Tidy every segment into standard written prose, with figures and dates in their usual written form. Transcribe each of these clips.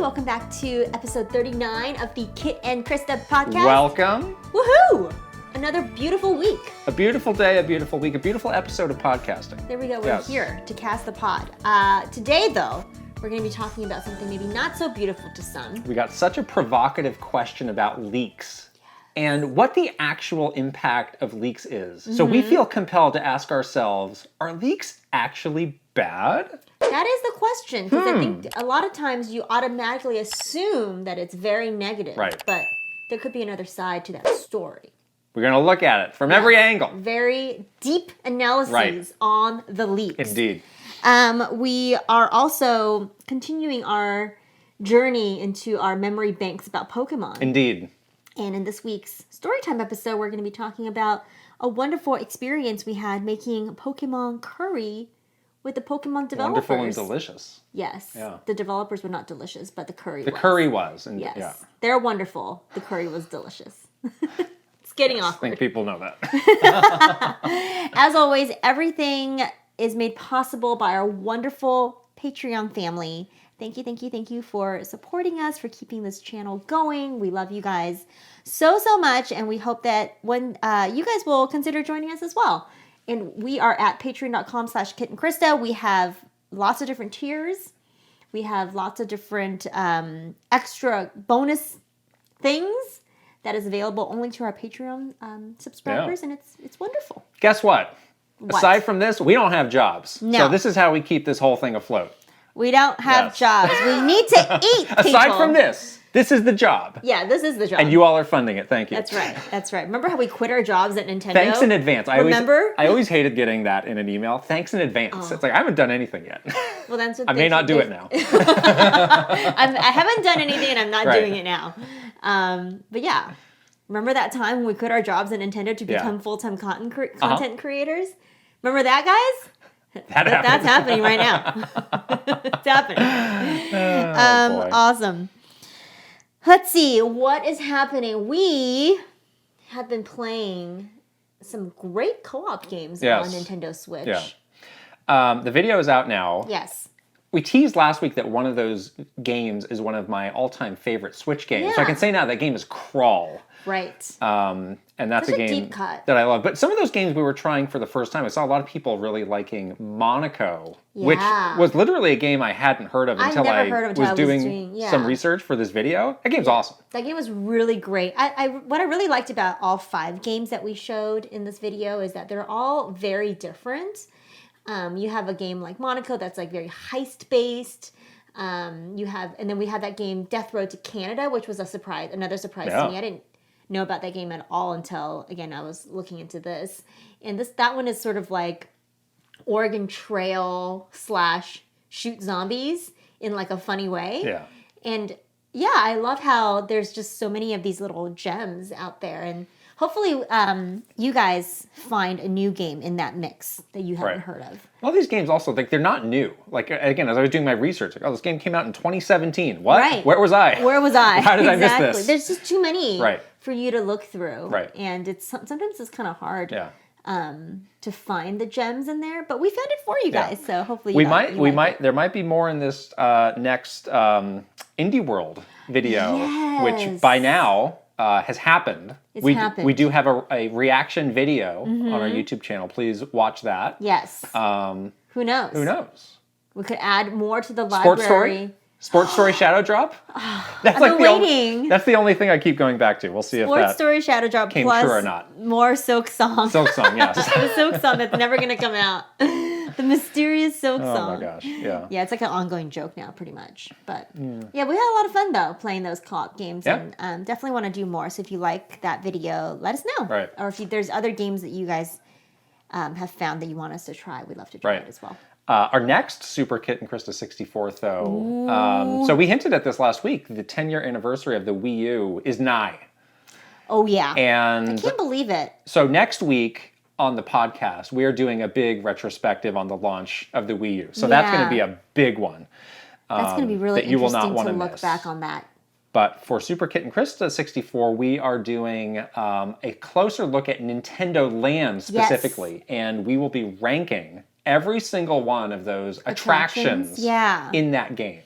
welcome back to episode 39 of the Kit and Krysta podcast. Welcome. Woohoo! Another beautiful week. A beautiful day, a beautiful week, a beautiful episode of podcasting. There we go, we're here to cast the pod. Today, though, we're going to be talking about something maybe not so beautiful to some. We got such a provocative question about leaks and what the actual impact of leaks is. So we feel compelled to ask ourselves, are leaks actually bad? That is the question, because I think a lot of times you automatically assume that it's very negative. Right. But there could be another side to that story. We're going to look at it from every angle. Very deep analyses on the leaks. Indeed. We are also continuing our journey into our memory banks about Pokemon. Indeed. And in this week's Storytime episode, we're going to be talking about a wonderful experience we had making Pokemon curry with the Pokemon developers. Wonderful and delicious. Yes. Yeah. The developers were not delicious, but the curry was. The curry was. And Yes. Yeah. They're wonderful. The curry was delicious. It's getting awkward. I think people know that. As always, everything is made possible by our wonderful Patreon family. Thank you for supporting us, for keeping this channel going. We love you guys so much, and we hope that when you guys will consider joining us as well. And we are at patreon.com/KitandKrysta. We have lots of different tiers. We have lots of different extra bonus things that is available only to our Patreon subscribers, and it's wonderful. Guess what? Aside from this, we don't have jobs. No. So this is how we keep this whole thing afloat. We don't have jobs. We need to eat, people. Aside from this is the job. Yeah, this is the job. And you all are funding it. Thank you. That's right. Remember how we quit our jobs at Nintendo? Thanks in advance. Remember? I always hated getting that in an email. Thanks in advance. Oh. It's like, I haven't done anything yet. Well, that's what I may not do it now. I haven't done anything, and I'm not doing it now. But yeah, remember that time when we quit our jobs at Nintendo to become full-time content creators? Remember that, guys? That's happening right now. It's happening. Oh, boy. Awesome. Let's see what is happening. We have been playing some great co-op games on Nintendo Switch. Yeah. The video is out now. Yes. We teased last week that one of those games is one of my all-time favorite Switch games. Yeah. So I can say now that game is Crawl. Right. And that's Such a game deep cut. that I love. But some of those games we were trying for the first time, I saw a lot of people really liking Monaco, which was literally a game I hadn't heard of until I was doing some research for this video. That game's awesome. That game was really great. What I really liked about all 5 games that we showed in this video is that they're all very different. You have a game like Monaco that's like very heist-based. And then we had that game Death Road to Canada, which was another surprise to me. I didn't know about that game at all until, again, I was looking into this. And that one is sort of like Oregon Trail / shoot zombies in like a funny way. Yeah. And yeah, I love how there's just so many of these little gems out there. And hopefully you guys find a new game in that mix that you haven't heard of. All these games also, like, they're not new. Like, again, as I was doing my research, like, this game came out in 2017. What? Right. Where was I? How did I miss this? There's just too many for you to look through. Right. And sometimes it's kind of hard to find the gems in there. But we found it for you guys, so hopefully there might be more in this next Indie World video, which by now has happened. It's happened. We do have a reaction video on our YouTube channel. Please watch that. Yes. Who knows? Who knows? We could add more to the library. Sports Story Shadow Drop? That's I've been waiting. That's the only thing I keep going back to. We'll see if that Sports Story Shadow Drop came plus true or not. More Silk Song. Silk Song, yes. The Silk Song that's never going to come out. The mysterious Silk Song. Oh my gosh, yeah. Yeah, it's like an ongoing joke now, pretty much. But yeah, we had a lot of fun, though, playing those co-op games. Yeah. And definitely want to do more. So if you like that video, let us know. Right. Or if there's other games that you guys have found that you want us to try, we'd love to try it as well. Our next Super Kit and Krysta 64th, though, so we hinted at this last week, the 10-year anniversary of the Wii U is nigh. Oh, yeah. And I can't believe it. So next week on the podcast, we are doing a big retrospective on the launch of the Wii U. So that's going to be a big one. That's going to be really interesting to look back on that. But for Super Kit and Krysta 64, we are doing a closer look at Nintendo Land specifically. And we will be ranking every single one of those attractions in that game.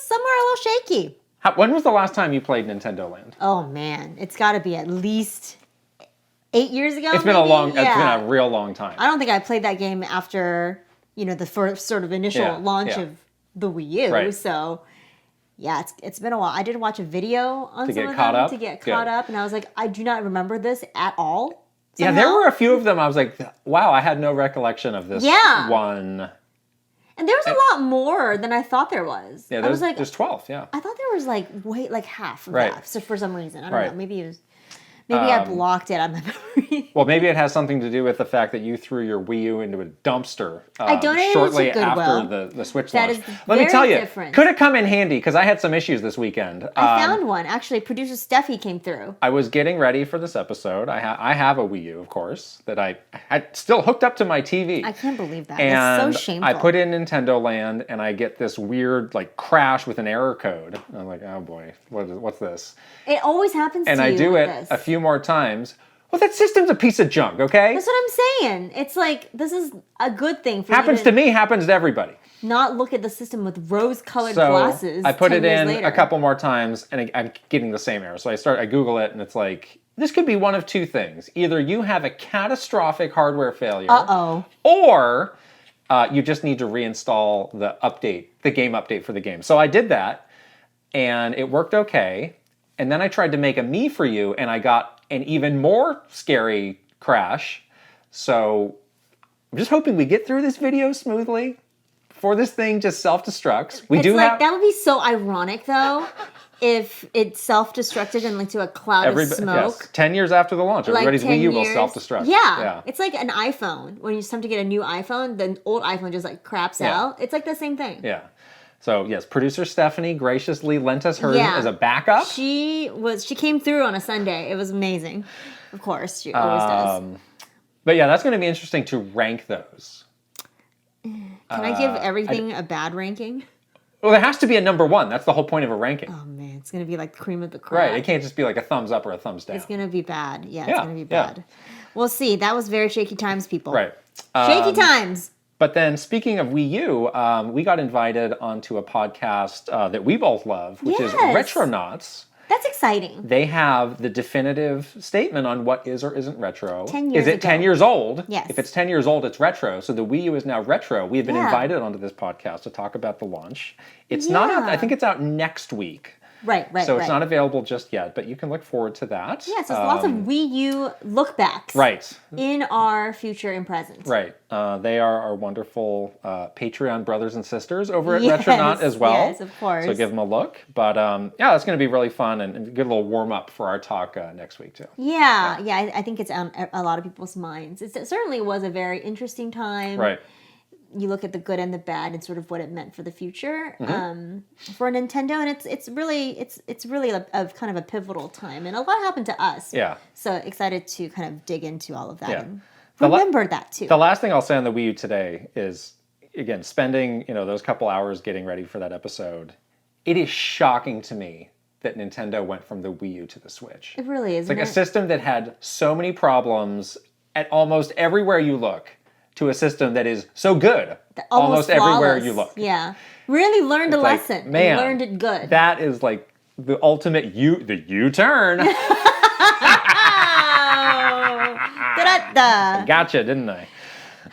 some are a little shaky. When was the last time you played Nintendo Land? Oh man, it's got to be at least 8 years ago. It's been it's been a real long time. I don't think I played that game after, the first sort of initial launch of the Wii U. Right. So, yeah, it's been a while. I did watch a video on some of them to get caught up, and I was like, I do not remember this at all. Somehow. Yeah, there were a few of them. I was like, wow, I had no recollection of this one. And there was a lot more than I thought there was. Yeah, there's 12, yeah. I thought there was like half of that. So for some reason, I don't know. Maybe it was... Maybe I blocked it on my memory. Well, maybe it has something to do with the fact that you threw your Wii U into a dumpster I donated shortly it to Goodwill. after the Switch launch. That is Let me tell you, different. could have come in handy because I had some issues this weekend. I found one. Actually, producer Steffi came through. I was getting ready for this episode. I have a Wii U, of course, that I had still hooked up to my TV. I can't believe that. And it's so shameful. I put in Nintendo Land, and I get this weird crash with an error code. And I'm like, oh boy, what's this? It always happens and to you. And I do it a few more times. Well, that system's a piece of junk, okay? That's what I'm saying. It's like, this is a good thing for happens you to me, happens to everybody. Not look at the system with rose-colored glasses. I put it in later. a couple more times, and I'm getting the same error. So I Google it, and it's like, this could be one of two things. Either you have a catastrophic hardware failure. Or you just need to reinstall the game update for the game. So I did that, and it worked okay. And then I tried to make a Me For You, and I got an even more scary crash. So I'm just hoping we get through this video smoothly before this thing just self-destructs. That would be so ironic, though, if it self-destructed into a cloud of smoke. Yes, 10 years after the launch, everybody's Wii U will self-destruct. Yeah, it's like an iPhone. When it's time to get a new iPhone, the old iPhone just craps out. It's like the same thing. Yeah. So yes, producer Stephanie graciously lent us hers as a backup. She came through on a Sunday. It was amazing. Of course, she always does. But yeah, that's going to be interesting to rank those. Can I give everything a bad ranking? Well, there has to be a number one. That's the whole point of a ranking. Oh man, it's going to be like cream of the crop. Right, it can't just be like a thumbs up or a thumbs down. It's going to be bad. Yeah, it's going to be bad. We'll see. That was very shaky times, people. Right. Shaky times. But then, speaking of Wii U, we got invited onto a podcast that we both love, which is Retronauts. That's exciting. They have the definitive statement on what is or isn't retro. 10 years Is it ago. 10 years old? Yes. If it's 10 years old, it's retro. So the Wii U is now retro. We have been invited onto this podcast to talk about the launch. It's not out, I think it's out next week. Right. So it's not available just yet, but you can look forward to that. Yeah, so lots of Wii U lookbacks. Right. In our future and present. Right. They are our wonderful Patreon brothers and sisters over at Retronaut as well. Yes, of course. So give them a look. But yeah, it's going to be really fun and a good little warm up for our talk next week too. Yeah, I think it's on a lot of people's minds. It certainly was a very interesting time. Right. You look at the good and the bad and sort of what it meant for the future for Nintendo, and it's really a kind of a pivotal time, and a lot happened to us. Yeah. So excited to kind of dig into all of that and remember that too. The last thing I'll say on the Wii U today is, again, spending those couple hours getting ready for that episode. It is shocking to me that Nintendo went from the Wii U to the Switch. It really is. It's like a system that had so many problems at almost everywhere you look, to a system that is so good almost everywhere you look. Yeah. Really learned a lesson. Man, learned it good. That is like the ultimate U-turn. Da-da-da. Gotcha, didn't I?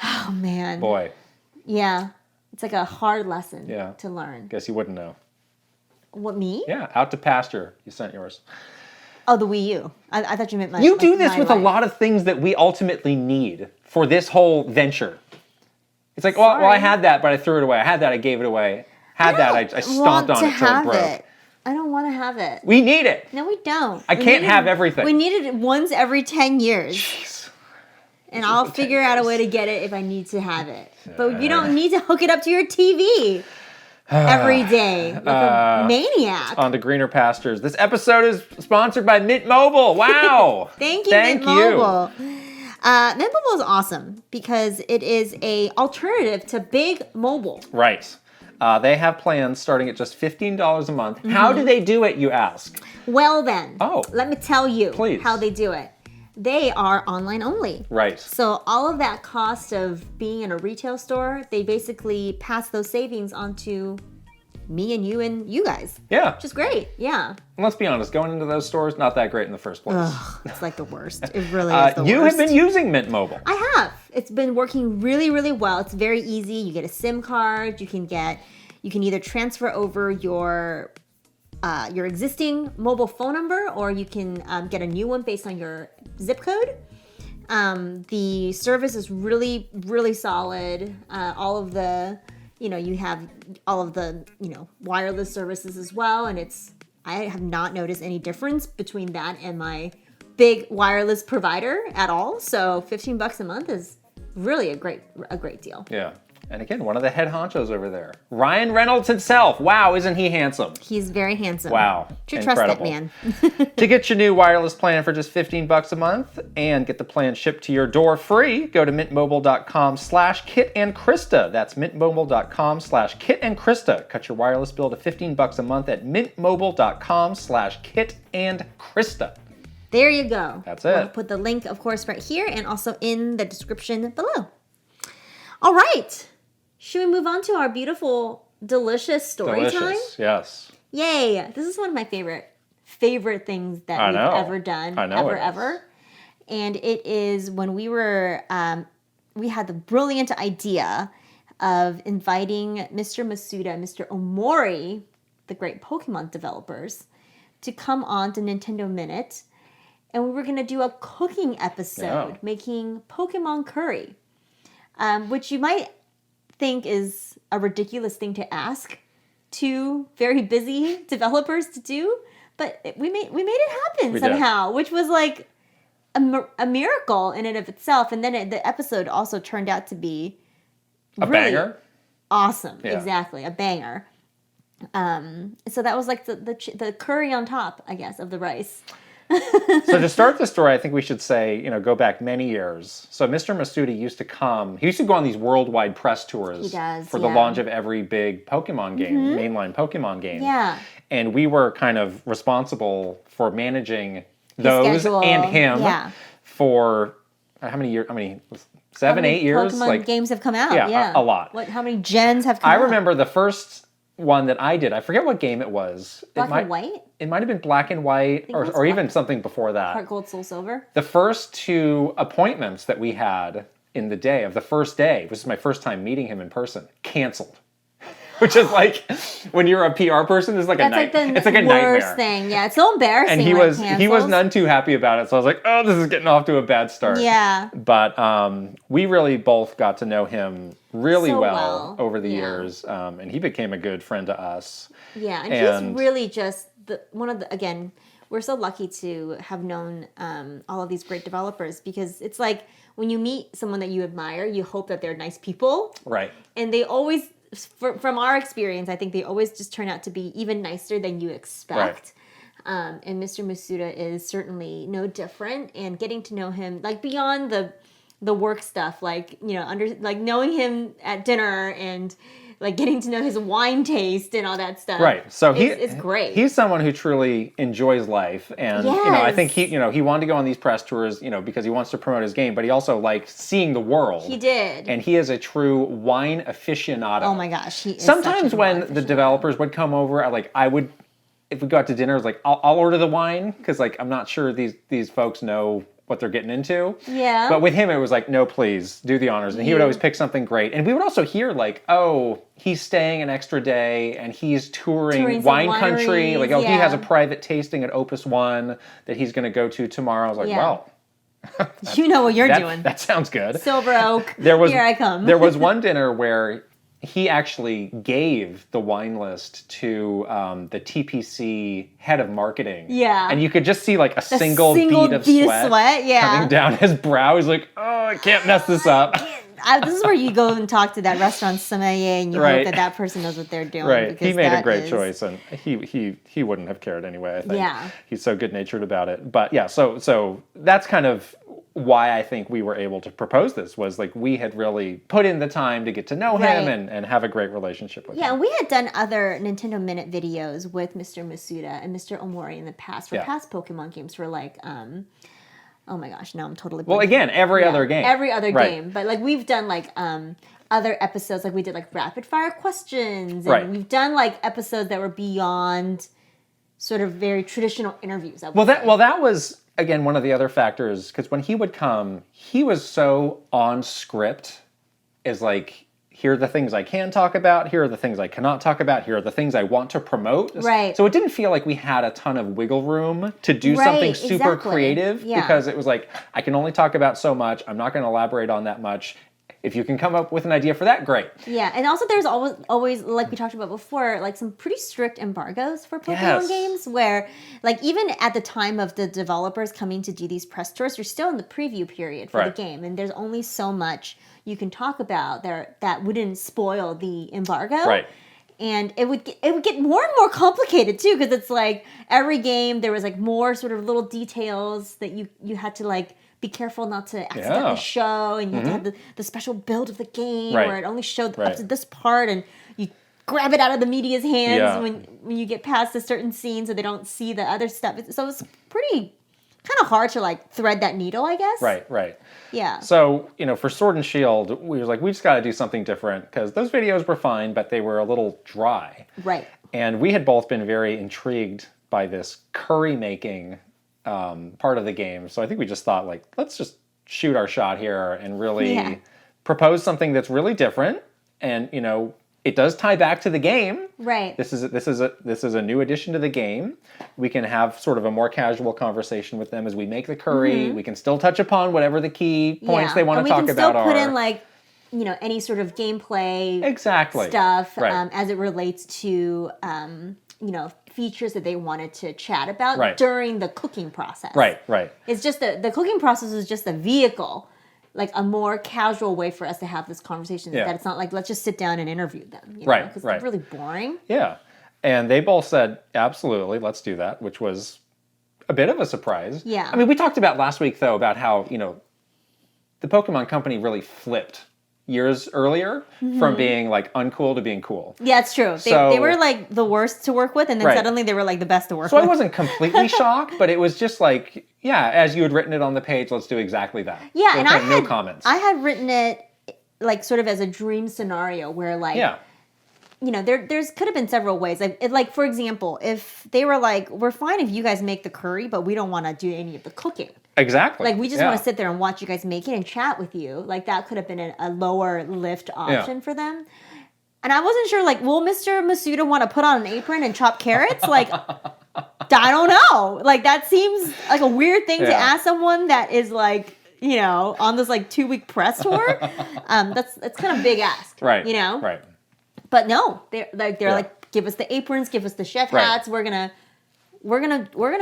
Oh, man. Boy. Yeah. It's like a hard lesson to learn. Guess you wouldn't know. What, me? Yeah, out to pasture. You sent yours. Oh, the Wii U. I thought you meant my You do this with life. a lot of things that we ultimately need for this whole venture. It's like, well, I had that, but I threw it away. I had that, I gave it away. I stomped on it till it broke. I don't want to have it. We need it. No, we don't. I can't have everything. We need it once every 10 years. Jeez. And I'll figure out a way to get it if I need to have it. But you don't need to hook it up to your TV every day like a maniac. On to greener pastures. This episode is sponsored by Mint Mobile. Wow. Thank you, Mint Mobile. Mint Mobile is awesome because it is a alternative to big mobile. Right. They have plans starting at just $15 a month. How do they do it, you ask? Well then, let me tell you Please. how they do it. They are online only. Right. So all of that cost of being in a retail store, they basically pass those savings onto me and you guys. Yeah. Which is great. Yeah. And let's be honest, going into those stores, not that great in the first place. Ugh, it's like the worst. It really is the worst. You have been using Mint Mobile. I have. It's been working really, really well. It's very easy. You get a SIM card. You can either transfer over your existing mobile phone number, or you can get a new one based on your zip code. The service is really, really solid. All of the, you have all of the, wireless services as well. And I have not noticed any difference between that and my big wireless provider at all. So $15 a month is really a great deal. Yeah. And again, one of the head honchos over there. Ryan Reynolds himself. Wow, isn't he handsome? He's very handsome. Wow. Trust that man. To get your new wireless plan for just $15 a month and get the plan shipped to your door free, go to mintmobile.com/KitandKrysta. That's mintmobile.com/KitandKrysta. Cut your wireless bill to $15 a month at mintmobile.com/KitandKrysta. There you go. That's it. We'll put the link, of course, right here and also in the description below. All right. Should we move on to our beautiful, delicious story time? Yes. Yay. This is one of my favorite things that we've ever done. Ever. And it is when we had the brilliant idea of inviting Mr. Masuda and Mr. Omori, the great Pokemon developers, to come on to Nintendo Minute. And we were going to do a cooking episode making Pokemon curry, which you might think is a ridiculous thing to ask two very busy developers to do. But we made it happen somehow, which was like a miracle in and of itself. And then the episode also turned out to be a banger. Awesome. Yeah. Exactly. A banger. So that was like the curry on top, I guess, of the rice. So to start the story, I think we should say, go back many years. So Mr. Masuda used to go on these worldwide press tours for the launch of every big Pokemon game, mainline Pokemon game. Yeah. And we were kind of responsible for managing those and him for how many years? 7, 8 years? Pokemon games have come out. Yeah. A lot. How many gens have come out? I remember the first one that I did. I forget what game it was. Black and White? It might have been Black and White or even something before that. Heart Gold, Soul Silver? The first 2 appointments that we had in the day of the first day, which is my first time meeting him in person, canceled. Which is like, when you're a PR person, it's like a nightmare. It's like a nightmare. Worst thing. Yeah, it's so embarrassing. And he was none too happy about it. So I was like, oh, this is getting off to a bad start. Yeah. But we really both got to know him really well over the years. And he became a good friend to us. Yeah, and he's really just again, we're so lucky to have known all of these great developers, because it's like when you meet someone that you admire, you hope that they're nice people. Right. And they always, from our experience, I think they always just turn out to be even nicer than you expect. Right. And Mr. Masuda is certainly no different. And getting to know him, like beyond the work stuff, like knowing him at dinner and like getting to know his wine taste and all that stuff. Right. So it's great. He's someone who truly enjoys life, and I think he wanted to go on these press tours, because he wants to promote his game, but he also likes seeing the world. He did. And he is a true wine aficionado. Oh my gosh, he is. Sometimes when the developers would come over, if we go out to dinner, I'll order the wine, because I'm not sure these folks know what they're getting into. Yeah. But with him, it was like, no, please, do the honors. And he would always pick something great. And we would also hear he's staying an extra day and he's touring wine country. He has a private tasting at Opus One that he's going to go to tomorrow. I was like, well. You know what you're doing. That sounds good. Silver Oak, here I come. There was one dinner where he actually gave the wine list to the TPC head of marketing. Yeah. And you could just see a single bead of sweat coming down his brow. He's like, oh, I can't mess this up. This is where you go and talk to that restaurant sommelier and you hope that person knows what they're doing. Right. He made a great choice, and he wouldn't have cared anyway, I think. Yeah. He's so good-natured about it. But yeah, so that's kind of why I think we were able to propose this, was we had really put in the time to get to know him and have a great relationship with him. Yeah, and we had done other Nintendo Minute videos with Mr. Masuda and Mr. Omori in the past for past Pokemon games, for Oh my gosh, now I'm totally blanking. Well, again, every other game. Every other game. But like we've done like other episodes, like we did like rapid fire questions. And we've done like episodes that were beyond sort of very traditional interviews. Well, that was, again, one of the other factors, because when he would come, he was so on script, is like, here are the things I can talk about, here are the things I cannot talk about, here are the things I want to promote. Right. So it didn't feel like we had a ton of wiggle room to do something super creative, because it was like, I can only talk about so much, I'm not going to elaborate on that much. If you can come up with an idea for that, great. Yeah, and also there's always, like we talked about before, like some pretty strict embargoes for Pokemon games where, like, even at the time of the developers coming to do these press tours, you're still in the preview period for the game, and there's only so much you can talk about there that wouldn't spoil the embargo. Right. And it would get more and more complicated too, because it's like every game there was like more sort of little details that you had to like be careful not to accidentally show, and you had to have the special build of the game where it only showed up to this part, and you grab it out of the media's hands when you get past a certain scene so they don't see the other stuff. So it's pretty kind of hard to like thread that needle, I guess. Right. Yeah. So, for Sword and Shield, we was like, we just got to do something different, because those videos were fine, but they were a little dry. Right. And we had both been very intrigued by this curry making part of the game. So I think we just thought, like, let's just shoot our shot here and really propose something that's really different. And, it does tie back to the game. Right. This is a new addition to the game. We can have sort of a more casual conversation with them as we make the curry. We can still touch upon whatever the key points they want to talk about are. We can still put in like, any sort of gameplay stuff as it relates to features that they wanted to chat about during the cooking process. Right. It's just the cooking process is just a vehicle, like a more casual way for us to have this conversation. That it's not like, let's just sit down and interview them. Because it's really boring. Yeah. And they both said, absolutely, let's do that, which was a bit of a surprise. Yeah. I mean, we talked about last week, though, about how, the Pokemon Company really flipped years earlier from being like uncool to being cool. Yeah, it's true. They were like the worst to work with, and then suddenly they were like the best to work with. So I wasn't completely shocked, but it was just like, as you had written it on the page, let's do exactly that. Yeah, and no comments. I had written it like sort of as a dream scenario where like there's could have been several ways. Like for example, if they were like, we're fine if you guys make the curry, but we don't want to do any of the cooking. Exactly. Like, we just want to sit there and watch you guys make it and chat with you. Like, that could have been a lower lift option for them. And I wasn't sure, like, will Mr. Masuda want to put on an apron and chop carrots? Like, I don't know. Like, that seems like a weird thing to ask someone that is, like, on this, like, 2-week press tour. That's kind of big ask. Right. Right. But no, they're like, give us the aprons, give us the chef hats. We're gonna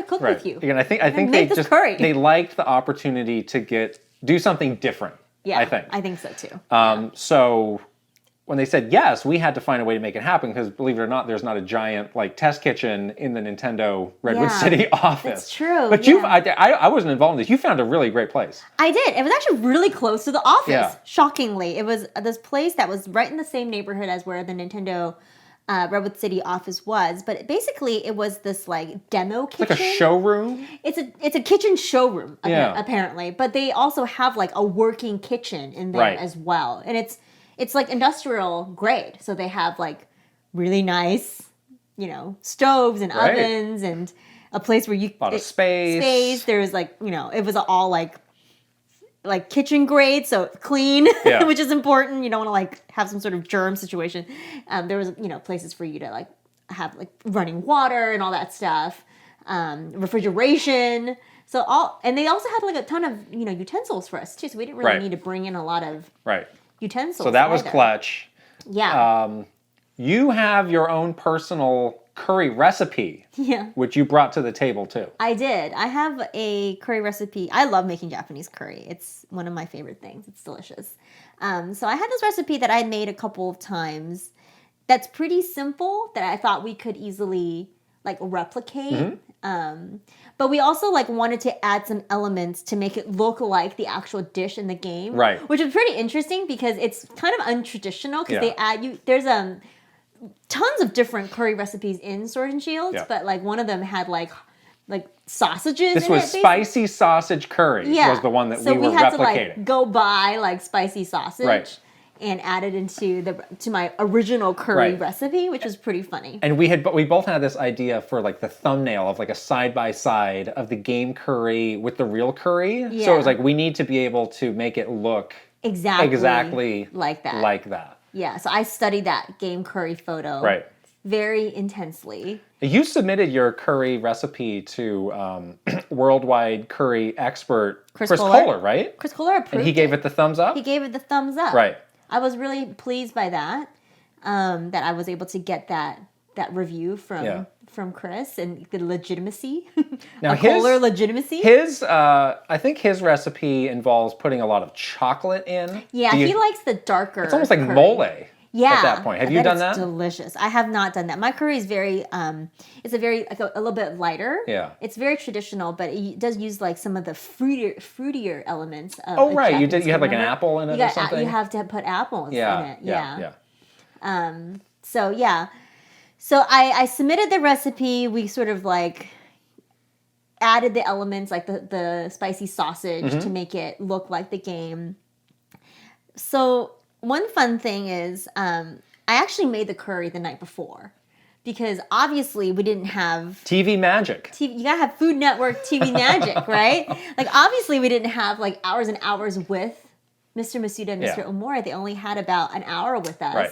cook with you. Again, I think they liked the opportunity to do something different. Yeah, I think so too. So when they said yes, we had to find a way to make it happen, because believe it or not, there's not a giant like test kitchen in the Nintendo Redwood City office. That's true. But I wasn't involved in this. You found a really great place. I did. It was actually really close to the office. Yeah. Shockingly, it was this place that was right in the same neighborhood as where the Nintendo Redwood City office was, but basically it was this like demo kitchen. Like a showroom? It's a kitchen showroom, apparently, but they also have like a working kitchen in there as well. And it's like industrial grade. So they have like really nice, stoves and ovens and a place where a lot of space. There's like, it was all like kitchen grade, so clean, which is important. You don't want to like have some sort of germ situation. There was, places for you to like have like running water and all that stuff, refrigeration. And they also had like a ton of, utensils for us too. So we didn't really need to bring in a lot of utensils. So that was clutch. Yeah. You have your own personal curry recipe, which you brought to the table too. I did. I have a curry recipe. I love making Japanese curry. It's one of my favorite things. It's delicious. So I had this recipe that I made a couple of times that's pretty simple, that I thought we could easily like replicate. But we also like wanted to add some elements to make it look like the actual dish in the game. Right. Which is pretty interesting because it's kind of untraditional, because they add there's tons of different curry recipes in Sword and Shield, but like one of them had like like sausages. This was spicy sausage curry. Was the one that we were replicating. So we had to like go buy like spicy sausage and add it into my original curry recipe, which was pretty funny. And we both had this idea for like the thumbnail of like a side by side of the game curry with the real curry. Yeah. So it was like we need to be able to make it look exactly like that. Yeah. So I studied that game curry photo very intensely. You submitted your curry recipe to worldwide curry expert Chris Kohler, right? Chris Kohler approved and he gave it the thumbs up? He gave it the thumbs up. Right. I was really pleased by that, that I was able to get that review from Chris and the legitimacy. Now Kohler legitimacy. I think his recipe involves putting a lot of chocolate in. Yeah, he likes the darker. It's almost like curry. mole. Yeah, at that point. Have you done that? Delicious. I have not done that. My curry is very, it's like a little bit lighter. Yeah. It's very traditional, but it does use like some of the fruitier elements of you had like an apple in it or something? You have to put apples in it. Yeah. So I submitted the recipe. We sort of like added the elements like the spicy sausage to make it look like the game. So one fun thing is I actually made the curry the night before because obviously we didn't have... TV magic. You gotta have Food Network TV magic, right? Like obviously we didn't have like hours and hours with Mr. Masuda and Mr. Omori. They only had about an hour with us. Right.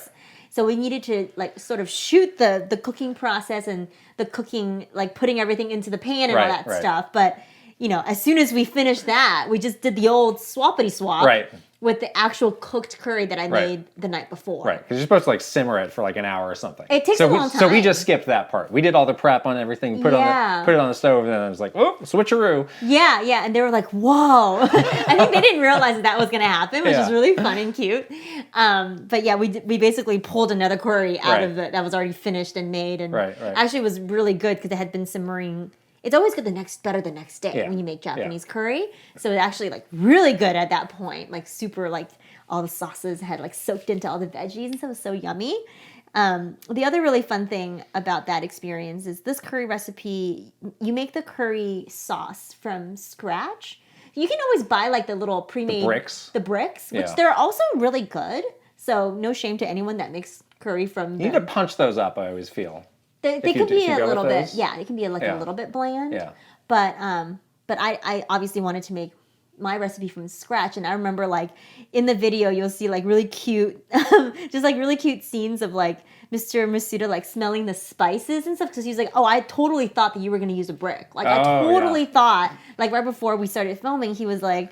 So we needed to like sort of shoot the cooking process and the cooking, like putting everything into the pan and all that stuff. But, you know, as soon as we finished that, we just did the old swappity swap. Right. With the actual cooked curry that I made the night before. Right, because you're supposed to like simmer it for like an hour or something. It takes a long time. So we just skipped that part. We did all the prep on everything, put it on the stove, and then I was like, oh, switcheroo. Yeah, and they were like, whoa. I think they didn't realize that was going to happen, which is really fun and cute. But yeah, we basically pulled another curry out of it that was already finished and made. And actually it was really good because it had been simmering. It's always good better the next day when you make Japanese curry. So it's actually like really good at that point. Like super like all the sauces had like soaked into all the veggies and so it was so yummy. The other really fun thing about that experience is this curry recipe, you make the curry sauce from scratch. You can always buy like the little pre-made... The bricks, which they're also really good. So no shame to anyone that makes curry from... You need to punch those up, I always feel. They could be a little bit, they can be a little bit bland. Yeah. But I obviously wanted to make my recipe from scratch, and I remember like in the video you'll see like really cute, just like really cute scenes of like Mr. Masuda like smelling the spices and stuff because he's like, oh, I totally thought that you were going to use a brick. Like I totally thought, like right before we started filming, he was like,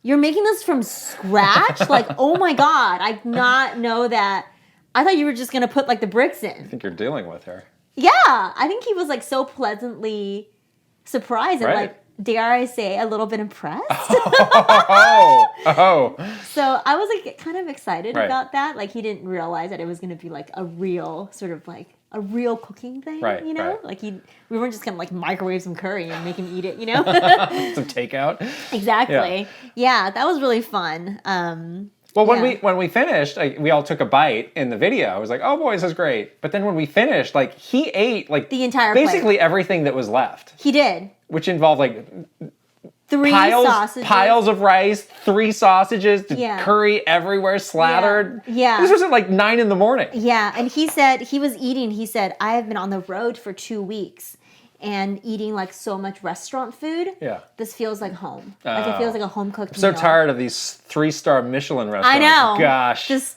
you're making this from scratch? Like, oh my God, I did not know that. I thought you were just going to put like the bricks in. I think you're dealing with her. Yeah, I think he was like so pleasantly surprised and like, dare I say, a little bit impressed. So I was like kind of excited about that. Like he didn't realize that it was going to be like a real sort of like a real cooking thing, you know? Like we weren't just going to like microwave some curry and make him eat it, you know? Some takeout. Exactly. Yeah, that was really fun. Well, when we finished, like, we all took a bite in the video. I was like, "Oh boy, this is great!" But then when we finished, like he ate like the entire basically everything that was left. He did, which involved like 3 sausages, piles of rice, 3 sausages, curry everywhere, slathered. Yeah, this was at like 9 a.m. Yeah, and he said he was eating. He said, "I have been on the road for 2 weeks." And eating like so much restaurant food, this feels like home. Like it feels like a home cooked meal. I'm so tired of these 3-star Michelin restaurants. I know. Gosh. This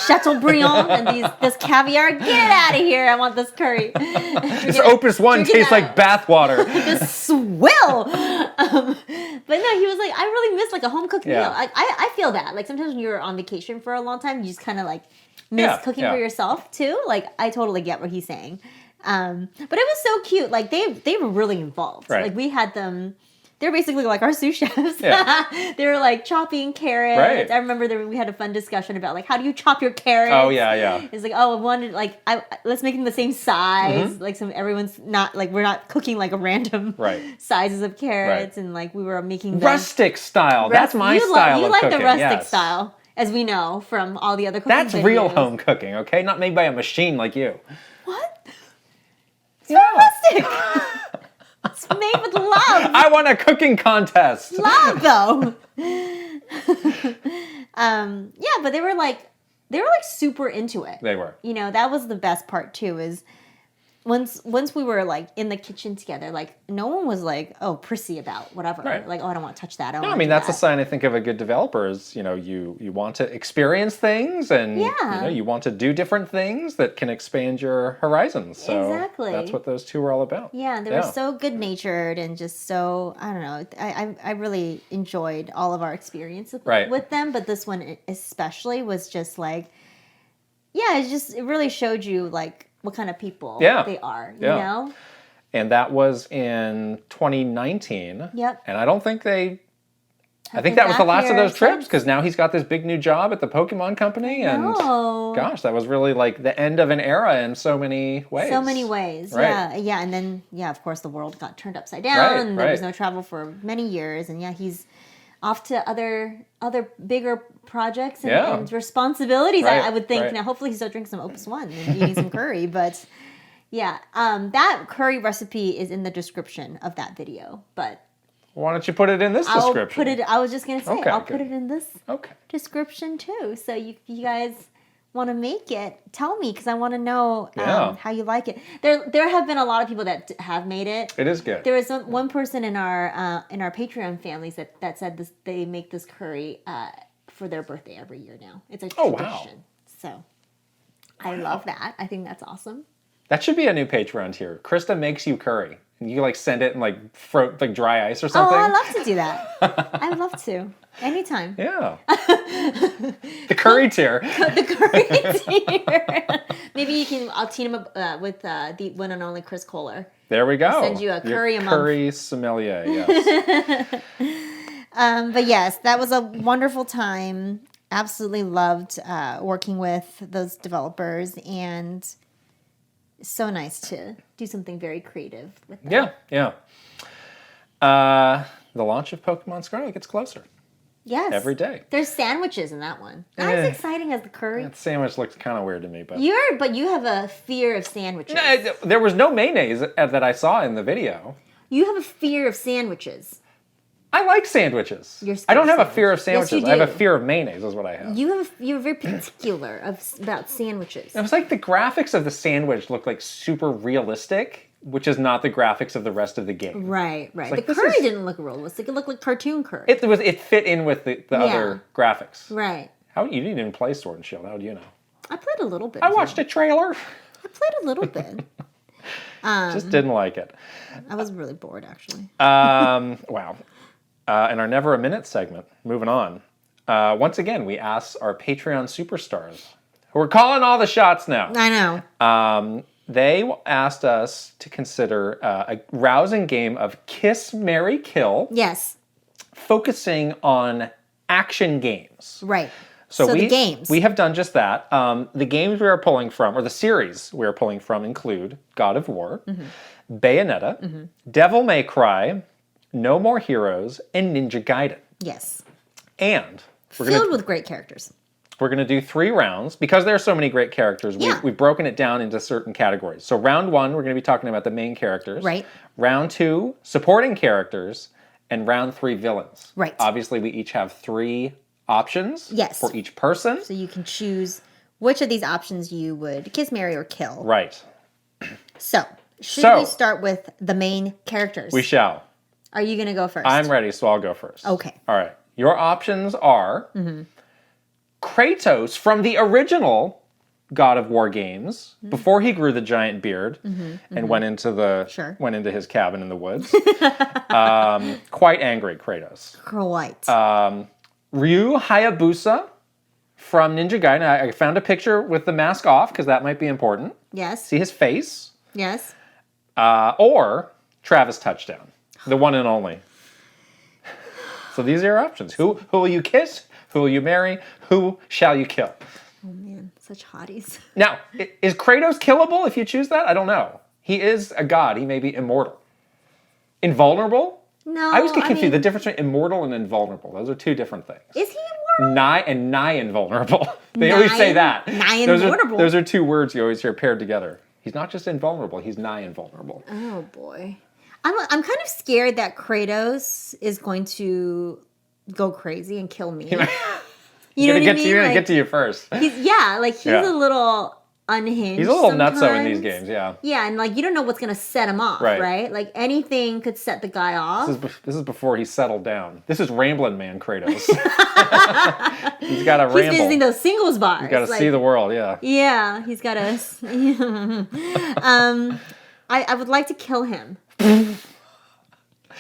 Chateaubriand and this caviar. Get it out of here. I want this curry. This Opus 1 tastes like bathwater. This swill. But no, he was like, I really miss like a home cooked meal. I feel that. Like sometimes when you're on vacation for a long time, you just kind of like miss cooking for yourself too. Like I totally get what he's saying. But it was so cute. Like they were really involved. Like we had them. They're basically like our sous chefs. They were like chopping carrots. I remember we had a fun discussion about like how do you chop your carrots? Oh yeah. It's like I wanted like let's make them the same size. Like everyone's not like we're not cooking like a random sizes of carrots and like we were making them rustic style. That's my style. You of like cooking. The rustic style, as we know from all the other cooking That's videos. Real home cooking, okay? Not made by a machine like you. What? It's not rustic. It's made I won a cooking contest. Love though. Yeah, but they were like super into it. They were. You know, that was the best part too, is once we were like in the kitchen together, like no one was like, oh, prissy about whatever. Right. Like, oh, I don't want to touch that. No, I mean that's a sign I think of a good developer is, you know, you want to experience things and you know, you want to do different things that can expand your horizons. So exactly. That's what those two were all about. Yeah, they were so good natured and just so, I don't know. I really enjoyed all of our experience with them, but this one especially was just like, yeah, it really showed you like what kind of people they are, you know? And that was in 2019. Yep. And I don't think I think that was the last of those trips because now he's got this big new job at the Pokemon Company. And gosh, that was really like the end of an era in so many ways. So many ways, right. Yeah. And then, of course, the world got turned upside down and there was no travel for many years. And he's off to other bigger projects and responsibilities. I would think. Now, hopefully, he's still drinking some Opus One and eating some curry. But that curry recipe is in the description of that video. But why don't you put it in this description? I was just gonna say I'll put it in this description too. So you guys want to make it, tell me because I want to know how you like it. There have been a lot of people that have made it. It is good. There was one person in our Patreon families that said they make this curry for their birthday every year now. It's a tradition. Wow. So I love that. I think that's awesome. That should be a new Patreon tier. Krysta makes you curry. And you like send it in like dry ice or something. Oh, I love to do that. I love to. Anytime. Yeah. The curry tier. The curry tier. Maybe I'll team up with the one and only Chris Kohler. There we go. I'll send you a curry a month. Curry sommelier, yes. But yes, that was a wonderful time. Absolutely loved working with those developers and so nice to do something very creative with them. Yeah. The launch of Pokemon Scarlet gets closer. Yes. Every day. There's sandwiches in that one. Not as exciting as the curry. That sandwich looks kind of weird to me, but you have a fear of sandwiches. No, there was no mayonnaise that I saw in the video. You have a fear of sandwiches. I like sandwiches. I don't have a fear of sandwiches. Yes, you do. I have a fear of mayonnaise is what I have. You're very particular about sandwiches. It was like the graphics of the sandwich looked like super realistic, which is not the graphics of the rest of the game. Right. Like, the curry didn't look realistic. It looked like cartoon curry. It fit in with the other graphics. Right. You didn't even play Sword and Shield. How do you know? I played a little bit. I watched a trailer. I played a little bit. Just didn't like it. I was really bored, actually. Wow. In our Never a Minute segment, moving on. Once again, we asked our Patreon superstars, who are calling all the shots now. I know. They asked us to consider a rousing game of Kiss, Marry, Kill. Yes. Focusing on action games. Right. So the games. We have done just that. The games we are pulling from, or the series we are pulling from, include God of War, Bayonetta, Devil May Cry, No More Heroes, and Ninja Gaiden. Yes. And filled with great characters. We're going to do 3 rounds. Because there are so many great characters, we've broken it down into certain categories. So round 1, we're going to be talking about the main characters. Right. Round 2, supporting characters. And round 3, villains. Right. Obviously, we each have 3 options for each person. So you can choose which of these options you would kiss, marry, or kill. Right. So, should we start with the main characters? We shall. Are you going to go first? I'm ready, so I'll go first. Okay. All right. Your options are Kratos from the original God of War games, before he grew the giant beard and went into his cabin in the woods. Quite angry, Kratos. Quite. Ryu Hayabusa from Ninja Gaiden. I found a picture with the mask off because that might be important. Yes. See his face. Yes. Or Travis Touchdown, the one and only. So these are your options. Who will you kiss? Who will you marry? Who shall you kill? Oh man, such hotties. Now, is Kratos killable if you choose that? I don't know. He is a god. He may be immortal. Invulnerable? No. I always get confused. The difference between immortal and invulnerable. Those are 2 different things. Is he immortal? Nigh invulnerable. They always say that. Nigh invulnerable. Those are 2 words you always hear paired together. He's not just invulnerable. He's nigh invulnerable. Oh boy. I'm kind of scared that Kratos is going to go crazy and kill me. You know what I mean? He's gonna get to you first. He's a little unhinged. He's a little sometimes. nutso in these games, yeah. Yeah, and like you don't know what's gonna set him off, right? Like anything could set the guy off. This is before he settled down. This is Ramblin' Man Kratos. He's got to ramble. He's visiting those singles bars. He's got to see the world, yeah. Yeah, he's got to. I would like to kill him.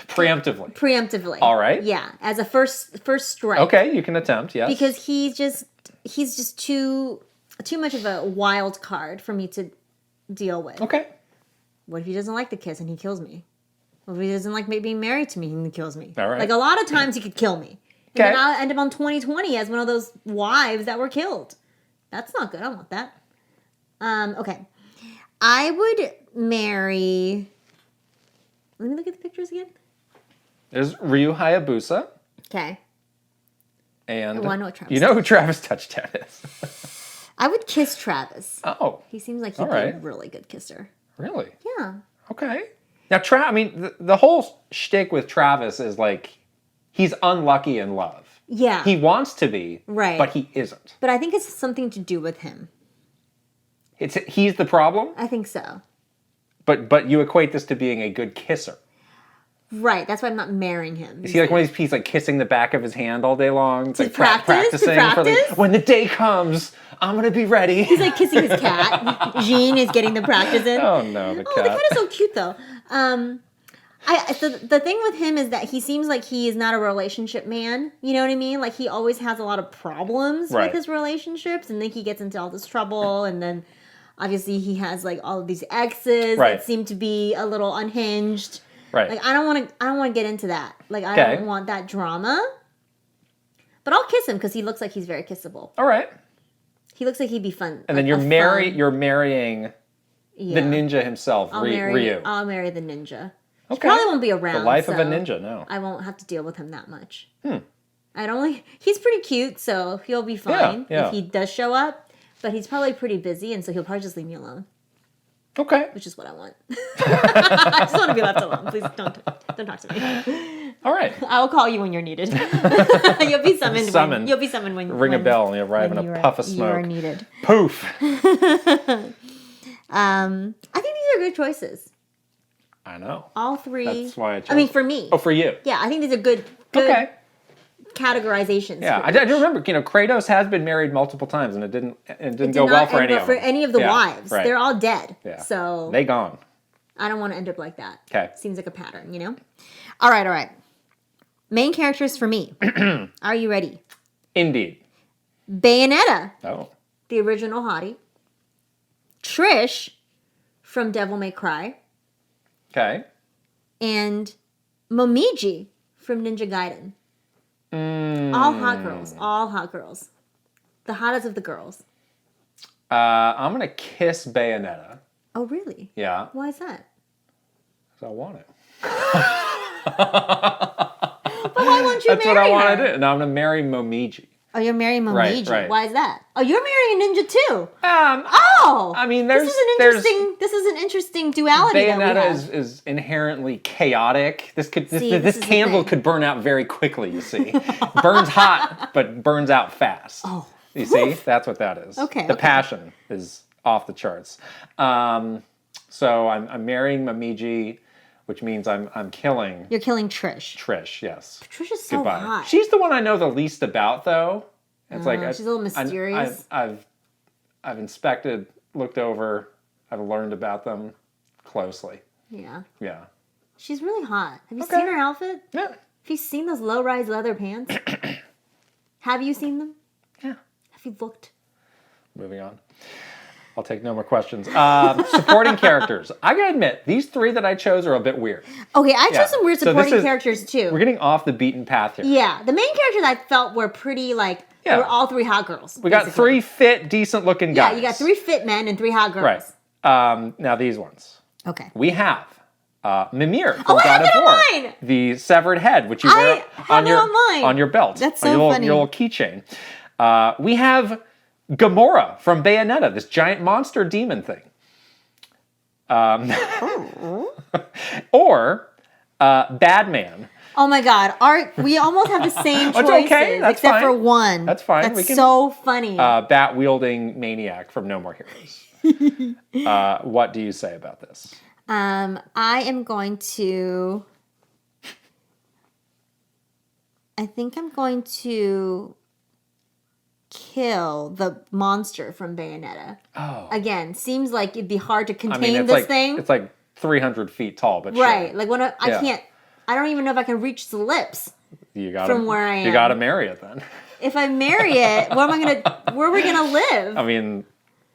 Preemptively. All right. Yeah, as a first strike. Okay, you can attempt, yes. Because he's just too much of a wild card for me to deal with. Okay. What if he doesn't like the kiss and he kills me? What if he doesn't like being married to me and he kills me? All right. Like a lot of times he could kill me. And then I'll end up on 2020 as one of those wives that were killed. That's not good. I don't want that. Okay. I would marry... Let me look at the pictures again. There's Ryu Hayabusa. Okay. And I know what Travis you know who Travis Touchdown is. I would kiss Travis. Oh. He seems like he'd be a really good kisser. Really? Yeah. Okay. Now, the whole shtick with Travis is like, he's unlucky in love. Yeah. He wants to be, right, but he isn't. But I think it's something to do with him. He's the problem? I think so. But you equate this to being a good kisser. Right, that's why I'm not marrying him. Is he like one of these people like kissing the back of his hand all day long? It's like practicing for when the day comes, I'm going to be ready. He's like kissing his cat. Jean is getting the practice in. Oh no, the cat. Oh, the cat is so cute though. So the thing with him is that he seems like he is not a relationship man. You know what I mean? Like he always has a lot of problems with his relationships, and then he gets into all this trouble, and then obviously he has like all of these exes that seem to be a little unhinged. Right. Like I don't want to get into that. Like I don't want that drama. But I'll kiss him because he looks like he's very kissable. All right. He looks like he'd be fun. And then you're marrying the ninja himself, Ryu. I'll marry the ninja. Okay. He probably won't be around. The life of a ninja, no. I won't have to deal with him that much. He's pretty cute, so he'll be fine if he does show up. But he's probably pretty busy, and so he'll probably just leave me alone. Okay. Which is what I want. I just want to be left alone. Please don't talk to me. All right. I'll call you when you're needed. You'll be summoned. You'll be summoned when ring a bell and you arrive in a puff of smoke. You are needed. Poof. I think these are good choices. I know. All three. That's why I chose. I mean, for me. Oh, for you. Yeah, I think these are good categorizations. Yeah, I do remember. Kratos has been married multiple times, and it didn't go well for any of them. For any of the wives, right. They're all dead. Yeah. So they gone. I don't want to end up like that. Okay. Seems like a pattern, you know. All right. Main characters for me. Are you ready? Indeed. Bayonetta. Oh. The original hottie. Trish from Devil May Cry. Okay. And Momiji from Ninja Gaiden. All hot girls. The hottest of the girls. I'm going to kiss Bayonetta. Oh, really? Yeah. Why is that? Because I want it. But why won't you That's marry what I her? want to do. No, I'm going to marry Momiji. Oh, you're marrying Momiji. Right. Why is that? Oh, you're marrying a ninja too. I mean, this is an interesting duality. Bayonetta is inherently chaotic. This candle could burn out very quickly. You see, burns hot but burns out fast. Oh, you see, that's what that is. Okay. The passion is off the charts. So I'm marrying Momiji, which means I'm killing. You're killing Trish. Trish, yes. Trish is so hot. She's the one I know the least about, though. It's like she's a little mysterious. I've inspected, looked over, I've learned about them closely. Yeah. Yeah. She's really hot. Have you seen her outfit? Yeah. Have you seen those low-rise leather pants? Have you seen them? Yeah. Have you looked? Moving on. I'll take no more questions. Supporting characters. I gotta admit, these three that I chose are a bit weird. Okay, I chose some weird supporting characters too. We're getting off the beaten path here. Yeah, the main characters I felt were pretty they were all three hot girls. We got three fit, decent looking guys. Yeah, you got three fit men and three hot girls. Right. Now these ones. Okay. We have Mimir from God of War. Mine. The severed head, which you wear on your belt. That's so funny. Your little keychain. We have Gamora from Bayonetta, this giant monster demon thing. Or Bad man. Oh my God, we almost have the same choices, okay. That's except fine. for one. That's fine. That's so funny. Bat-wielding maniac from No More Heroes. What do you say about this? I am going to... I think I'm going to kill the monster from Bayonetta. Oh. Again, seems like it'd be hard to contain this thing. It's like 300 feet tall, but right. Sure. Like when I can't... I don't even know if I can reach the lips from where I am. You gotta marry it then. If I marry it, where are we gonna live? I mean,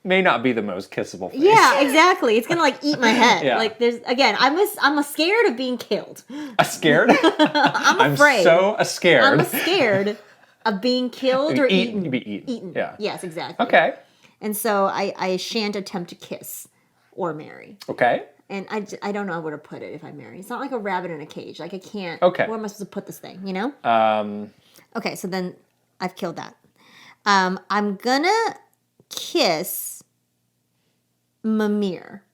may not be the most kissable face. Yeah, exactly. It's gonna like eat my head. Yeah. Like I'm scared of being killed. Scared? I'm afraid. I'm so scared. I'm scared of being killed or eaten. You'd be eaten. Yeah. Yes, exactly. Okay. And so I shan't attempt to kiss or marry. Okay. And I don't know where to put it if I marry. It's not like a rabbit in a cage. Like I can't. Okay. Where am I supposed to put this thing? You know. Okay, so then I've killed that. I'm gonna kiss Mimir.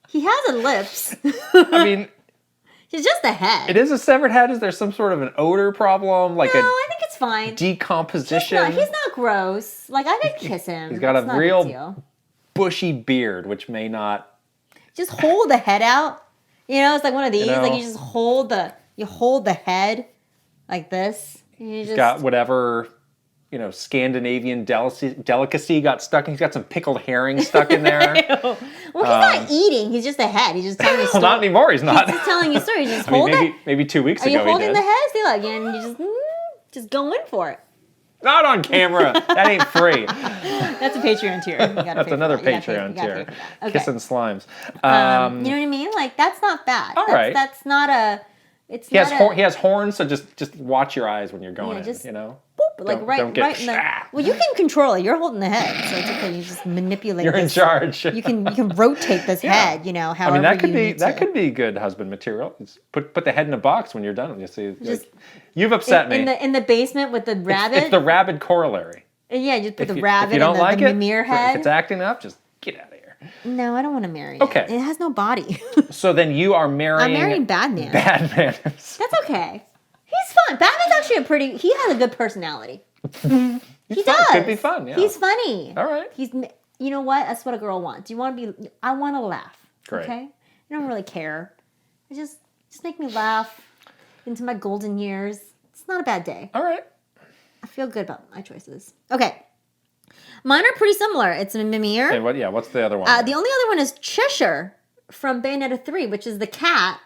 He has a lips. I mean, he's just a head. It is a severed head. Is there some sort of an odor problem? Like no, I think it's fine. Decomposition? He's not gross. Like I could kiss him. He's got a real bushy beard, which may not. Just hold the head out. You know, it's like one of these. Like you just hold the head like this. And you He's got whatever, Scandinavian delicacy got stuck. He's got some pickled herring stuck in there. Well, he's not eating. He's just a head. He's just telling you a story. Well, not anymore. He's not. He's just telling you a story. You just hold it. Maybe 2 weeks ago he did. Are you holding the head? See, look, and you just go in for it. Not on camera. That ain't free. That's a Patreon tier. That's another Patreon tier. Okay. Kissing slimes. You know what I mean? Like that's not bad. Right. That's not a. He has horns, so just watch your eyes when you're going in. Boop, like don't get right in the. Well, you can control it. You're holding the head, so it's okay. You just manipulate. You're in charge. You can rotate this head. However that could be good husband material. Just put the head in a box when you're done. You see, you've upset me. In the basement with the rabbit. It's the rabbit corollary. Yeah, just put the rabbit. If you don't and the Mimir head. If it's acting up, just get out of here. No, I don't want to marry Okay. It has no body. So then you are marrying... I'm marrying Batman. Batman. That's okay. He's fun. Batman's actually he has a good personality. He does. Could be fun, yeah. He's funny. All right. You know what? That's what a girl wants. I want to laugh. Great. Okay? I don't really care. Just make me laugh into my golden years. It's not a bad day. All right. I feel good about my choices. Okay. Mine are pretty similar. It's a Mimir. Okay, what's the other one? The only other one is Cheshire from Bayonetta 3, which is the cat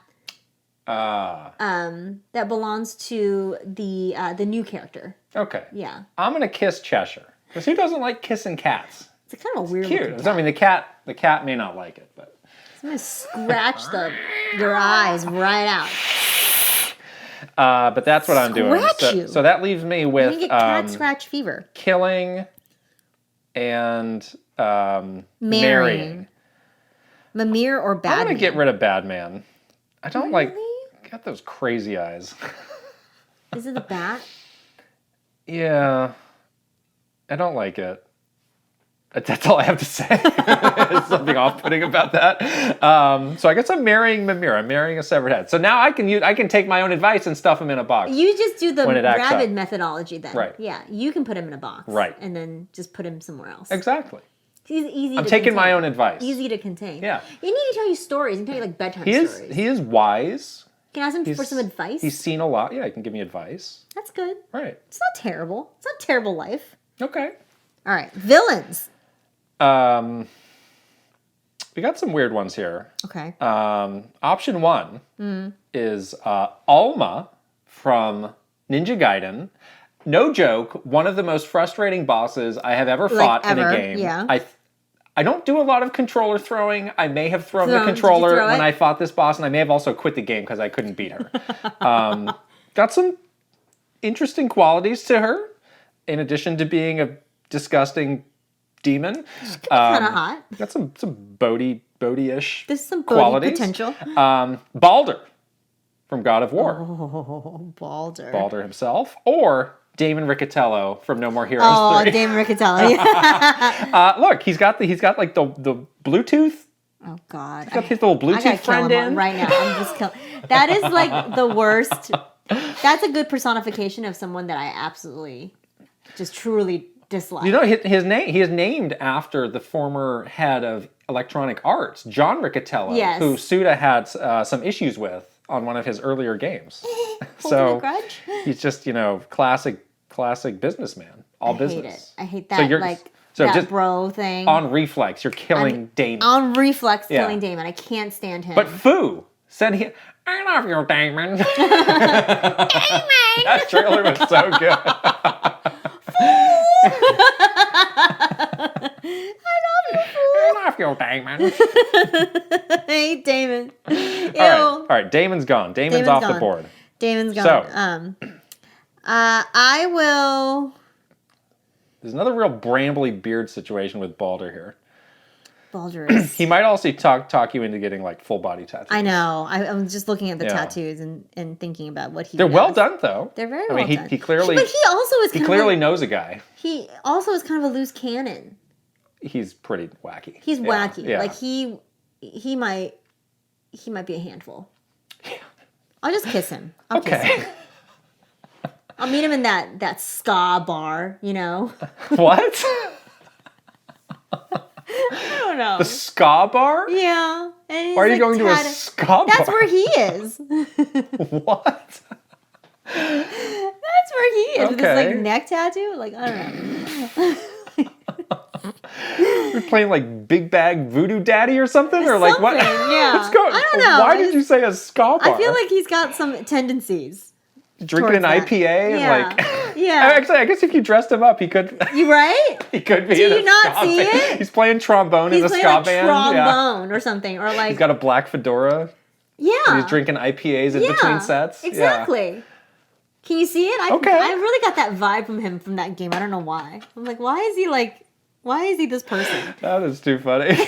that belongs to the new character. Okay. Yeah. I'm going to kiss Cheshire. Because who doesn't like kissing cats? It's kind of a weird cute. cat. I mean, the cat may not like it, but... I'm going to scratch your eyes right out. But that's what I'm doing. So that leaves me with... You get cat scratch fever. Killing... and marrying. Mimir or Batman? I'm going to get rid of Batman. I don't really? Got those crazy eyes. Is it the bat? Yeah. I don't like it. That's all I have to say. There's something off-putting about that. So I guess I'm marrying Mimir. I'm marrying a severed head. So now I can take my own advice and stuff him in a box. You just do the rabbit methodology then. Right. Yeah, you can put him in a box. Right. And then just put him somewhere else. Exactly. He's easy I'm taking my own advice. Easy to contain. Yeah. You need to tell you stories. You can tell you like bedtime stories. He is wise. Can I ask him for some advice? He's seen a lot. Yeah, he can give me advice. That's good. Right. It's not terrible. It's not a terrible life. Okay. All right. Villains. We got some weird ones here. Okay. Option 1 is Alma from Ninja Gaiden. No joke, one of the most frustrating bosses I have ever fought in a game. Yeah. I don't do a lot of controller throwing. I may have thrown the controller when I fought this boss, and I may have also quit the game because I couldn't beat her. Got some interesting qualities to her, in addition to being a disgusting demon. She's kind of hot. Got some Bodhi-ish There's some qualities. potential. Baldur from God of War. Oh, Baldur. Baldur himself. Or Damon Riccatello from No More Heroes 3. Oh, Damon Riccatello. Look, he's got like the Bluetooth Oh God! He's got his little Bluetooth friend in right now. I'm just killing. That is like the worst. That's a good personification of someone that I absolutely, just truly dislike. You know, his name. He is named after the former head of Electronic Arts, John Riccatello, Yes. who Suda had some issues with on one of his earlier games. Holding a grudge? He's just, classic businessman. All business. I hate that. That just bro thing. On reflex, you're killing Damon. On reflex, killing Damon. I can't stand him. But Fu said I love you, Damon. Damon! That trailer was so good. I love you, Damon. I hate Damon. Ew. All right. Damon's gone. Damon's off the board. Damon's gone. So, I will. There's another real brambly beard situation with Balder here. Balder is. He might also talk you into getting like full body tattoos. I know. I'm just looking at the tattoos and thinking about what he. They're well done though. They're very well done. He clearly. But he also is. He clearly knows a guy. He also is kind of a loose cannon. He's pretty wacky. He's wacky. Yeah. Like he might be a handful. Yeah. I'll just kiss him. I'll kiss him. I'll meet him in that ska bar, What? I don't know. The ska bar? Yeah. Why are you going to a ska bar? That's where he is. What? That's where he is. With this neck tattoo. Like, I don't know. You're playing like Big Bag Voodoo Daddy or something? Or like what? Yeah. What's going on? I don't know. Why did you say a ska bar? I feel like he's got some tendencies. Drinking an IPA and like... Yeah. Actually, I guess if you dressed him up, he could... You right? He could be Do in a you not ska see band. it? He's playing trombone in a ska band. He's playing trombone or something. Or like... He's got a black fedora. Yeah. And he's drinking IPAs in between sets. Exactly. Yeah. Can you see it? I really got that vibe from him from that game. I don't know why. I'm like, why is he this person? That is too funny.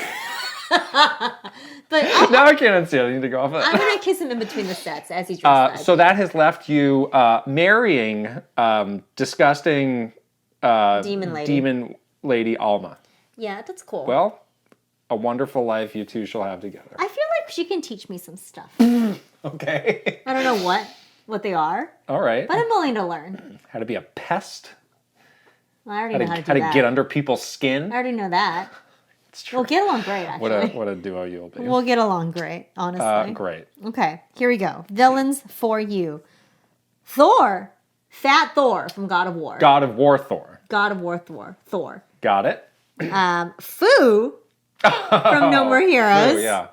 But now I can't unsee it. I need to go off of it. I'm going to kiss him in between the sets as he drinks so that has left you marrying disgusting demon lady Alma. Yeah, that's cool. Well, a wonderful life you two shall have together. I feel like she can teach me some stuff. Okay. I don't know what they are. All right. But I'm willing to learn. How to be a pest. Well, I already know how to do that. How to get under people's I skin. already know that. It's true. We'll get along great, actually. What a duo you'll be. We'll get along great, honestly. Great. Okay, here we go. Villains for you. Thor. Fat Thor from God of War. God of War Thor. God of War Thor. Got it. Fu from No More Heroes. Fu, yeah.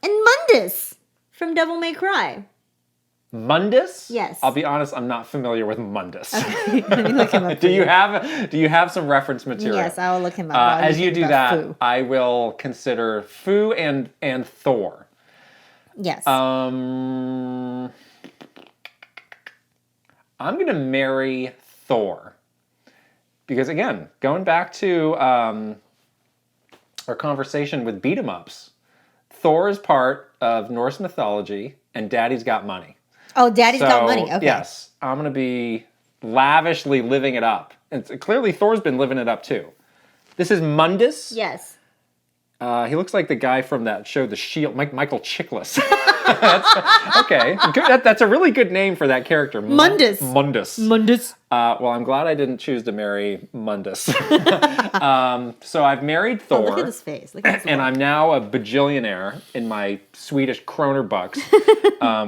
And Mundus from Devil May Cry. Mundus? Yes. I'll be honest, I'm not familiar with Mundus. Okay, let me look him up. Do you have some reference material? Yes, I will look him up. As you do that, Fu. I will consider Fu and Thor. Yes. I'm going to marry Thor. Because again, going back to our conversation with beat 'em ups, Thor is part of Norse mythology and Daddy's got money. Oh, Daddy's got money. Okay. Yes, I'm going to be lavishly living it up. And clearly Thor's been living it up too. This is Mundus. Yes. He looks like the guy from that show, The Shield, Michael Chiklis. Okay, good. That's a really good name for that character. Mundus. Mundus. Well, I'm glad I didn't choose to marry Mundus. So I've married Thor. Oh, look at his face. And I'm now a bajillionaire in my Swedish kroner bucks,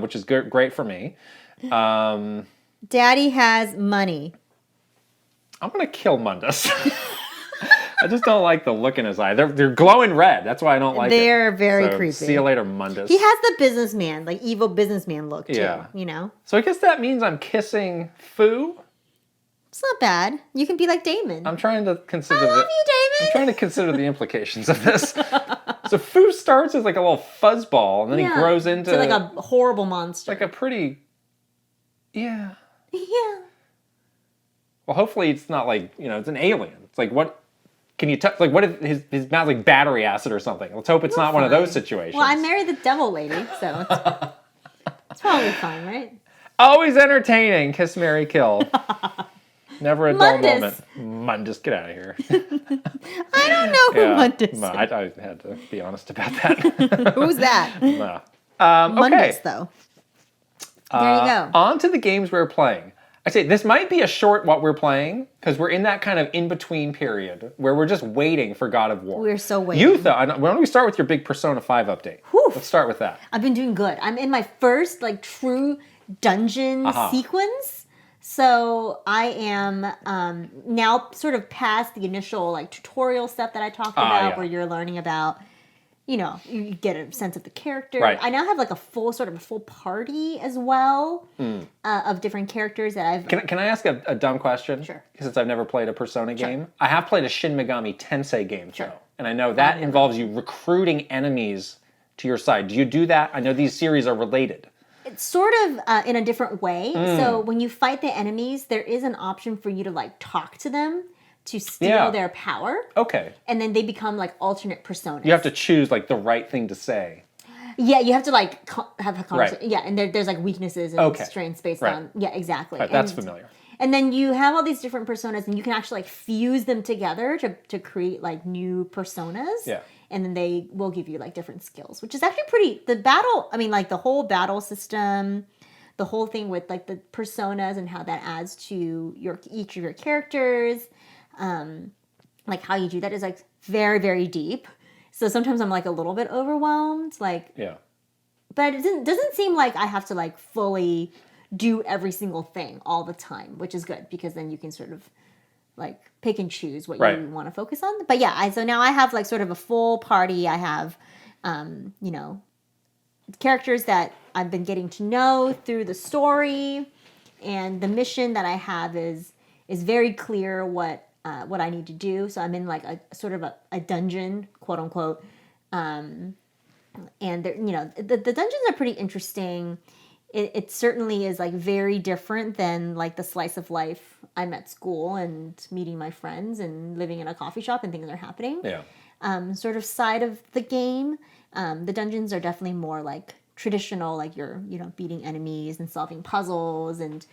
which is great for me. Daddy has money. I'm going to kill Mundus. I just don't like the look in his eye. They're glowing red. That's why I don't like it. They're very creepy. See you later, Mundus. He has the businessman, like evil businessman look too, So I guess that means I'm kissing Fu? It's not bad. You can be like Damon. I'm trying to consider I love you, Damon. I'm trying to consider the implications of this. So Fu starts as like a little fuzzball, and then he grows into like a horrible monster. Like a pretty Yeah. Well, hopefully it's not like, it's an alien. It's like, what can you touch? Like, what if his mouth's like battery acid or something? Let's hope it's not one of those situations. Well, I married the devil lady, so it's probably fine, right? Always entertaining. Kiss, marry, kill. Never a dull moment. Mundus, get out of here. I don't know who Mundus is. I had to be honest about that. Who's that? Mundus, though. There you go. On to the games we're playing. I say this might be a short what we're playing because we're in that kind of in-between period where we're just waiting for God of War. We're so waiting. You thought, why don't we start with your big Persona 5 update? Whew. Let's start with that. I've been doing good. I'm in my first true dungeon sequence. So I am now sort of past the initial tutorial stuff that I talked about where you're learning about, you get a sense of the character. Right. I now have a full party as well of different characters that I've... Can I ask a dumb question? Sure. Since I've never played a Persona game. I have played a Shin Megami Tensei game, sure. though. And I know that involves you recruiting enemies to your side. Do you do that? I know these series are related. It's sort of in a different way. So when you fight the enemies, there is an option for you to talk to them to steal their power. Okay. And then they become alternate personas. You have to choose the right thing to say. Yeah, you have to have a conversation. Right. Yeah, and there's weaknesses and strengths based on... Yeah, exactly. Right, that's familiar. And then you have all these different personas and you can actually fuse them together to create new personas. Yeah. And then they will give you different skills, which is actually pretty... The battle, the whole battle system, the whole thing with the personas and how that adds to each of your characters, how you do that is very, very deep. So sometimes I'm a little bit overwhelmed, Yeah. But it doesn't seem like I have to fully do every single thing all the time, which is good because then you can sort of pick and choose what you want to focus on. But yeah, so now I have sort of a full party. I have, characters that I've been getting to know through the story, and the mission that I have is very clear what I need to do. So I'm in a sort of a dungeon, quote unquote, and the dungeons are pretty interesting. It certainly is very different than the slice of life I'm at school and meeting my friends and living in a coffee shop and things are happening. Yeah. Sort of side of the game. The dungeons are definitely more traditional, you're beating enemies and solving puzzles and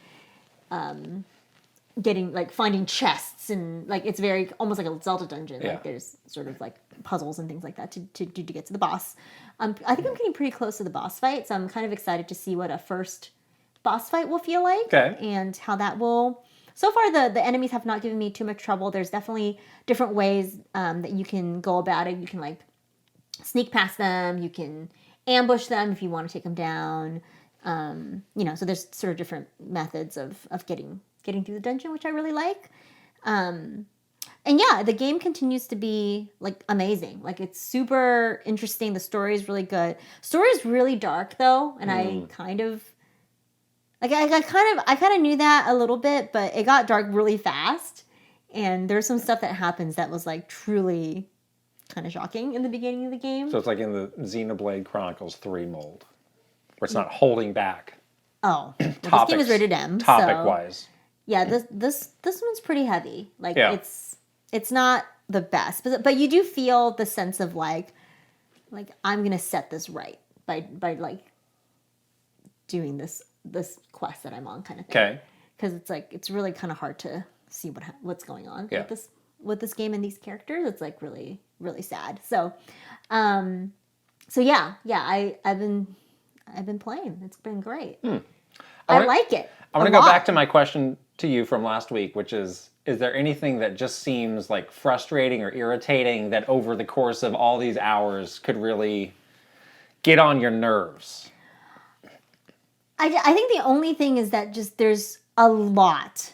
getting finding chests and it's very almost like a Zelda dungeon. Yeah. There's sort of puzzles and things like that to get to the boss. I think I'm getting pretty close to the boss fight, so I'm kind of excited to see what a first boss fight will feel like and how that will... So far, the enemies have not given me too much trouble. There's definitely different ways that you can go about it. You can sneak past them. You can ambush them if you want to take them down. So there's sort of different methods of getting through the dungeon, which I really like. And yeah, the game continues to be amazing. It's super interesting. The story is really good. Story is really dark though, and I kind of I kind of knew that a little bit, but it got dark really fast. And there's some stuff that happens that was truly kind of shocking in the beginning of the game. So it's in the Xenoblade Chronicles 3 mold, where it's not holding back. Oh, well, this game is rated M. Topic-wise. Yeah, this one's pretty heavy. It's not the best, but you do feel the sense of I'm gonna set this right by doing this quest that I'm on, kind of thing. Okay. Because it's really kind of hard to see what's going on with this game and these characters. It's really, really sad. So, yeah, I've been playing. It's been great. I like it. I want to go back to my question to you from last week, which is there anything that just seems frustrating or irritating that over the course of all these hours could really get on your nerves? I think the only thing is that there's a lot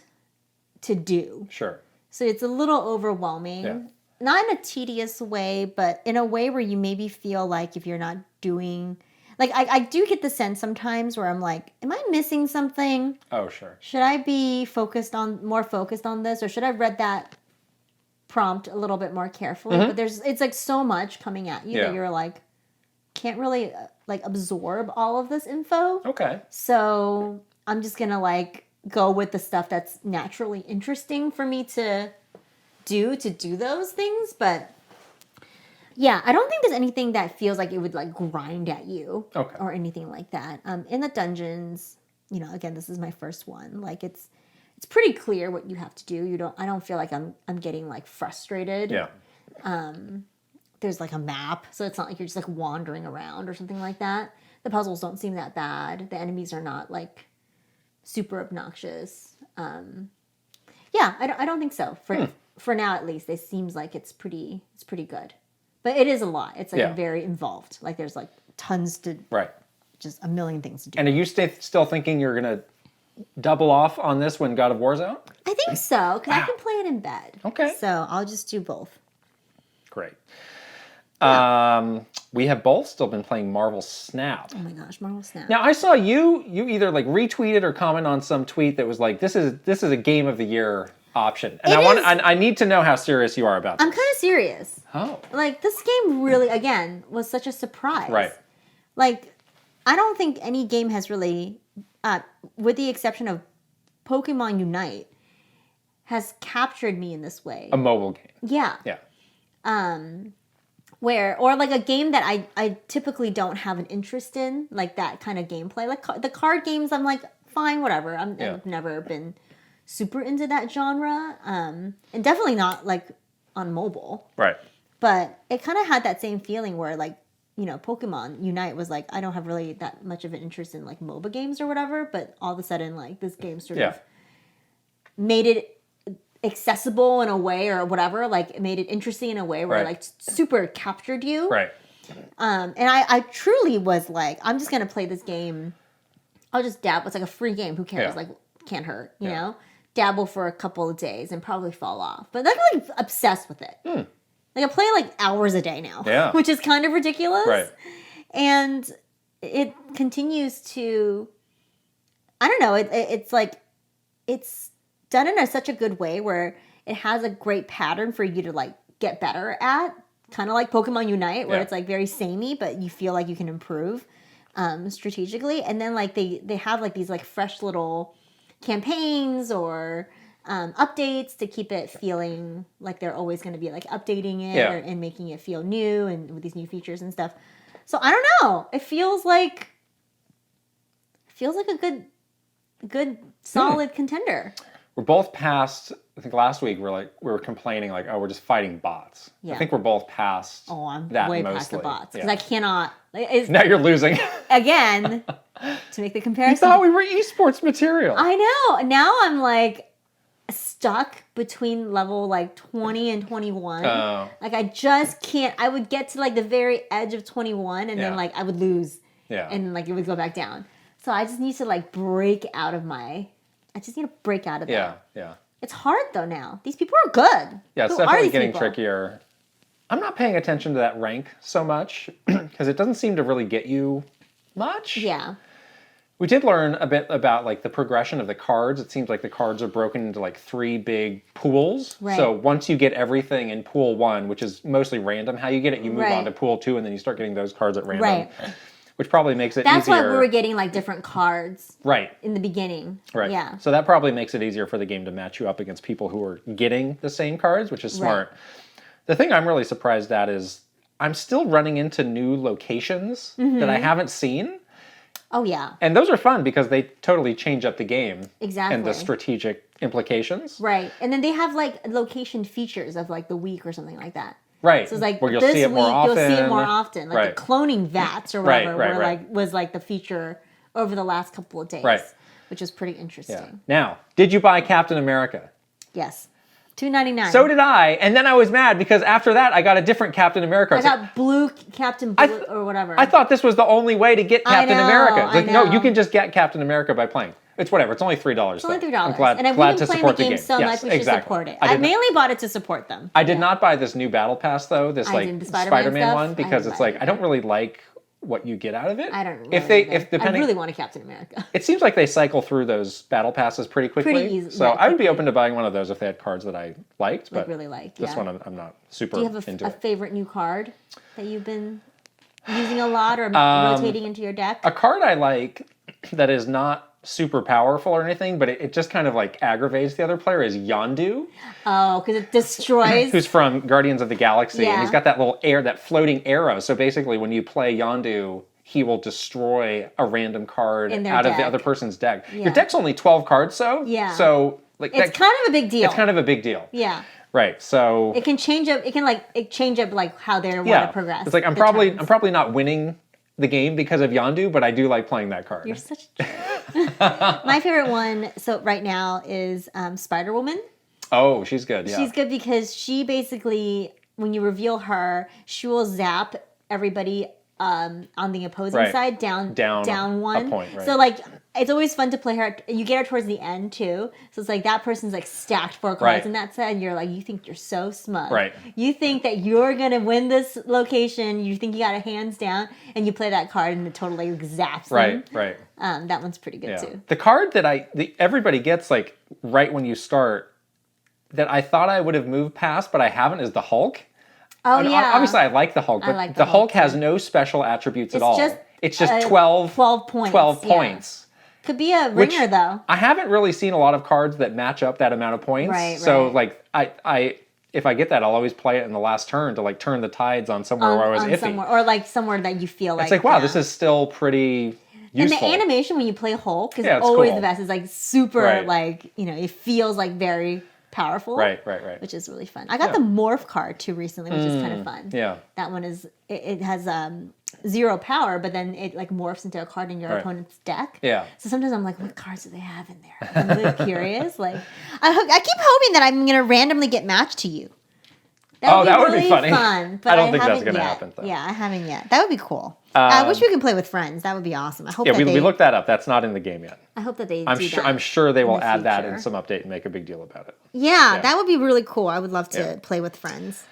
to do. Sure. So it's a little overwhelming. Yeah. Not in a tedious way, but in a way where you maybe feel if you're not doing... I do get the sense sometimes where I'm am I missing something? Oh, sure. Should I be more focused on this? Or should I have read that prompt a little bit more carefully? But it's so much coming at you that you're can't really absorb all of this info. Okay. So I'm just going to go with the stuff that's naturally interesting for me to do those things. But yeah, I don't think there's anything that feels like it would grind at you or anything like that. In the dungeons, again, this is my first one. it's pretty clear what you have to do. I don't feel like I'm getting like frustrated. Yeah. There's like a map, so it's not like you're just like wandering around or something like that. The puzzles don't seem that bad. The enemies are not like super obnoxious. Yeah, I don't think so. For now at least, it seems like it's pretty good. But it is a lot. It's like very involved. Like there's like tons to just a million things to do. And are you still thinking you're gonna double off on this when God of War's out? I think so, because I can play it in bed. Okay. So I'll just do both. Great. Yeah. We have both still been playing Marvel Snap. Oh my gosh, Marvel Snap. Now I saw you either like retweeted or comment on some tweet that was like, this is a game of the year option. And I need to know how serious you are about this. I'm kind of serious. Oh. Like this game really, again, was such a surprise. Right. Like, I don't think any game has really, with the exception of Pokemon Unite, has captured me in this way. A mobile game. Yeah. Yeah. Or like a game that I typically don't have an interest in, like that kind of gameplay. Like the card games, I'm like, fine, whatever. I've never been super into that genre. And definitely not like on mobile. Right. But it kind of had that same feeling where like, you know, Pokemon Unite was like, I don't have really that much of an interest in like MOBA games or whatever, but all of a sudden like this game sort of made it accessible in a way or whatever, like it made it interesting in a way where like super captured you. Right. And I truly was like, I'm just going to play this game. I'll just dabble. It's like a free game. Who cares? Like, can't hurt, you know? Dabble for a couple of days and probably fall off. But I'm like obsessed with it. Like I play like hours a day now, which is kind of ridiculous. Right. And it continues to, I don't know, it's like, it's done in such a good way where it has a great pattern for you to like get better at, kind of like Pokemon Unite, where it's like very samey, but you feel like you can improve strategically. And then like they have like these like fresh little campaigns or updates to keep it feeling like they're always going to be like updating it and making it feel new and with these new features and stuff. So I don't know. It feels like a good solid contender. We're both past. I think last week we were complaining like, oh, we're just fighting bots. Yeah. I think we're both past. Oh, I'm that way mostly. Past the bots because I cannot. Now you're losing again. To make the comparison, you thought we were esports material. I know. Now I'm like stuck between level like 20 and 21. Oh. Like I just can't. I would get to like the very edge of 21 and then like I would lose. Yeah. And like it would go back down. So I just need to like break out of that. Yeah. It's hard though now. These people are good. Yeah, it's definitely getting trickier. I'm not paying attention to that rank so much because it doesn't seem to really get you much. Yeah. We did learn a bit about like the progression of the cards. It seems like the cards are broken into like 3 big pools. Right. So once you get everything in pool 1, which is mostly random how you get it, you move on to pool 2 and then you start getting those cards at random. Right. Which probably makes it easier. That's why we were getting like different cards. Right. In the beginning. Right. Yeah. So that probably makes it easier for the game to match you up against people who are getting the same cards, which is smart. Right. The thing I'm really surprised at is I'm still running into new locations that I haven't seen. Oh, yeah. And those are fun because they totally change up the game. Exactly. And the strategic implications. Right. And then they have like location features of like the week or something like that. Right. So it's like where you'll this see it more week often. You'll see it more often. Like the cloning vats or whatever was like the feature over the last couple of days. Right. Which is pretty interesting. Yeah. Now, did you buy Captain America? Yes. $2.99. So did I, and then I was mad because after that I got a different Captain America. I got blue Captain Blue or whatever. I thought this was the only way to get Captain America. It's like, no, you can just get Captain America by playing. It's whatever. It's only $3. It's only $3. I'm glad and glad we've to been support playing the game so much, we should support it. I mainly bought it to support them. I did not buy this new battle pass though. This like Spider-Man one because it's like I don't really like what you get out of it. I don't know. I really want a Captain America. It seems like they cycle through those battle passes pretty quickly. Pretty easy. So I would be open to buying one of those if they had cards that I liked. But really liked. This one I'm not super into. Do you have a favorite new card that you've been using a lot or rotating into your deck? A card I like that is not super powerful or anything, but it just kind of like aggravates the other player is Yondu. Oh, because it destroys. Who's from Guardians of the Galaxy, and he's got that little that floating arrow. So basically, when you play Yondu, he will destroy a random card out of the other person's deck. Yeah. Your deck's only 12 cards, so like it's kind of a big deal. It's kind of a big deal. Yeah. Right. So it can change up. It can change up like how they want to progress. It's like I'm probably not winning the game because of Yondu, but I do like playing that card. You're such a jerk. My favorite one, so right now, is Spider Woman. Oh, she's good. Yeah. She's good because she basically, when you reveal her, she will zap everybody on the opposing side down one. A point, right. So like it's always fun to play her. You get her towards the end too. So it's like that person's like stacked 4 cards in that set, and you're like, you think you're so smug. Right. You think that you're gonna win this location. You think you got it hands down, and you play that card, and it totally zaps them. Right. That one's pretty good too. The card that everybody gets like right when you start that I thought I would have moved past, but I haven't, is the Hulk. Oh, yeah. Obviously, I like the Hulk, but the Hulk has no special attributes at all. It's just 12 points. 12 points. Could be a ringer, though. I haven't really seen a lot of cards that match up that amount of points. Right. So, like, if I get that, I'll always play it in the last turn to, like, turn the tides on somewhere where I was iffy. Or, like, somewhere that you feel like... It's like, wow, this is still pretty useful. And the animation when you play Hulk is always the best. It's, like, super, like, it feels, like, very... powerful. Right. Which is really fun. I got the morph card too recently, which is kind of fun. Yeah. That one is, it has 0 power, but then it like morphs into a card in your opponent's deck. Yeah. So sometimes I'm like, what cards do they have in there? I'm really curious. Like, I keep hoping that I'm going to randomly get matched to you. That would be funny. Fun, but I don't think that's going to happen, though. Yeah, I haven't yet. That would be cool. I wish we could play with friends. That would be awesome. I hope we looked that up. That's not in the game yet. I hope that they I'm sure they will add that in some update and make a big deal about it. Yeah, that would be really cool. I would love to play with friends.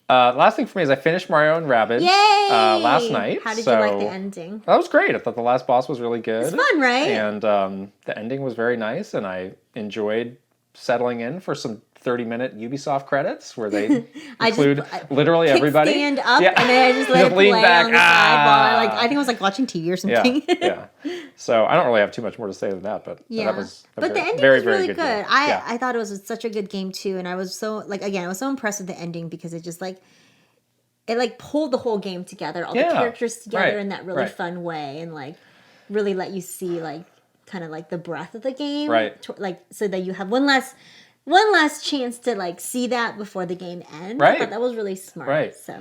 Last thing for me is I finished Mario and Rabbids last night. How did you like the ending? That was great. I thought the last boss was really good. It's fun, right? And the ending was very nice, and I enjoyed settling in for some 30-minute Ubisoft credits where they include literally everybody. Stand up and then I just let it play back, on the sidebar. Like I think I was like watching TV or something. Yeah. So I don't really have too much more to say than that, but that was the ending very, was really very good. I thought it was such a good game too, and I was so I was so impressed with the ending because it just it pulled the whole game together, all the characters together in that really fun way, and like really let you see like kind of like the breadth of the game, so that you have one last chance to like see that before the game ends. I thought that was really smart. Right. So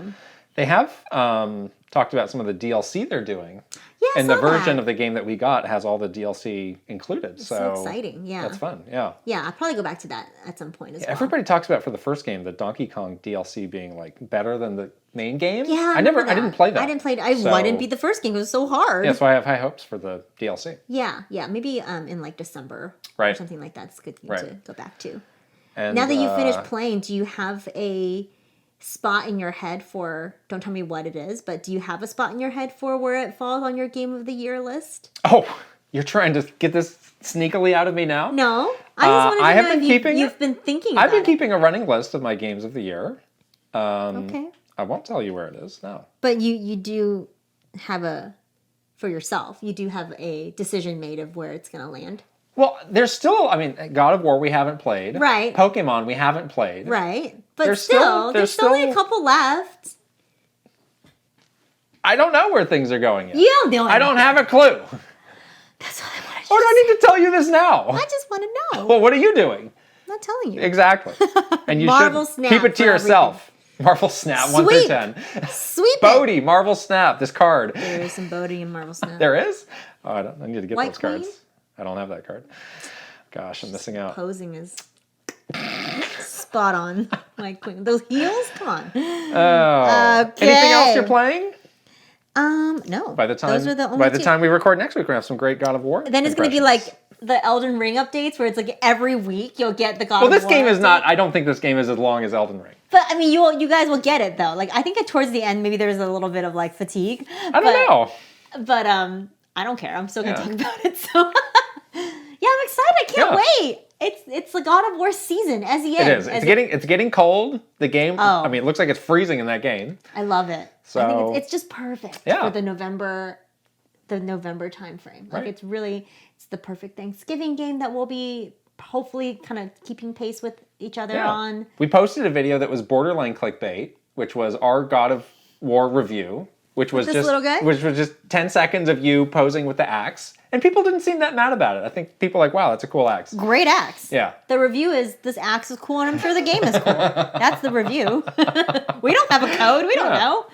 they have talked about some of the DLC they're doing. Yeah, and the version of the game that we got has all the DLC included. It's so exciting. Yeah. That's fun. Yeah. Yeah, I'll probably go back to that at some point as well. Everybody talks about for the first game the Donkey Kong DLC being like better than the main game. Yeah, I didn't play that. I didn't beat the first game. It was so hard. Yeah, so I have high hopes for the DLC. Yeah. Maybe in like December or something like that. It's a good game to go back to. And now that you finished playing, do you have a spot in your head for, don't tell me what it is, but do you have a spot in your head for where it falls on your Game of the Year list? Oh, you're trying to get this sneakily out of me now? No. I just wanted to know if you've been thinking about it. I've been keeping a running list of my Games of the Year. Okay. I won't tell you where it is, no. But you do have for yourself, you do have a decision made of where it's going to land? Well, there's still, God of War we haven't played. Right. Pokemon we haven't played. But there's still only a couple left. I don't know where things are going yet. You don't know anything. I don't have a clue. That's what I want to Or do I need to tell you this now? I just want to know. Well, what are you doing? I'm not telling you. Exactly. And you Marvel should Snap keep it to yourself. Everything. Marvel Snap, 1 through 10. Sweep Bodhi, Marvel Snap, this card. There is some Bodhi in Marvel Snap. There is? Oh, I need to get White those cards. Queen? I don't have that card. Gosh, I'm missing out. Posing is spot on. White Queen. Those heels? Come on. Oh. Okay. Anything else you're playing? No. Those are the only By the time we record next week, we're going to have some great God of War. Then it's going to be like the Elden Ring updates where it's like every week you'll get the God of War. Well, this game is not, I don't think this game is as long as Elden Ring. But I mean, you guys will get it though. Like I think towards the end, maybe there's a little bit of like fatigue. I don't know. But I don't care. I'm still going to talk about it. So yeah, I'm excited. I can't wait. It's the God of War season as the end. It is. It's getting cold. The game. Oh. It looks like it's freezing in that game. I love it. So I think it's just perfect for the November time frame. Like it's the perfect Thanksgiving game that we'll be hopefully kind of keeping pace with each other on. We posted a video that was borderline clickbait, which was our God of War review. which was this little guy? which was just 10 seconds of you posing with the axe. And people didn't seem that mad about it. I think people are like, wow, that's a cool axe. Great axe. Yeah. The review is, this axe is cool, and I'm sure the game is cool. That's the review. We don't have a code. We don't know.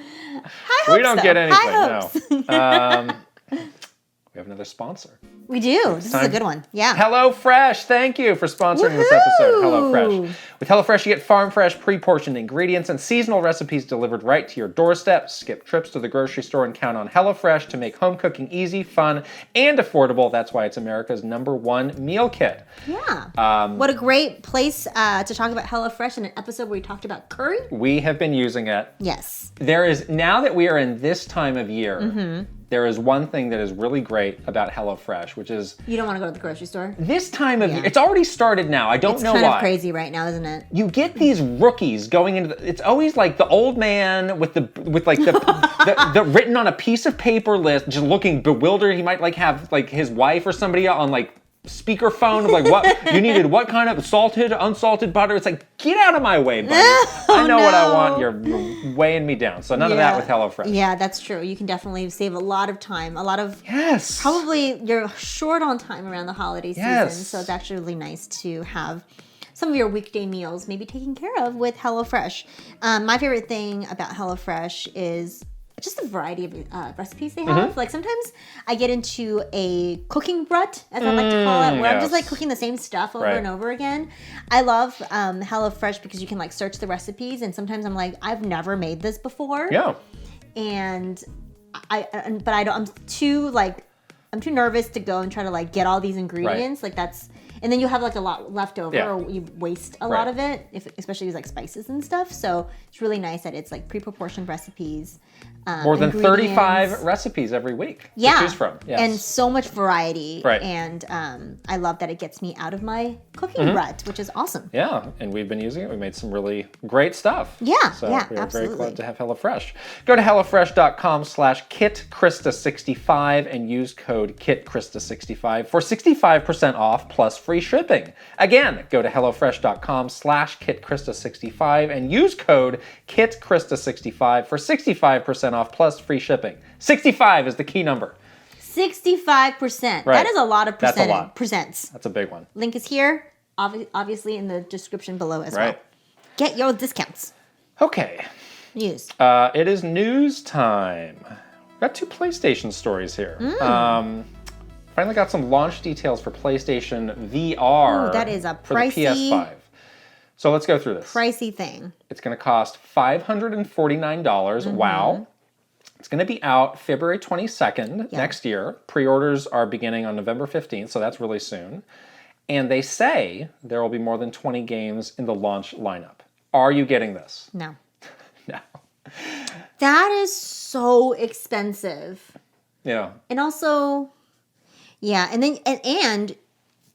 High hopes, we don't get anything, High hopes. no. We have another sponsor. We do. This is a good one. Yeah. HelloFresh, thank you for sponsoring this episode. HelloFresh. With HelloFresh, you get farm fresh, pre-portioned ingredients and seasonal recipes delivered right to your doorstep. Skip trips to the grocery store and count on HelloFresh to make home cooking easy, fun, and affordable. That's why it's America's #1 meal kit. Yeah. What a great place to talk about HelloFresh in an episode where we talked about curry. We have been using it. Yes. There is, now that we are in this time of year, there is one thing that is really great about HelloFresh, which is... You don't want to go to the grocery store? This time of year, it's already started now. I don't know why. It's kind of crazy right now, isn't it? You get these rookies going into it's always like the old man with the written on a piece of paper list, just looking bewildered. He might like have like his wife or somebody on like speakerphone of like, what you needed, what kind of salted, unsalted butter. It's like, get out of my way, buddy. I know what I want. You're weighing me down. So none of that with HelloFresh. Yeah, that's true. You can definitely save a lot of time. A lot of Yes. Probably you're short on time around the holiday season, so it's actually really nice to have some of your weekday meals maybe taken care of with HelloFresh. My favorite thing about HelloFresh is just the variety of recipes they have. Like sometimes I get into a cooking rut, as I like to call it, where I'm just like cooking the same stuff over and over again. I love HelloFresh because you can like search the recipes, and sometimes I'm like, I've never made this before. Yeah. And I'm too nervous to go and try to like get all these ingredients. Like that's, and then you have like a lot left over, or you waste a lot of it, especially with like spices and stuff. So it's really nice that it's like pre-proportioned recipes. More than 35 recipes every week to choose from. Yes. And so much variety. Right. And I love that it gets me out of my cooking rut, which is awesome. Yeah, and we've been using it. We made some really great stuff. Yeah, so yeah, we're absolutely. very glad to have HelloFresh. Go to HelloFresh.com/KitKrysta65 and use code KitKrysta65 for 65% off plus free shipping. Again, go to HelloFresh.com/KitKrysta65 and use code KitKrysta65 for 65% off plus free shipping. 65 is the key number. 65%. Right. That is a lot of That's a lot. percents. That's a big one. Link is here, obviously in the description below as well. Get your discounts. Okay. News. It is news time. We've got 2 PlayStation stories here. Finally got some launch details for PlayStation VR. Ooh, that is a for the pricey... PS5. So let's go through this. Pricey thing. It's going to cost $549. Wow. It's going to be out February 22nd next year. Pre-orders are beginning on November 15th, so that's really soon. And they say there will be more than 20 games in the launch lineup. Are you getting this? No. No. That is so expensive. Yeah. And also, yeah, and then and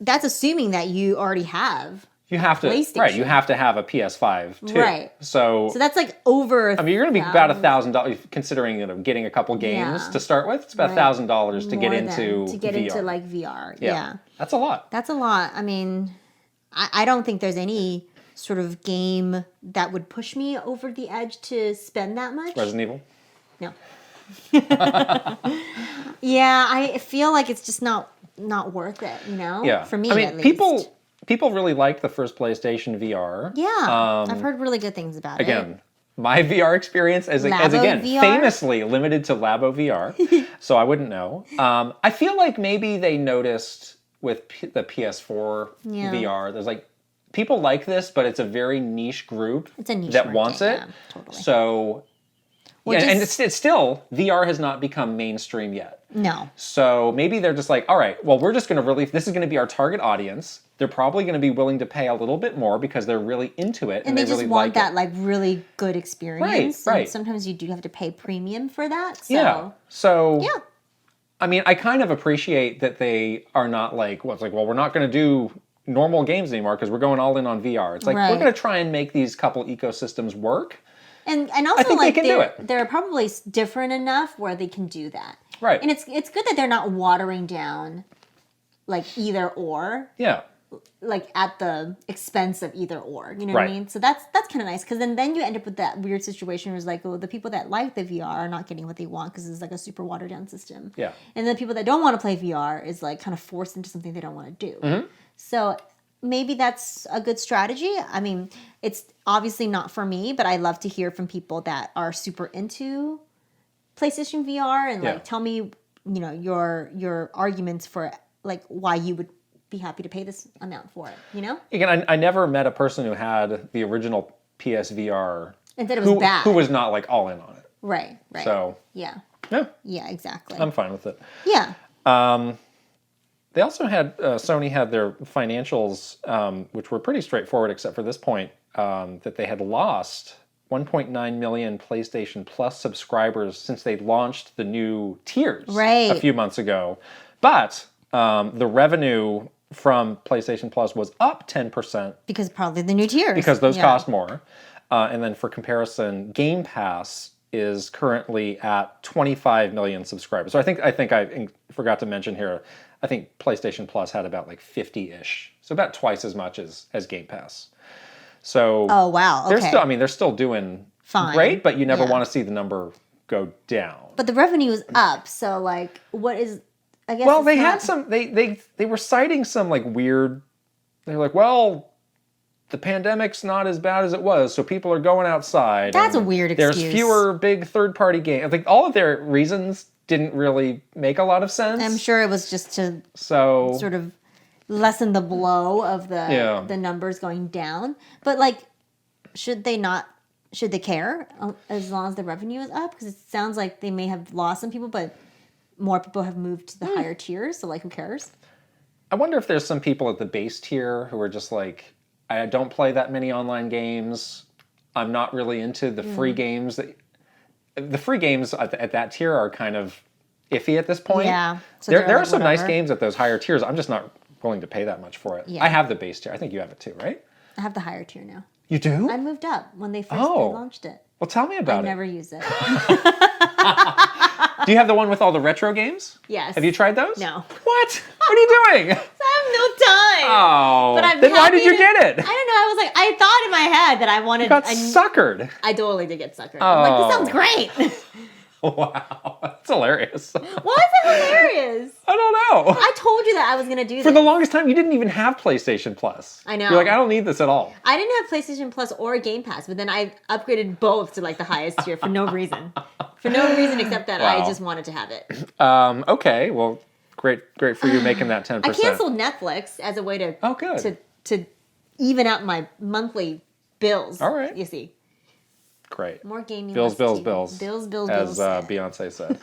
that's assuming that you already have. You have to, right? You have to have a PS5 too, right? So that's like over. I mean, you're going to be about $1,000, considering getting a couple games to start with. It's about $1,000 to get into VR. Like VR. Yeah, that's a lot. That's a lot. I mean, I don't think there's any sort of game that would push me over the edge to spend that much. Resident Evil. No. Yeah, I feel like it's just not worth it. You know. Yeah. For me, I mean, at least. People really liked the first PlayStation VR. Yeah, I've heard really good things about it. Again, my VR experience as VR? famously limited to Labo VR, so I wouldn't know. I feel like maybe they noticed with the PS4 VR, there's like, people like this, but it's a very niche group that wants it. Yeah, totally. So... and it's still, VR has not become mainstream yet. No. So maybe they're just like, all right, well, we're just going to really, this is going to be our target audience. They're probably going to be willing to pay a little bit more because they're really into it. And they just really want that like really good experience. Right. And sometimes you do have to pay premium for that. So. Yeah. So, yeah. I mean, I kind of appreciate that they are not like, well, it's like, well, we're not going to do normal games anymore because we're going all in on VR. It's like, we're going to try and make these couple ecosystems work. And also, I think like, they can do it. They're probably different enough where they can do that. Right. And it's good that they're not watering down, like, either or. Yeah. like at the expense of either or, you know what I mean? So that's kind of nice, because then you end up with that weird situation where it's like, well, the people that like the VR are not getting what they want because it's like a super watered down system. Yeah. And the people that don't want to play VR is like kind of forced into something they don't want to do. Mm-hmm. So maybe that's a good strategy. I mean, it's obviously not for me, but I love to hear from people that are super into PlayStation VR and like tell me, your arguments for like why you would be happy to pay this amount for it, Again, I never met a person who had the original PSVR and said it was bad. Who was not like all in on it. Right. So yeah, exactly. I'm fine with it. Yeah. They also had Sony had their financials, which were pretty straightforward, except for this point, that they had lost 1.9 million PlayStation Plus subscribers since they launched the new tiers a few months ago. But the revenue from PlayStation Plus was up 10%. Because probably the new tiers. Because those cost more. And then for comparison, Game Pass is currently at 25 million subscribers. So I think I forgot to mention here, I think PlayStation Plus had about like 50-ish. So about twice as much as Game Pass. So oh wow, okay. They're still doing fine, great, but you never want to see the number go down. But the revenue is up, so like what is I guess. Well, they had some they were citing some like weird. They're like, well, the pandemic's not as bad as it was, so people are going outside. That's a weird excuse. There's fewer big third-party games. I think all of their reasons didn't really make a lot of sense. I'm sure it was just to sort of lessen the blow of the numbers going down. But like, should they care as long as the revenue is up? Because it sounds like they may have lost some people, but more people have moved to the higher tiers. So like, who cares? I wonder if there's some people at the base tier who are just like, I don't play that many online games. I'm not really into the free games. The free games at that tier are kind of iffy at this point. Yeah. So there are some nice games at those higher tiers. I'm just not willing to pay that much for it. Yeah. I have the base tier. I think you have it too, right? I have the higher tier now. You do? I moved up when they first launched it. Well, tell me about it. I never use it. Do you have the one with all the retro games? Yes. Have you tried those? No. What? What are you doing? I have no time. Oh. But then why did you get it? I don't know. I was like, I thought in my head that I wanted. You got suckered. I totally did get suckered. I'm like, this sounds great. Wow. That's hilarious. Why is that hilarious? I don't know. I told you that I was going to do this. For the longest time, you didn't even have PlayStation Plus. I know. You're like, I don't need this at all. I didn't have PlayStation Plus or Game Pass, but then I upgraded both to like the highest tier for no reason. For no reason except that I just wanted to have it. Okay. Well, great for you making that 10%. I canceled Netflix as a way to to even out my monthly bills. All right. You see. Great. More gaming. Bills. As Beyonce said.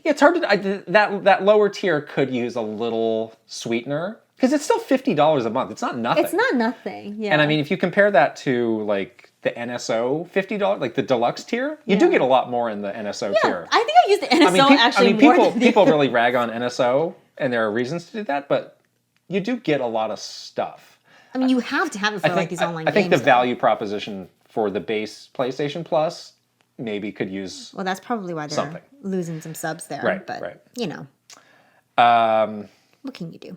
It's hard to... that lower tier could use a little sweetener. Because it's still $50 a month. It's not nothing. It's not nothing, yeah. And I mean, if you compare that to like the NSO $50, like the deluxe tier, you do get a lot more in the NSO tier. I think I use the NSO people really rag on NSO, and there are reasons to do that, but you do get a lot of stuff. I mean, you have to have it for these online games. I think the value proposition for the base PlayStation Plus maybe could use Well, that's probably why they're losing some subs there. Right, but, right. What can you do?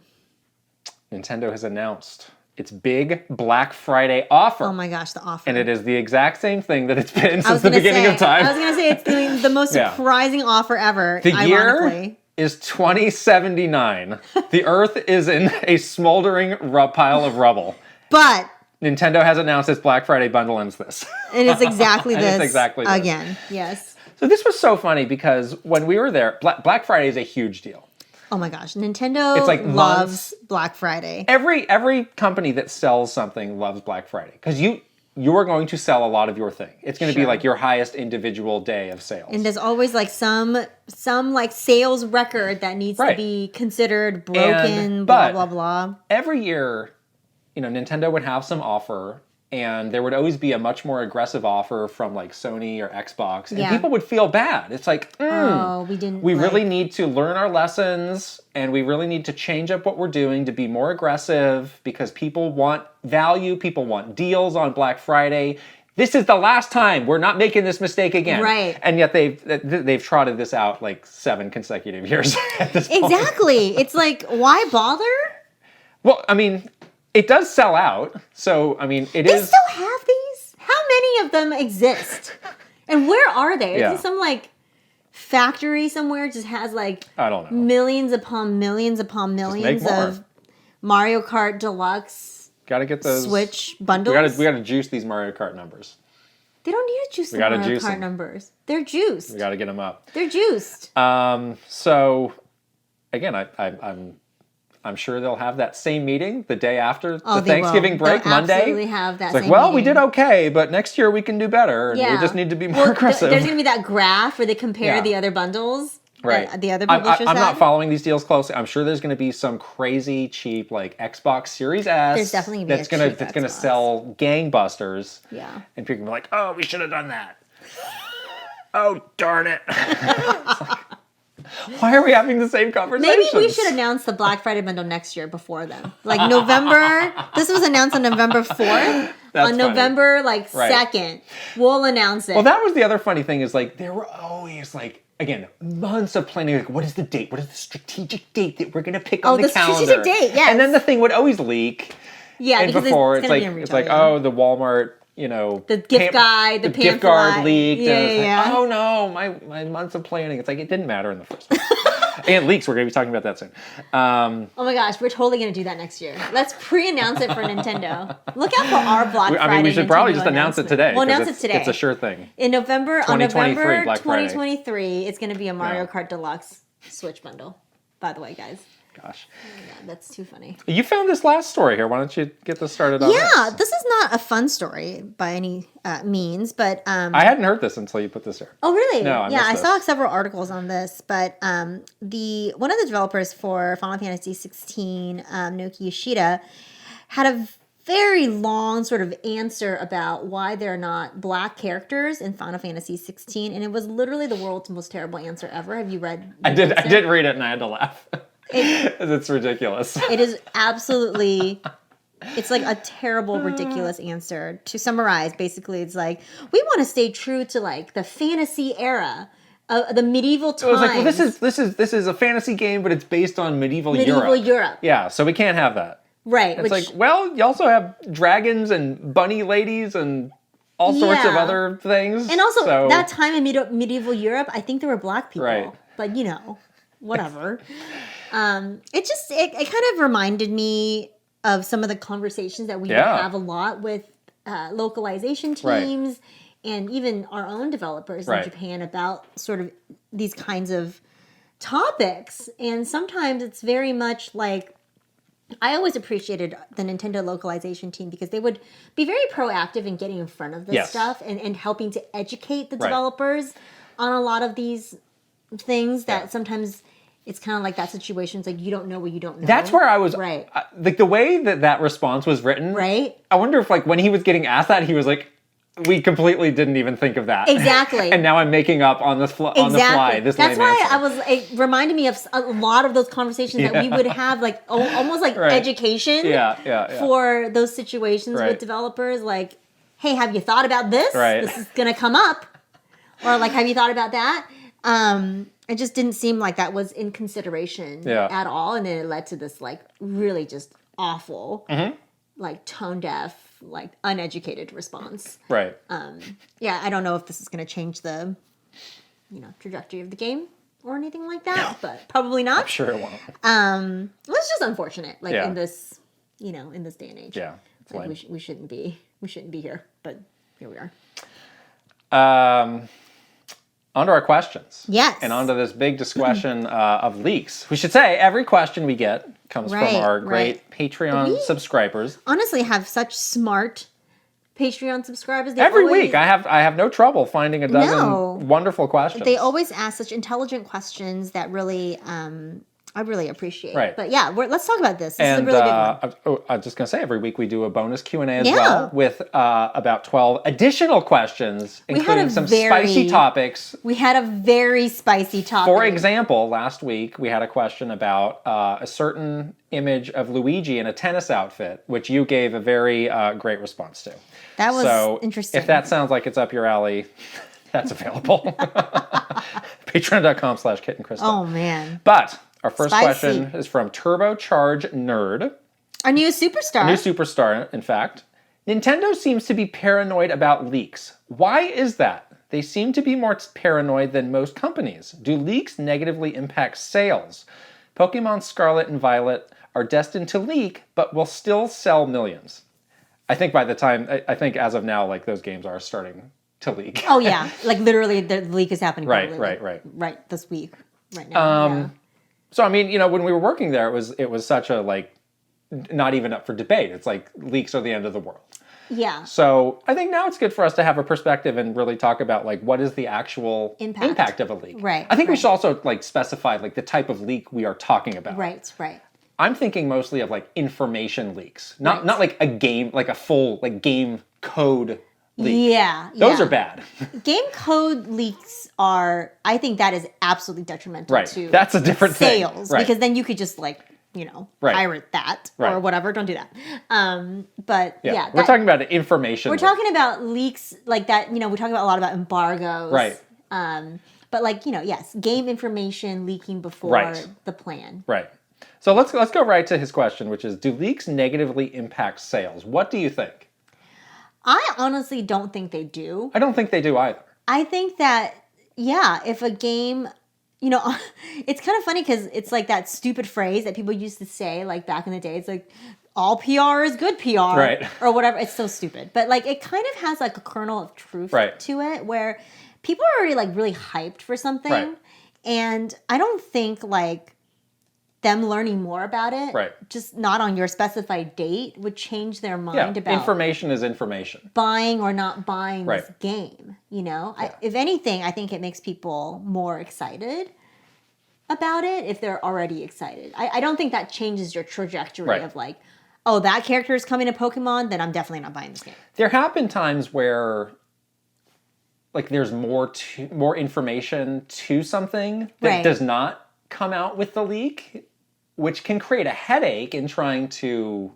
Nintendo has announced its big Black Friday offer. Oh my gosh, the offer. And it is the exact same thing that it's been since the beginning of time. I was going to say it's the most surprising offer ever, ironically. Year is 2079. The Earth is in a smoldering pile of rubble. But Nintendo has announced its Black Friday bundle ends this. It is exactly this. It's exactly this. Again, yes. So this was so funny because when we were there, Black Friday is a huge deal. Oh my gosh, Nintendo loves Black Friday. Every company that sells something loves Black Friday because you are going to sell a lot of your thing. It's going to be like your highest individual day of sales. And there's always like some like sales record that needs to be considered broken, blah, blah, blah. Every year, Nintendo would have some offer and there would always be a much more aggressive offer from like Sony or Xbox. And people would feel bad. It's like, we really need to learn our lessons and we really need to change up what we're doing to be more aggressive because people want value, people want deals on Black Friday. this is the last time. We're not making this mistake again. Right. And yet they've trotted this out like 7 consecutive years at this point. Exactly. It's like, why bother? Well, I mean, it does sell out. So, I mean, They still have these? How many of them exist? And where are they? Is it some like factory somewhere just has like I don't know. millions upon millions upon millions of Mario Kart Deluxe Gotta get those Switch bundles? We gotta juice these Mario Kart numbers. They don't need to juice the Mario Kart numbers. They're juiced. We gotta get them up. They're juiced. So again, I'm sure they'll have that same meeting the day after the Thanksgiving break, Monday. They'll absolutely have that it's like, we did okay, but next year we can do better. And we just need to be more aggressive. There's going to be that graph where they compare the other bundles. Right. The other publishers I'm not following these deals closely. I'm sure there's going to be some crazy cheap like Xbox Series S. There's definitely going to be that's going to sell gangbusters. Yeah. And people will be like, oh, we should have done that. Oh, darn it. Why are we having the same conversation? Maybe we should announce the Black Friday bundle next year before then. Like November, this was announced on November 4th. On November 2nd, we'll announce it. Well, that was the other funny thing is like, there were always like, again, months of planning. Like, what is the date? What is the strategic date that we're going to pick on the calendar? Oh, the strategic date, yes. And then the thing would always leak. Yeah, and because before it's like, oh, the Walmart, the gift guide, the gift card leaked. Yeah, and it's like, oh no, my months of planning. It's like it didn't matter in the first place. And leaks. We're going to be talking about that soon. Oh my gosh, we're totally going to do that next year. Let's pre-announce it for Nintendo. Look out for our Black Friday. I mean, we should probably just announce it today. We'll announce it today. It's a sure thing. In November, on November Black 2023, it's going to be a Mario Kart Deluxe Switch bundle. By the way, guys. Gosh. Yeah, that's too funny. You found this last story here. Why don't you get this started on this is not a fun story by any means, but... I hadn't heard this until you put this here. Oh, really? No, I saw several articles on this, but one of the developers for Final Fantasy 16, Naoki Yoshida, had a very long sort of answer about why they're not black characters in Final Fantasy 16, and it was literally the world's most terrible answer ever. Have you read I did read it, and I had to laugh. It's ridiculous. It is absolutely... It's like a terrible, ridiculous answer. To summarize, basically, it's like, we want to stay true to like the fantasy era, the medieval times. It was like, well, this is a fantasy game, but it's based on medieval Europe. Yeah, so we can't have that. Right. It's like, well, you also have dragons and bunny ladies and all sorts of other things. And also, that time in medieval Europe, I think there were black people. Right. But, whatever. It kind of reminded me of some of the conversations that we would have a lot with localization teams and even our own developers in Japan about sort of these kinds of topics. And sometimes it's very much like, I always appreciated the Nintendo localization team because they would be very proactive in getting in front of this stuff and helping to educate the developers on a lot of these things that sometimes... It's kind of like that situation. It's like you don't know what you don't know. That's where I was... Right. Like the way that response was written... Right. I wonder if like when he was getting asked that, he was like, we completely didn't even think of that. Exactly. And now I'm making up on the fly this That's why answer. It reminded me of a lot of those conversations that we would have like almost like education for those situations with developers. Like, hey, have you thought about this? Right. This is going to come up. Or like, have you thought about that? It just didn't seem like that was in consideration at all. And then it led to this like really just awful, like tone deaf, like uneducated response. Right. I don't know if this is going to change the, trajectory of the game or anything like that, but probably not. I'm sure it won't. It's just unfortunate, like in this, in this day and age. Yeah. Like we shouldn't be here, but here we are. On to our questions. Yes. And on to this big discussion of leaks. We should say every question we get comes from our great Patreon subscribers. Honestly, have such smart Patreon subscribers. Every week, I have no trouble finding a dozen wonderful questions. They always ask such intelligent questions that really I really appreciate. Right. But yeah, let's talk about this. This is a really big one. I'm just going to say, every week we do a bonus Q&A as well with about 12 additional questions, including some spicy topics. We had a very spicy topic. For example, last week we had a question about a certain image of Luigi in a tennis outfit, which you gave a very great response to. That was interesting. If that sounds like it's up your alley, that's available. Patreon.com/KitandKrysta. Oh, man. But our first question is from TurboChargeNerd. Our new superstar. A new superstar, in fact. Nintendo seems to be paranoid about leaks. Why is that? They seem to be more paranoid than most companies. Do leaks negatively impact sales? Pokemon Scarlet and Violet are destined to leak, but will still sell millions. I think by the time, I think as of now, like, those games are starting to leak. Oh, yeah. Like, literally, the leak is happening. Right this week. Right now. So, I mean, you know, when we were working there, it was such a, like, not even up for debate. It's like, leaks are the end of the world. Yeah. So, I think now it's good for us to have a perspective and really talk about, like, what is the actual impact of a leak. Right. I think we should also, like, specify, like, the type of leak we are talking about. Right. I'm thinking mostly of, like, information leaks. Not like a game, like a full, like, game code leak. Yeah. Those are bad. Game code leaks are, I think that is absolutely detrimental to That's a different sales. Thing. Right. Because then you could just, like, you know, pirate that or whatever. Don't do that. But yeah. We're talking about information. We're talking about leaks like that. You know, we're talking about a lot about embargoes. Right. But like, you know, yes, game information leaking before the plan. Right. So let's go right to his question, which is, do leaks negatively impact sales? What do you think? I honestly don't think they do. I don't think they do either. I think that, if a game, you know, it's kind of funny because it's like that stupid phrase that people used to say, like back in the day. It's like, all PR is good PR. Right. Or whatever. It's so stupid. But like, it kind of has like a kernel of truth to it where people are already like really hyped for something. Right. And I don't think like them learning more about it, just not on your specified date, would change their mind about information is information. Buying or not buying this game, you know? If anything, I think it makes people more excited about it if they're already excited. I don't think that changes your trajectory of like, oh, that character is coming to Pokemon, then I'm definitely not buying this game. There have been times where like there's more information to something that does not come out with the leak, which can create a headache in trying to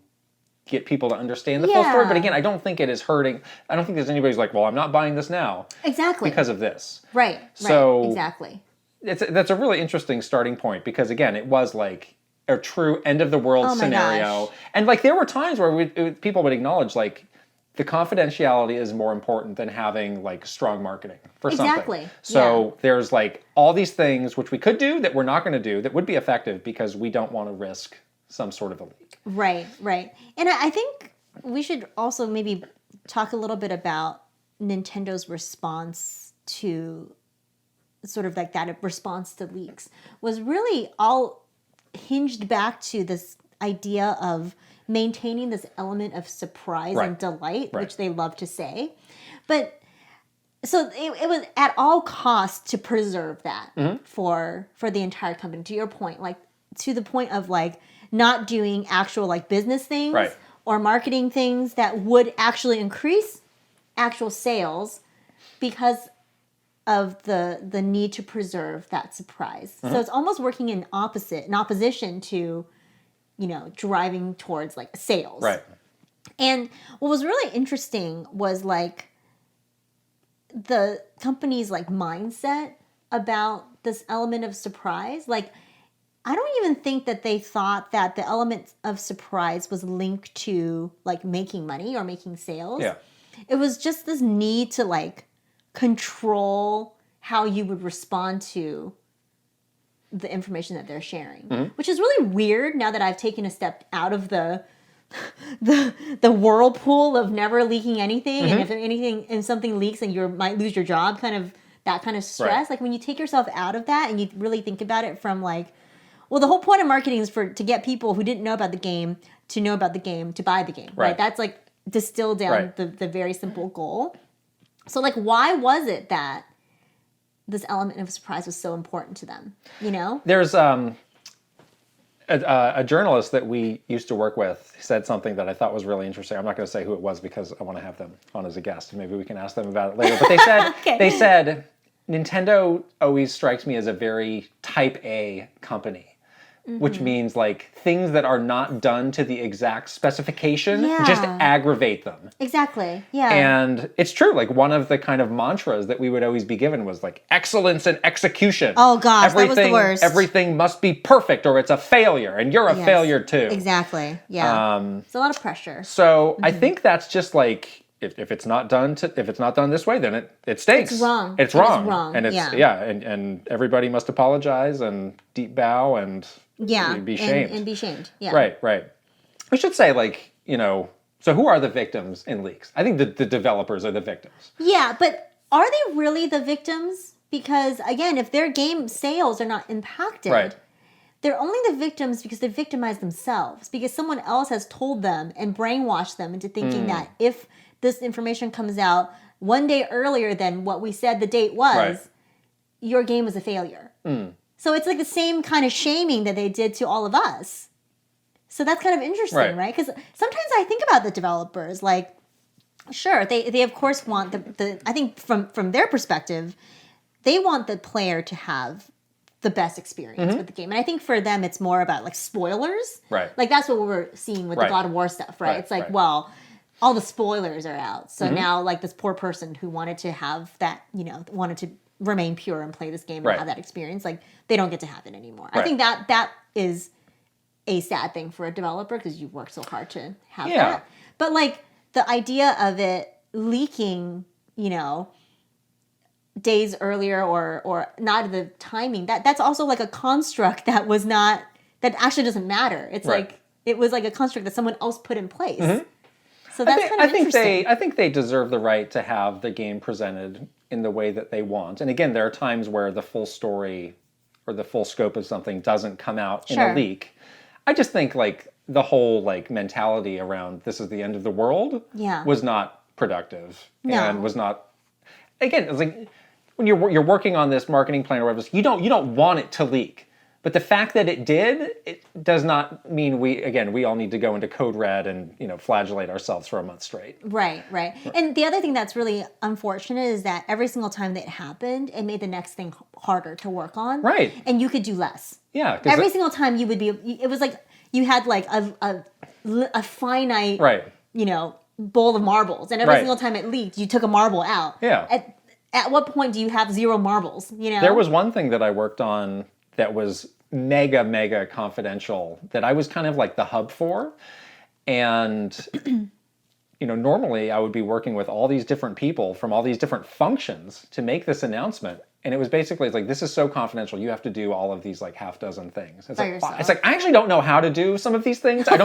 get people to understand the full story. But again, I don't think it is hurting. I don't think there's anybody who's like, well, I'm not buying this now. Exactly. Because of this. Right. So exactly. That's a really interesting starting point because, again, it was like a true end of the world scenario. Gosh. And like there were times where people would acknowledge like the confidentiality is more important than having like strong marketing for something. Exactly. So there's like all these things which we could do that we're not going to do that would be effective because we don't want to risk some sort of a leak. Right. And I think we should also maybe talk a little bit about Nintendo's response to sort of like that response to leaks was really all hinged back to this idea of maintaining this element of surprise and delight, which they love to say. But so it was at all costs to preserve that for the entire company, to your point, like to the point of like not doing actual like business things or marketing things that would actually increase actual sales because of the need to preserve that surprise. So it's almost working in opposition to, you know, driving towards like sales. Right. And what was really interesting was like the company's like mindset about this element of surprise. Like, I don't even think that they thought that the element of surprise was linked to like making money or making sales. Yeah. It was just this need to like control how you would respond to the information that they're sharing, which is really weird now that I've taken a step out of the whirlpool of never leaking anything. And if something leaks and you might lose your job, that kind of stress. Like when you take yourself out of that and you really think about it from like, well, the whole point of marketing is to get people who didn't know about the game to know about the game, to buy the game, right? That's like distilled down the very simple goal. So like, why was it that this element of surprise was so important to them, you know? There's A journalist that we used to work with said something that I thought was really interesting. I'm not going to say who it was because I want to have them on as a guest. Maybe we can ask them about it later. But they said, they said, Nintendo always strikes me as a very type A company. Which means like things that are not done to the exact specification just aggravate them. Exactly. Yeah. And it's true. Like one of the kind of mantras that we would always be given was like excellence and execution. Oh gosh, that was the worst. Everything must be perfect or it's a failure, and you're a failure too. Exactly. Yeah. It's a lot of pressure. So I think that's just like if it's not done this way, then it stinks. It's wrong. It's wrong. It's wrong. And it's and everybody must apologize and deep bow and be shamed. And be shamed. Yeah. Right. We should say, like, so who are the victims in leaks? I think the developers are the victims. Yeah, but are they really the victims? Because, again, if their game sales are not impacted, they're only the victims because they victimized themselves. Because someone else has told them and brainwashed them into thinking that if this information comes out one day earlier than what we said the date was, your game was a failure. So it's like the same kind of shaming that they did to all of us. So that's kind of interesting, right? Because sometimes I think about the developers, like, sure, they of course want the I think from their perspective, they want the player to have the best experience with the game. And I think for them, it's more about like spoilers. Right. Like that's what we're seeing with the God of War stuff, right? It's like, well, all the spoilers are out. So now like this poor person who wanted to have that, wanted to remain pure and play this game and have that experience, like they don't get to have it anymore. I think that is a sad thing for a developer because you've worked so hard to have that. But like the idea of it leaking, days earlier or not the timing, that's also like a construct that actually doesn't matter. It's like it was like a construct that someone else put in place. So that's kind of interesting. I think they deserve the right to have the game presented in the way that they want. And again, there are times where the full story or the full scope of something doesn't come out in a leak. I just think like the whole like mentality around this is the end of the world was not productive and was not. Again, it's like when you're working on this marketing plan or whatever, you don't want it to leak. But the fact that it did, it does not mean we all need to go into code red and, flagellate ourselves for a month straight. Right. And the other thing that's really unfortunate is that every single time that it happened, it made the next thing harder to work on. Right. And you could do less. Yeah. Every single time you would be, it was like you had like a finite, bowl of marbles. And every single time it leaked, you took a marble out. Yeah. At what point do you have 0 marbles, There was one thing that I worked on that was mega confidential that I was kind of like the hub for. And, normally I would be working with all these different people from all these different functions to make this announcement. And it was basically like, this is so confidential. You have to do all of these like half dozen things. It's like, I actually don't know how to do some of these things. I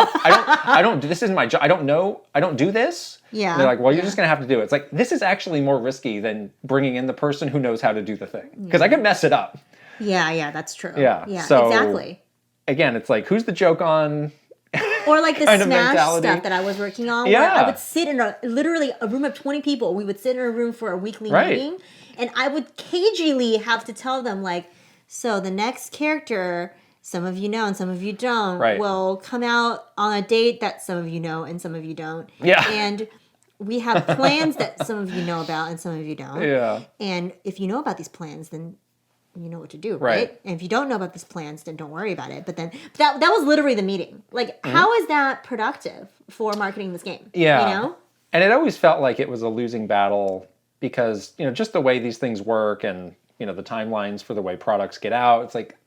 don't, this isn't my job. I don't do this. Yeah. And they're like, well, you're just going to have to do it. It's like, this is actually more risky than bringing in the person who knows how to do the thing. Because I could mess it up. Yeah, that's true. Yeah, so, exactly. Again, it's like, who's the joke on? Or like the Smash stuff that I was working on. Yeah. Where I would sit in literally a room of 20 people. We would sit in a room for a weekly meeting. And I would cagily have to tell them like, so the next character, some of you know and some of you don't, will come out on a date that some of you know and some of you don't. Yeah. And we have plans that some of you know about and some of you don't. Yeah. And if you know about these plans, then you know what to do, right? And if you don't know about these plans, then don't worry about it. But then that was literally the meeting. Like, how is that productive for marketing this game? Yeah. And it always felt like it was a losing battle because, just the way these things work and, the timelines for the way products get out, it's like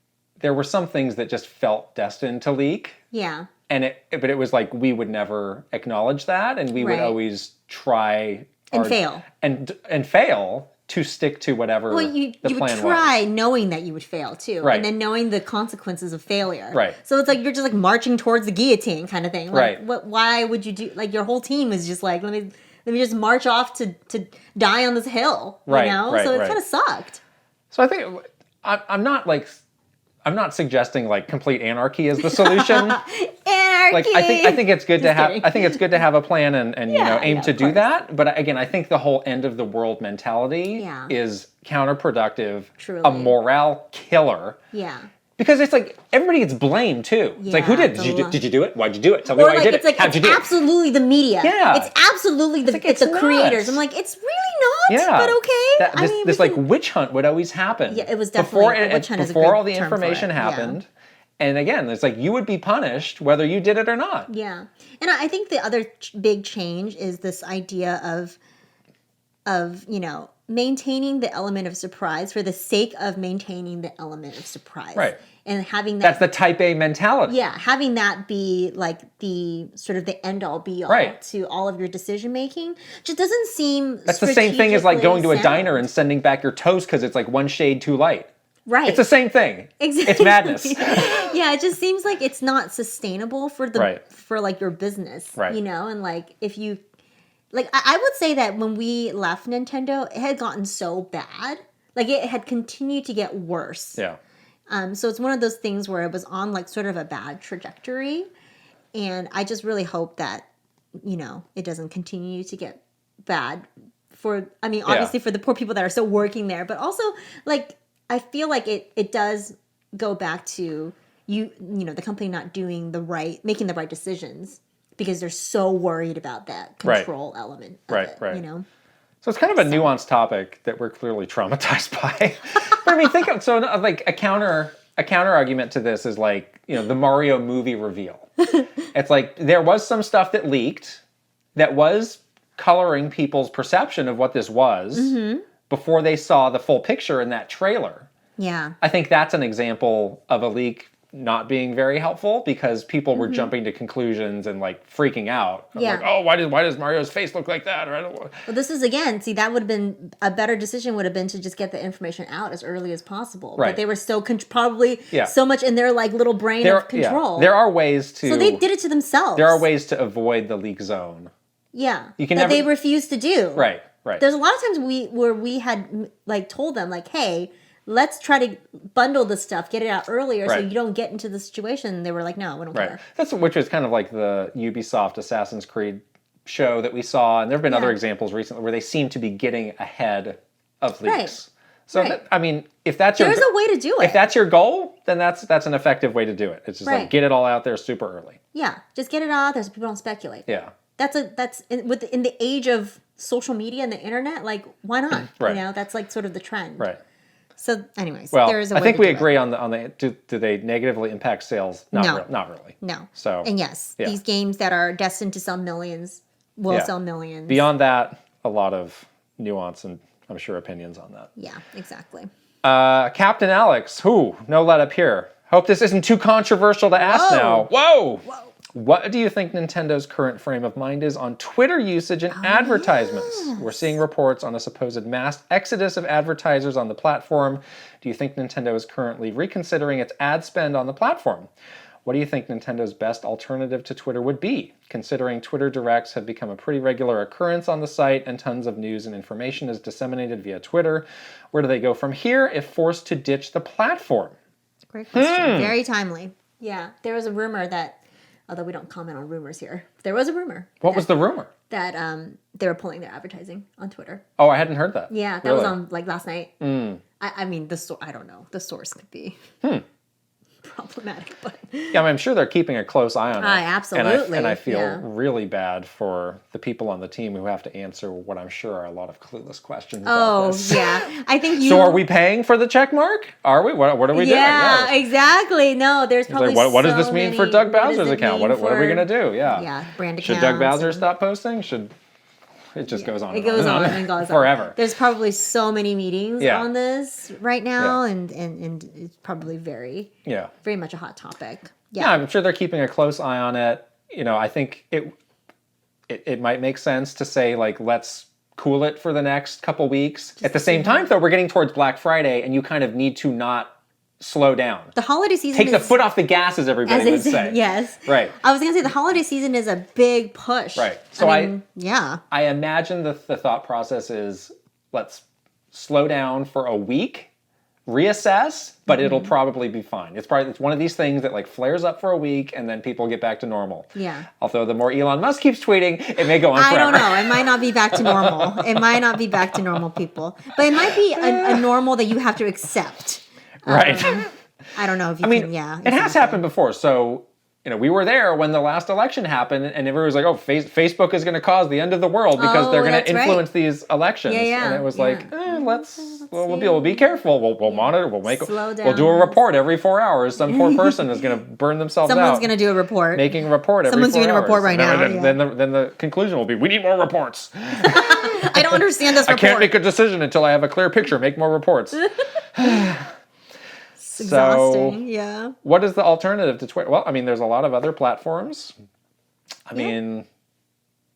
there were some things that just felt destined to leak. Yeah. But it was like we would never acknowledge that, and we would always try and fail. And fail to stick to whatever the plan was. You would try knowing that you would fail too, right. And then knowing the consequences of failure. Right. So it's like you're just like marching towards the guillotine kind of thing. Like, right. Why would you do? Like your whole team is just like let me just march off to die on this hill. Right. Right, so it kind of sucked. So I think I'm not suggesting like complete anarchy is the solution. Anarchy. Like I think it's good to have I think it's good to have a plan and aim to do that. But again, I think the whole end of the world mentality is counterproductive, Truly. a morale killer. Yeah. Because it's like everybody gets blamed too. It's like, who did? Did you do it? Why'd you do it? Tell me why you did it. How'd you do it? It's absolutely the media. Yeah. It's absolutely the creators. I'm like, it's really not, but okay. This like witch hunt would always happen. Yeah, it was definitely a witch hunt. Before all the information happened. And again, it's like you would be punished whether you did it or not. Yeah. And I think the other big change is this idea of, you know, maintaining the element of surprise for the sake of maintaining the element of surprise. Right. And having that. That's the type A mentality. Yeah. Having that be like the sort of the end all be all to all of your decision making just doesn't seem That's the same thing as like going to a diner and sending back your toast because it's like one shade too light. Right. It's the same thing. Exactly. It's madness. Yeah, it just seems like it's not sustainable for for like your business. Right. You know, and like if you like I would say that when we left Nintendo, it had gotten so bad. Like it had continued to get worse. Yeah. So it's one of those things where it was on like sort of a bad trajectory. And I just really hope that, you know, it doesn't continue to get bad obviously for the poor people that are still working there, but also like I feel like it does go back to you know, the company not making the right decisions because they're so worried about that control element of it, you know? So it's kind of a nuanced topic that we're clearly traumatized by. But I mean, think of, so like a counter argument to this is like, you know, the Mario movie reveal. It's like there was some stuff that leaked that was coloring people's perception of what this was before they saw the full picture in that trailer. Yeah. I think that's an example of a leak not being very helpful because people were jumping to conclusions and like freaking out. Like, oh, why does Mario's face look like that? Or I don't know. Well, this is that would have been a better decision would have been to just get the information out as early as possible. Right. But they were still probably so much in their like little brain of control. There are ways to. So they did it to themselves. There are ways to avoid the leak zone. Yeah. You can they refuse to do. Right. There's a lot of times we had like told them like, hey, let's try to bundle this stuff, get it out earlier so you don't get into the situation. And they were like, no, we don't care. Which was kind of like the Ubisoft Assassin's Creed show that we saw. And there have been other examples recently where they seem to be getting ahead of leaks. So, I mean, if that's there's a way to do it. If that's your goal, then that's an effective way to do it. It's just like get it all out there super early. Yeah, just get it out there so people don't speculate. Yeah. That's in the age of social media and the internet, like why not? Right. You know, that's like sort of the trend. Right. So, anyways, well, there is a way I think to we do agree it. on the do they negatively impact sales? Not really. No. So and yes, these games that are destined to sell millions will sell millions. Beyond that, a lot of nuance and I'm sure opinions on that. Yeah, exactly. Captain Alex, no let up here. Hope this isn't too controversial to ask now. Whoa. What do you think Nintendo's current frame of mind is on Twitter usage and advertisements? Yes. We're seeing reports on a supposed mass exodus of advertisers on the platform. Do you think Nintendo is currently reconsidering its ad spend on the platform? What do you think Nintendo's best alternative to Twitter would be, considering Twitter Directs have become a pretty regular occurrence on the site and tons of news and information is disseminated via Twitter? Where do they go from here if forced to ditch the platform? Great question. Very timely. Yeah, there was a rumor that, although we don't comment on rumors here, there was a rumor. What was the rumor? That they were pulling their advertising on Twitter. Oh, I hadn't heard that. Yeah, that was on like last night. I mean, I don't know. The source could be problematic, but yeah, I'm sure they're keeping a close eye on it. Absolutely. And I feel really bad for the people on the team who have to answer what I'm sure are a lot of clueless questions about this. Yeah. I think you... So are we paying for the check mark? Are we? What are we doing? Yeah, exactly. No, there's probably what does this mean for Doug Bowser's account? What are we going to do? Yeah, brand accounts. Should Doug Bowser stop posting? It just goes on. It goes on and goes on forever. There's probably so many meetings on this right now, and it's probably very much a hot topic. Yeah, I'm sure they're keeping a close eye on it. You know, I think it might make sense to say like let's cool it for the next couple weeks. At the same time, though, we're getting towards Black Friday, and you kind of need to not slow down. The holiday season Take the foot off the gas, as everybody would say. Yes. Right. I was going to say the holiday season is a big push. Right. So I imagine the thought process is let's slow down for a week, reassess, but it'll probably be fine. It's one of these things that like flares up for a week and then people get back to normal. Yeah. Although the more Elon Musk keeps tweeting, it may go on forever. I don't know. It might not be back to normal. It might not be back to normal, people. But it might be a normal that you have to accept. Right. I don't know if you can, yeah. It has happened before. So, we were there when the last election happened, and everyone was like, oh, Facebook is going to cause the end of the world because they're going to influence these elections. And it was like, we'll be careful. We'll monitor. Slow down. We'll do a report every 4 hours. Some poor person is going to burn themselves out. Someone's going to do a report. Making a report every 4 hours. Someone's doing a report right now. Then the conclusion will be, we need more reports. I don't understand this report. I can't make a decision until I have a clear picture. Make more reports. It's exhausting, yeah. What is the alternative to Twitter? Well, there's a lot of other platforms, that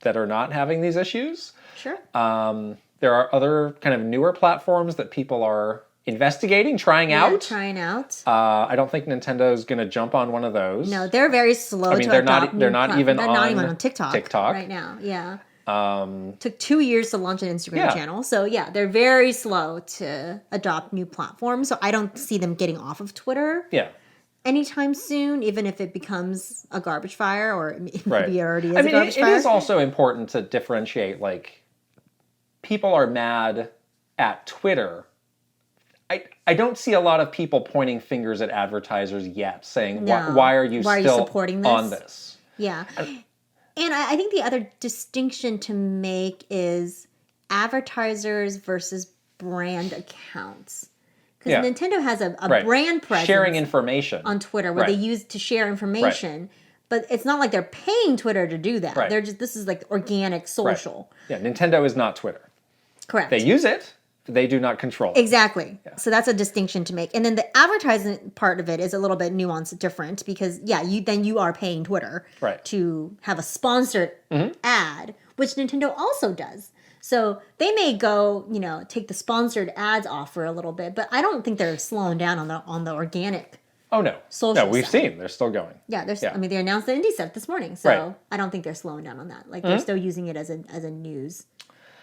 are not having these issues. Sure. There are other kind of newer platforms that people are investigating, trying out. I don't think Nintendo's going to jump on one of those. No, they're very slow to adopt. They're not even on TikTok right now, yeah. Took 2 years to launch an Instagram channel. So they're very slow to adopt new platforms. So I don't see them getting off of Twitter anytime soon, even if it becomes a garbage fire or maybe it already is a garbage fire. It is also important to differentiate, people are mad at Twitter. I don't see a lot of people pointing fingers at advertisers yet saying, why are you still supporting this? On this? Yeah. And I think the other distinction to make is advertisers versus brand accounts. Because Nintendo has a brand presence. Sharing information. On Twitter, where they use to share information. Right. But it's not like they're paying Twitter to do that. Right. This is like organic social. Right. Yeah, Nintendo is not Twitter. Correct. They use it. They do not control it. Exactly. Yeah. So that's a distinction to make. And then the advertising part of it is a little bit nuanced, different, because you are paying Twitter to have a sponsored ad, which Nintendo also does. So they may go, take the sponsored ads off for a little bit, but I don't think they're slowing down on the organic. Oh no. Social we've seen they're still going. Yeah, they announced the indie stuff this morning, so I don't think they're slowing down on that. They're still using it as a news.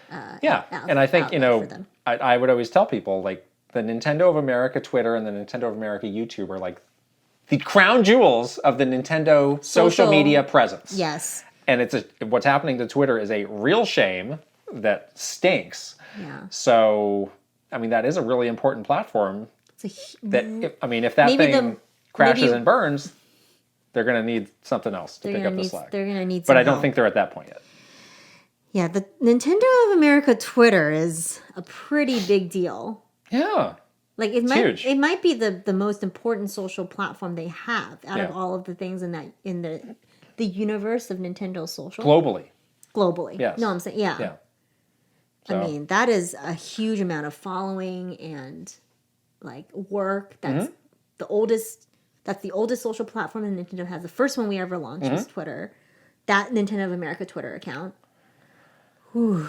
And I think I would always tell people the Nintendo of America Twitter and the Nintendo of America YouTube are the crown jewels of the Nintendo social media presence. Yes. And what's happening to Twitter is a real shame that stinks. Yeah. So that is a really important platform. If that thing crashes and burns, they're going to need something else to pick up the slack. They're going to need. But I don't think they're at that point yet. Yeah, the Nintendo of America Twitter is a pretty big deal. Yeah. It might be the most important social platform they have out of all of the things in the universe of Nintendo social. Globally. Yes. No, I'm saying yeah. So. That is a huge amount of following and work. That's the oldest social platform that Nintendo has. The first one we ever launched was Twitter. That Nintendo of America Twitter account. Whew.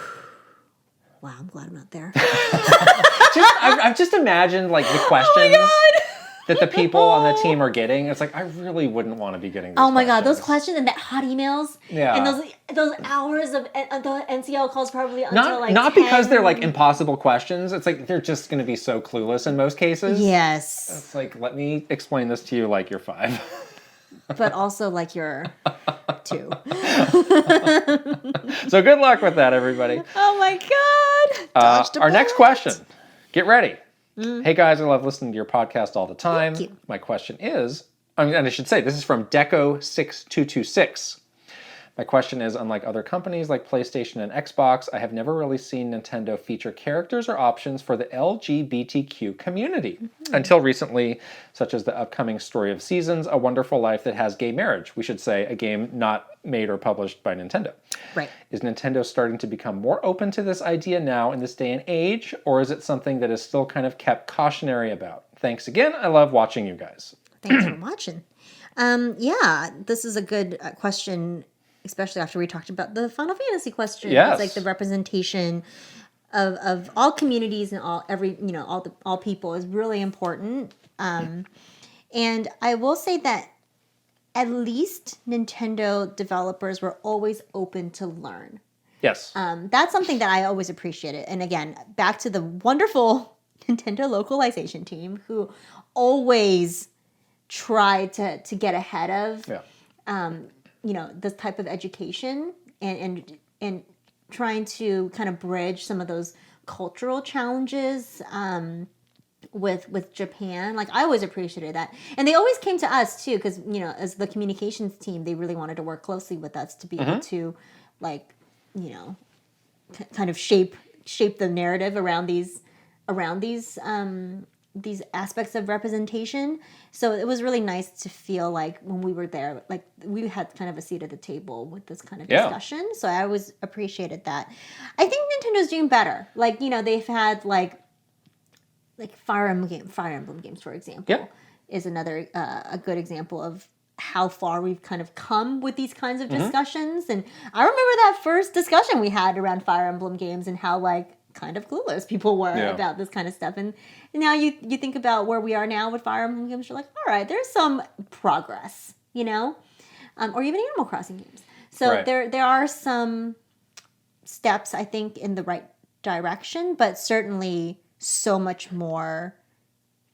Wow, I'm glad I'm not there. I've just imagined the questions that the people on the team are getting. It's I really wouldn't want to be getting these questions. Oh my god, those questions and that hot emails. Yeah. And those hours of the NCL calls probably until not 10. Because they're impossible questions. It's they're just going to be so clueless in most cases. Yes. It's let me explain this to you like you're 5. But also you're 2. So good luck with that, everybody. Oh my god. Our next question. Get ready. Hey guys, I love listening to your podcast all the time. Thank you. My question is, and I should say, this is from Deco6226. My question is, unlike other companies like PlayStation and Xbox, I have never really seen Nintendo feature characters or options for the LGBTQ community. Until recently, such as the upcoming Story of Seasons, A Wonderful Life that has gay marriage. We should say a game not made or published by Nintendo. Right. Is Nintendo starting to become more open to this idea now in this day and age, or is it something that is still kind of kept cautionary about? Thanks again. I love watching you guys. Thanks for watching. This is a good question, especially after we talked about the Final Fantasy question. Yes. It's the representation of all communities and all people is really important. And I will say that at least Nintendo developers were always open to learn. Yes. That's something that I always appreciated. And again, back to the wonderful Nintendo localization team who always tried to get ahead of this type of education and trying to kind of bridge some of those cultural challenges with Japan. Like, I always appreciated that. And they always came to us too, because, you know, as the communications team, they really wanted to work closely with us to be able to, like, you know, kind of shape the narrative around these aspects of representation. So it was really nice to feel like when we were there, like we had kind of a seat at the table with this kind of discussion. So I always appreciated that. I think Nintendo's doing better. Like, you know, they've had like Fire Emblem games, for example, is another a good example of how far we've kind of come with these kinds of discussions. And I remember that first discussion we had around Fire Emblem games and how like kind of clueless people were about this kind of stuff. And now you think about where we are now with Fire Emblem games, you're like, all right, there's some progress, you know? Or even Animal Crossing games. So there are some steps, I think, in the right direction, but certainly so much more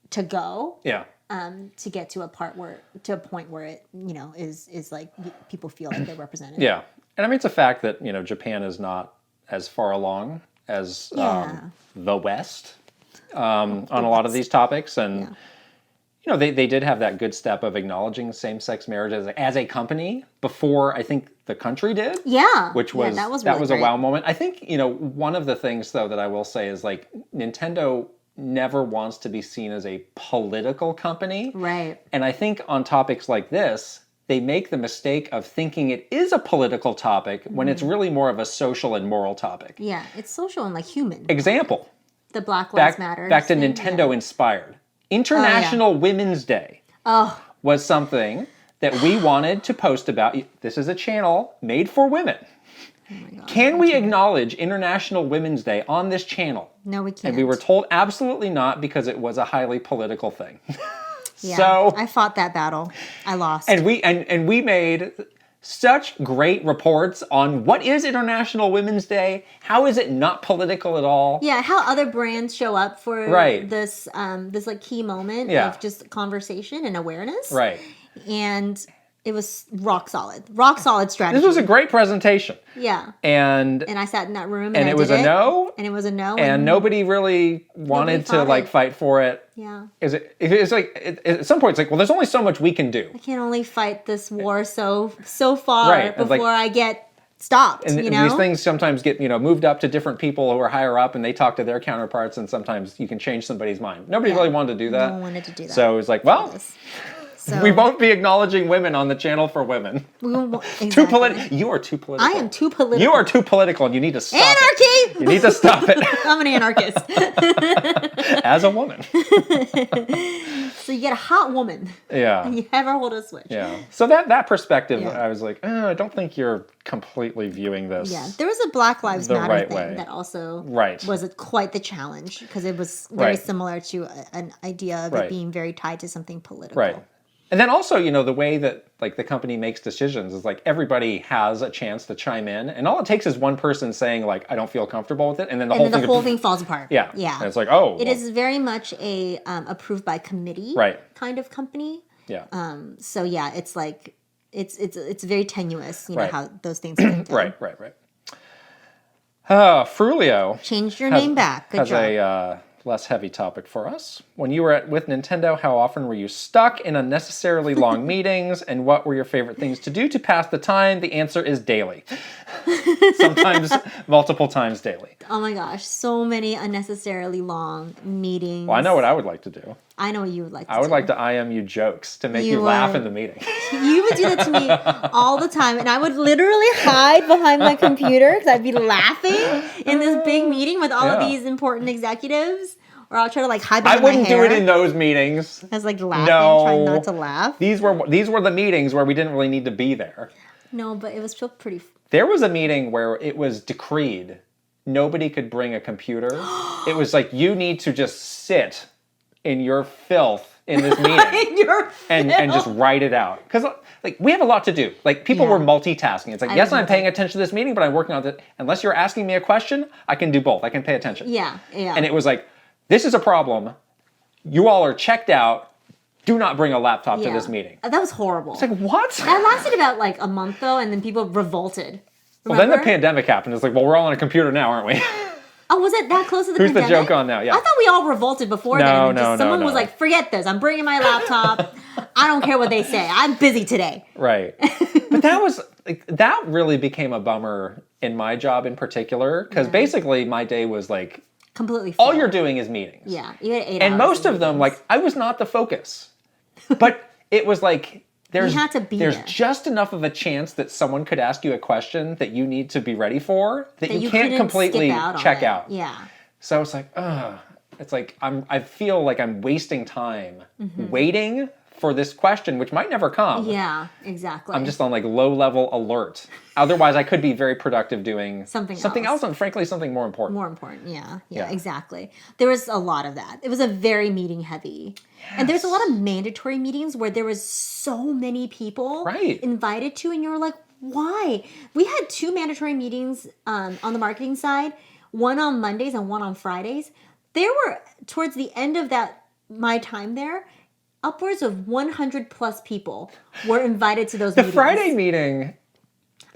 to go. Yeah. To get to a point where it, you know, is like people feel like they're represented. Yeah. And I mean, it's a fact that, you know, Japan is not as far along as the West on a lot of these topics. And, you know, they did have that good step of acknowledging same-sex marriage as a company before I think the country did. Yeah. Which was, that was a wow moment. I think, you know, one of the things, though, that I will say is like Nintendo never wants to be seen as a political company. Right. And I think on topics like this, they make the mistake of thinking it is a political topic when it's really more of a social and moral topic. Yeah, it's social and like human. Example. The Black Lives Matter. Back to Nintendo inspired. International Women's Day was something that we wanted to post about. This is a channel made for women. Oh my God, can we acknowledge International Women's Day on this channel? No, we can't. And we were told absolutely not because it was a highly political thing. Yeah, so I fought that battle. I lost. And we made such great reports on what is International Women's Day, how is it not political at all? Yeah, how other brands show up for this this like key moment of just conversation and awareness. Right. And it was rock solid strategy. This was a great presentation. Yeah. And I sat in that room and it was a no. And it was a no. And nobody really wanted to like fight for it. Yeah. It's like at some point it's like, well, there's only so much we can do. I can only fight this war so far before I get stopped. And you know? These things sometimes get, you know, moved up to different people who are higher up, and they talk to their counterparts, and sometimes you can change somebody's mind. Nobody really wanted to do that. No one wanted to do that. So it was like, well. So, we won't be acknowledging women on the channel for women. We won't, exactly. You are too political. I am too political. You are too political, and you need to stop it. You need to stop it. I'm an anarchist. As a woman. So you get a hot woman. Yeah. And you have her hold a switch. Yeah. So that perspective, I was like, I don't think you're completely viewing this. Yeah. There was a Black Lives Matter thing that also was quite the challenge, because it was very similar to an idea of it being very tied to something political. Right. And then also, you know, the way that like the company makes decisions is like everybody has a chance to chime in, and all it takes is one person saying like, I don't feel comfortable with it, and then the whole thing falls apart. Yeah. Yeah. And it's like, it is very much a approved by committee kind of company. Yeah. So yeah, it's like it's very tenuous, you know, how those things break down. Right. Frulio changed your name back. Good job. A less heavy topic for us. When you were with Nintendo, how often were you stuck in unnecessarily long meetings, and what were your favorite things to do to pass the time? The answer is daily. Sometimes multiple times daily. Oh my gosh, so many unnecessarily long meetings. Well, I know what I would like to do. I know what you would like to do. I would like to IM you jokes to make you laugh in the meeting. You would do that to me all the time, and I would literally hide behind my computer because I'd be laughing in this big meeting with all of these important executives. Or I'll try to like hide behind my hair. I wouldn't do it in those meetings. I was like laughing, trying not to laugh. These were the meetings where we didn't really need to be there. No, but it was still pretty. There was a meeting where it was decreed nobody could bring a computer. It was like, you need to just sit in your filth in this meeting and just write it out. Because like we have a lot to do. Like people were multitasking. It's like, yes, I'm paying attention to this meeting, but I'm working on it. Unless you're asking me a question, I can do both. I can pay attention. Yeah. And it was like, this is a problem. You all are checked out. Do not bring a laptop to this meeting. That was horrible. It's like, what? That lasted about like a month though, and then people revolted. Remember? Well, then the pandemic happened. It's like, well, we're all on a computer now, aren't we? Oh, was it that close to the Who's pandemic? the joke on now? Yeah. I thought we all revolted before then. Someone was like, forget this. I'm bringing my laptop. I don't care what they say. I'm busy today. Right. But that really became a bummer in my job in particular, because basically my day was like, completely full. all you're doing is meetings. Yeah. You had 8 hours. And most of them, like, I was not the focus. But it was like, there's just enough of a chance that someone could ask you a question that you need to be ready for that you can't completely check out. Yeah. So it's like, it's like I feel like I'm wasting time waiting for this question, which might never come. Yeah, exactly. I'm just on like low level alert. Otherwise, I could be very productive doing something else, and frankly, something more important. More important, yeah, exactly. There was a lot of that. It was a very meeting heavy. Yes. And there's a lot of mandatory meetings where there was so many people invited to, and you're like, why? We had 2 mandatory meetings on the marketing side, one on Mondays and one on Fridays. There were, towards the end of my time there, upwards of 100 plus people were invited to those meetings. The Friday meeting...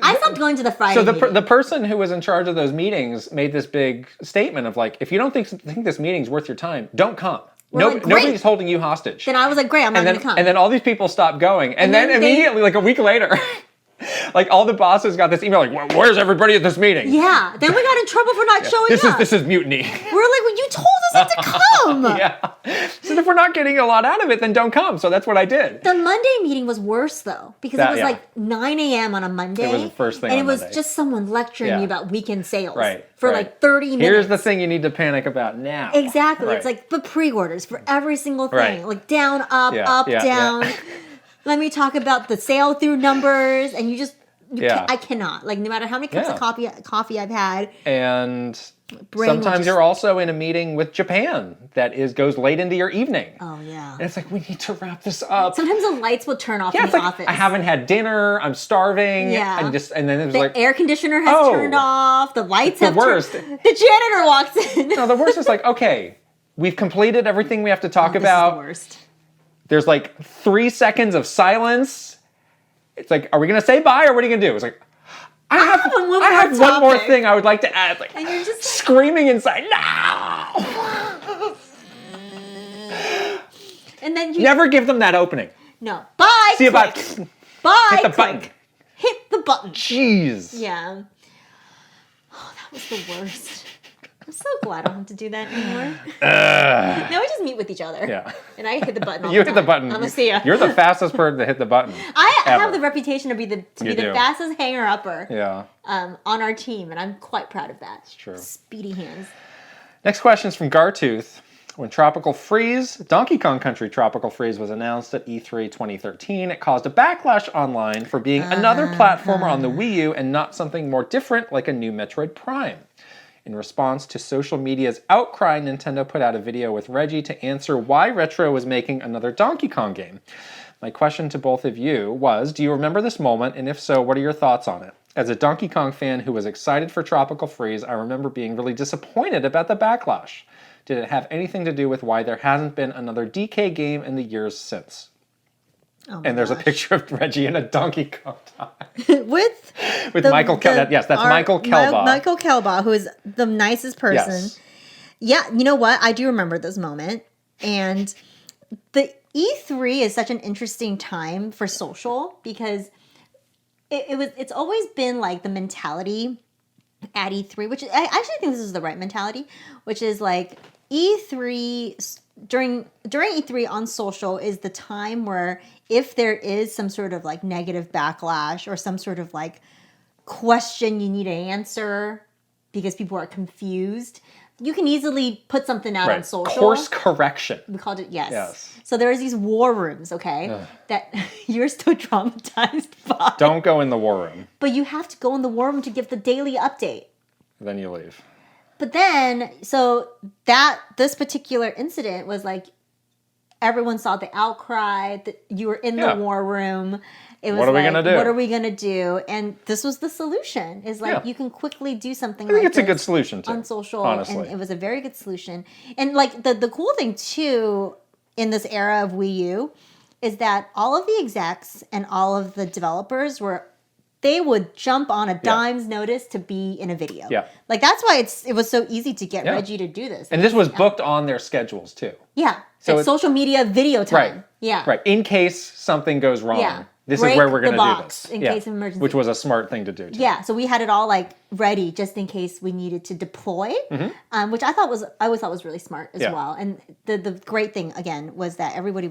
I stopped going to the Friday meeting. So the person who was in charge of those meetings made this big statement of like, if you don't think this meeting's worth your time, don't come. Nobody's holding you hostage. Then I was like, great, I'm not going to come. And then all these people stopped going. And then immediately, like a week later... Like all the bosses got this email like, where's everybody at this meeting? Yeah. Then we got in trouble for not showing up. This is mutiny. We're like, well, you told us not to come. Yeah. So if we're not getting a lot out of it, then don't come. So that's what I did. The Monday meeting was worse though, because it was like 9 a.m. on a Monday. It was the first thing. And it was just someone lecturing me about weekend sales for like 30 minutes. Here's the thing you need to panic about now. Exactly. It's like the pre-orders for every single thing. Like down, up, down. Yeah. Let me talk about the sale through numbers, and you just... I cannot. Like, no matter how many cups of coffee I've had. And sometimes you're also in a meeting with Japan that goes late into your evening. Oh, yeah. And it's like, we need to wrap this up. Sometimes the lights will turn off in the office. I haven't had dinner. I'm starving. Yeah. And then it was the air conditioner has turned off. The lights have turned off. The janitor walks in. No, the worst is like, okay, we've completed everything we have to talk about. This is the worst. There's like 3 seconds of silence. It's like, are we going to say bye or what are you going to do? It's like, I have one more thing I would like to add. Like, and you're just screaming inside, no! And then you never give them that opening. No. Bye. See you bye. Bye. Hit the button. Hit the button. Jeez. Yeah. Oh, that was the worst. I'm so glad I don't have to do that anymore. Now we just meet with each other. Yeah. And I hit the button all You hit the button. I'm gonna see ya. You're the fastest person to hit the button. I have the reputation to be the fastest hanger-upper on our team, and I'm quite proud of that. It's true. Speedy hands. Next question is from Gartooth. When Tropical Freeze, Donkey Kong Country Tropical Freeze was announced at E3 2013, it caused a backlash online for being another platformer on the Wii U and not something more different like a new Metroid Prime. In response to social media's outcry, Nintendo put out a video with Reggie to answer why Retro was making another Donkey Kong game. My question to both of you was, do you remember this moment, and if so, what are your thoughts on it? As a Donkey Kong fan who was excited for Tropical Freeze, I remember being really disappointed about the backlash. Did it have anything to do with why there hasn't been another DK game in the years since? Oh and there's a picture of Reggie in a Donkey Kong tie. with Michael Kelba. Yes, that's Michael Kelba. Michael Kelba, who is the nicest person. Yes. Yeah, you know what? I do remember this moment. And the E3 is such an interesting time for social because it's always been like the mentality at E3, which I actually think this is the right mentality, which is like E3 during E3 on social is the time where if there is some sort of like negative backlash or some sort of like question you need to answer because people are confused, you can easily put something out on social. Course correction. We called it, yes. So there's these war rooms, okay, that you're still traumatized by. Don't go in the war room. But you have to go in the war room to give the daily update. Then you leave. But then, so this particular incident was like, everyone saw the outcry, that you were in the war room. It was what are we going to do? What are we going to do? And this was the solution. Is like, you can quickly do something I think it's a good solution, too. On social. Honestly. And it was a very good solution. And like, the cool thing, too, in this era of Wii U, is that all of the execs and all of the developers were they would jump on a dime's notice to be in a video. Yeah. Like, that's why it was so easy to get Reggie to do this. And this was booked on their schedules, too. Yeah. So like social media video time. Right. Yeah. Right. In case something goes wrong. Yeah. This is where we're going to do this. In case of emergency. Which was a smart thing to do, too. Yeah. So we had it all, like, ready just in case we needed to deploy, which I always thought was really smart as well. And the great thing, again, was that everybody's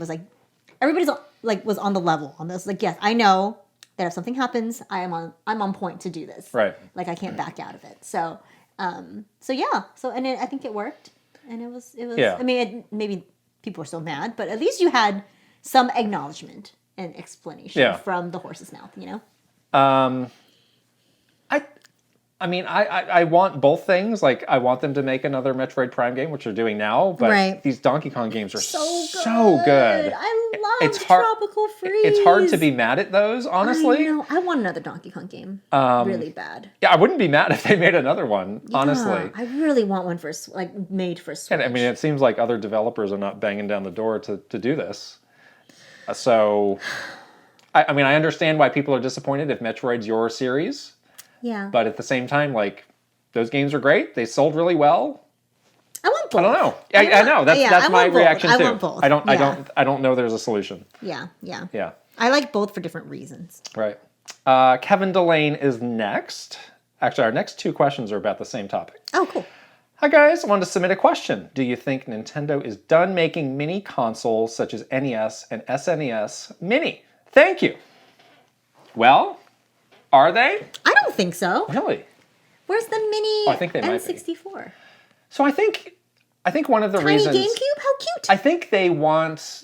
was on the level on this. Like, yes, I know that if something happens, I'm on point to do this. Right. Like, I can't back out of it. So, yeah. So, and I think it worked. And it was. I mean, maybe people were still mad, but at least you had some acknowledgement and explanation from the horse's mouth, you know? I mean, I want both things. Like, I want them to make another Metroid Prime game, which they're doing now. But these Donkey Kong games are so good. I love Tropical Freeze. It's hard to be mad at those, honestly. I know. I want another Donkey Kong game. Really bad. Yeah, I wouldn't be mad if they made another one, honestly. I really want one made for Switch. And I mean, it seems like other developers are not banging down the door to do this. So, I mean, I understand why people are disappointed if Metroid's your series. Yeah. But at the same time, like, those games are great. They sold really well. I want both. I don't know. I know. That's my reaction too. I want both. I don't know there's a solution. Yeah. I like both for different reasons. Right. Kevin Delane is next. Actually, our next two questions are about the same topic. Oh, cool. Hi guys, I wanted to submit a question. Do you think Nintendo is done making mini consoles such as NES and SNES Mini? Thank you. Well, are they? I don't think so. Really? Where's the mini I think they might be. N64? So I think one of the reasons... Tiny GameCube? How cute. I think they want...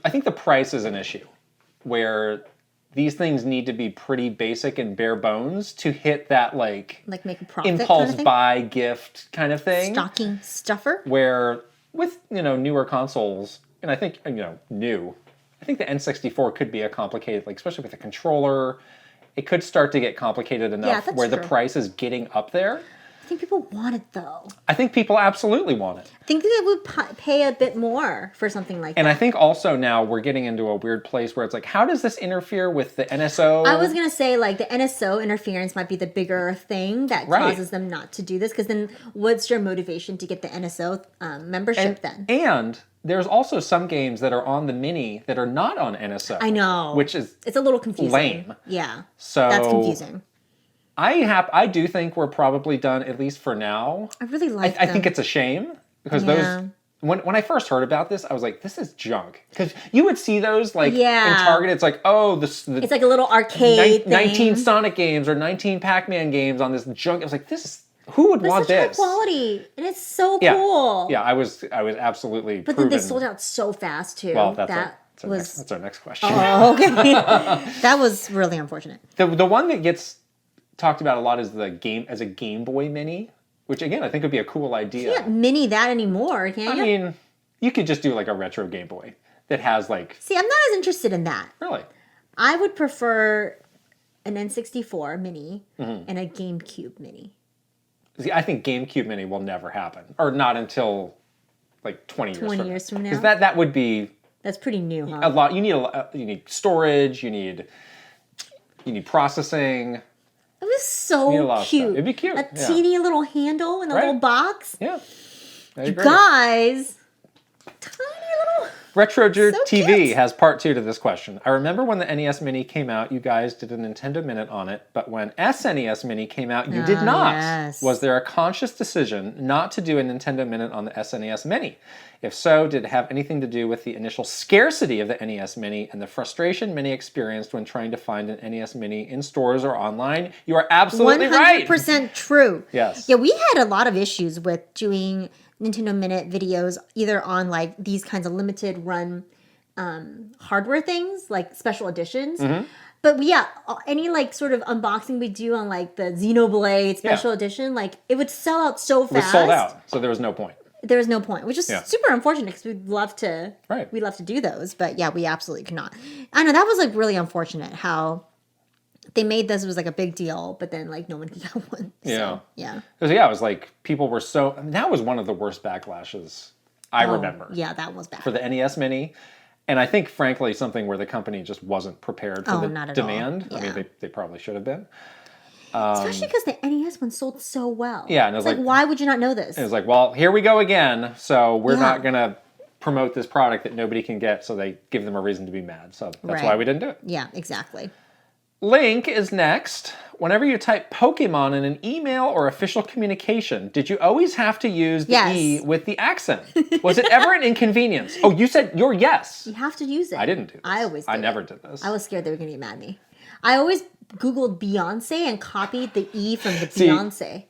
I think the price is an issue, where these things need to be pretty basic and bare bones to hit that, like make a profit impulse kind of thing? buy gift kind of thing. Stocking stuffer? Where with, newer consoles, and I think, new... I think the N64 could be a complicated, like, especially with a controller. It could start to get complicated enough where the price is getting up there. I think people want it, though. I think people absolutely want it. I think they would pay a bit more for something like that. And I think also now we're getting into a weird place where it's like, how does this interfere with the NSO? I was going to say, like, the NSO interference might be the bigger thing that causes them not to do this. Because then what's your motivation to get the NSO membership then? And... there's also some games that are on the Mini that are not on NSO. I know. Which is it's a little confusing. Lame. Yeah. So that's confusing. I do think we're probably done, at least for now. I really like I think it's a shame because those... When I first heard about this, I was like, this is junk. Because you would see those, like, in Target, it's like, it's like a little arcade thing. 19 Sonic games or 19 Pac-Man games on this junk. I was like, who would want this? It's such high quality, and it's so cool. Yeah, I was absolutely. But then they sold out so fast too. Well, that's our next question. Oh, okay. That was really unfortunate. The one that gets talked about a lot is the game as a Game Boy Mini, which again I think would be a cool idea. You can't mini that anymore, can you? I mean, you could just do like a retro Game Boy that has like. See, I'm not as interested in that. Really? I would prefer an N64 Mini and a GameCube Mini. See, I think GameCube Mini will never happen, or not until like 20 years from now. Because that would be... That's pretty new, huh? A lot. You need storage. You need processing. It was so cute. It'd be cute. A teeny little handle in a little box. Yeah. You guys, tiny little... Retro TV has part 2 to this question. I remember when the NES Mini came out, you guys did a Nintendo Minute on it, but when SNES Mini came out, you did not. Yes. Was there a conscious decision not to do a Nintendo Minute on the SNES Mini? If so, did it have anything to do with the initial scarcity of the NES Mini and the frustration many experienced when trying to find an NES Mini in stores or online? You are absolutely right. 100% true. Yes. Yeah, we had a lot of issues with doing Nintendo Minute videos either on like these kinds of limited run hardware things like special editions. But any like sort of unboxing we do on like the Xenoblade special edition, like it would sell out so fast. It was sold out, so there was no point. There was no point, which is super unfortunate because we'd love to do those, but yeah, we absolutely could not. I know that was like really unfortunate how they made this, it was like a big deal, but then like no one got one. So, yeah. Because it was like people were that was one of the worst backlashes I remember. Yeah, that was bad. For the NES Mini. And I think, frankly, something where the company just wasn't prepared for the demand. Yeah. I mean, they probably should have been. Especially because the NES one sold so well. Yeah, and it was like, why would you not know this? It was like, well, here we go again. So we're not going to promote this product that nobody can get, so they give them a reason to be mad. So that's why we didn't do it. Yeah, exactly. Link is next. Whenever you type Pokemon in an email or official communication, did you always have to use the E with the accent? Was it ever an inconvenience? Oh, you said your yes. You have to use it. I didn't do this. I never did this. I was scared they were going to get mad at me. I always Googled Beyonce and copied the E from the Beyonce.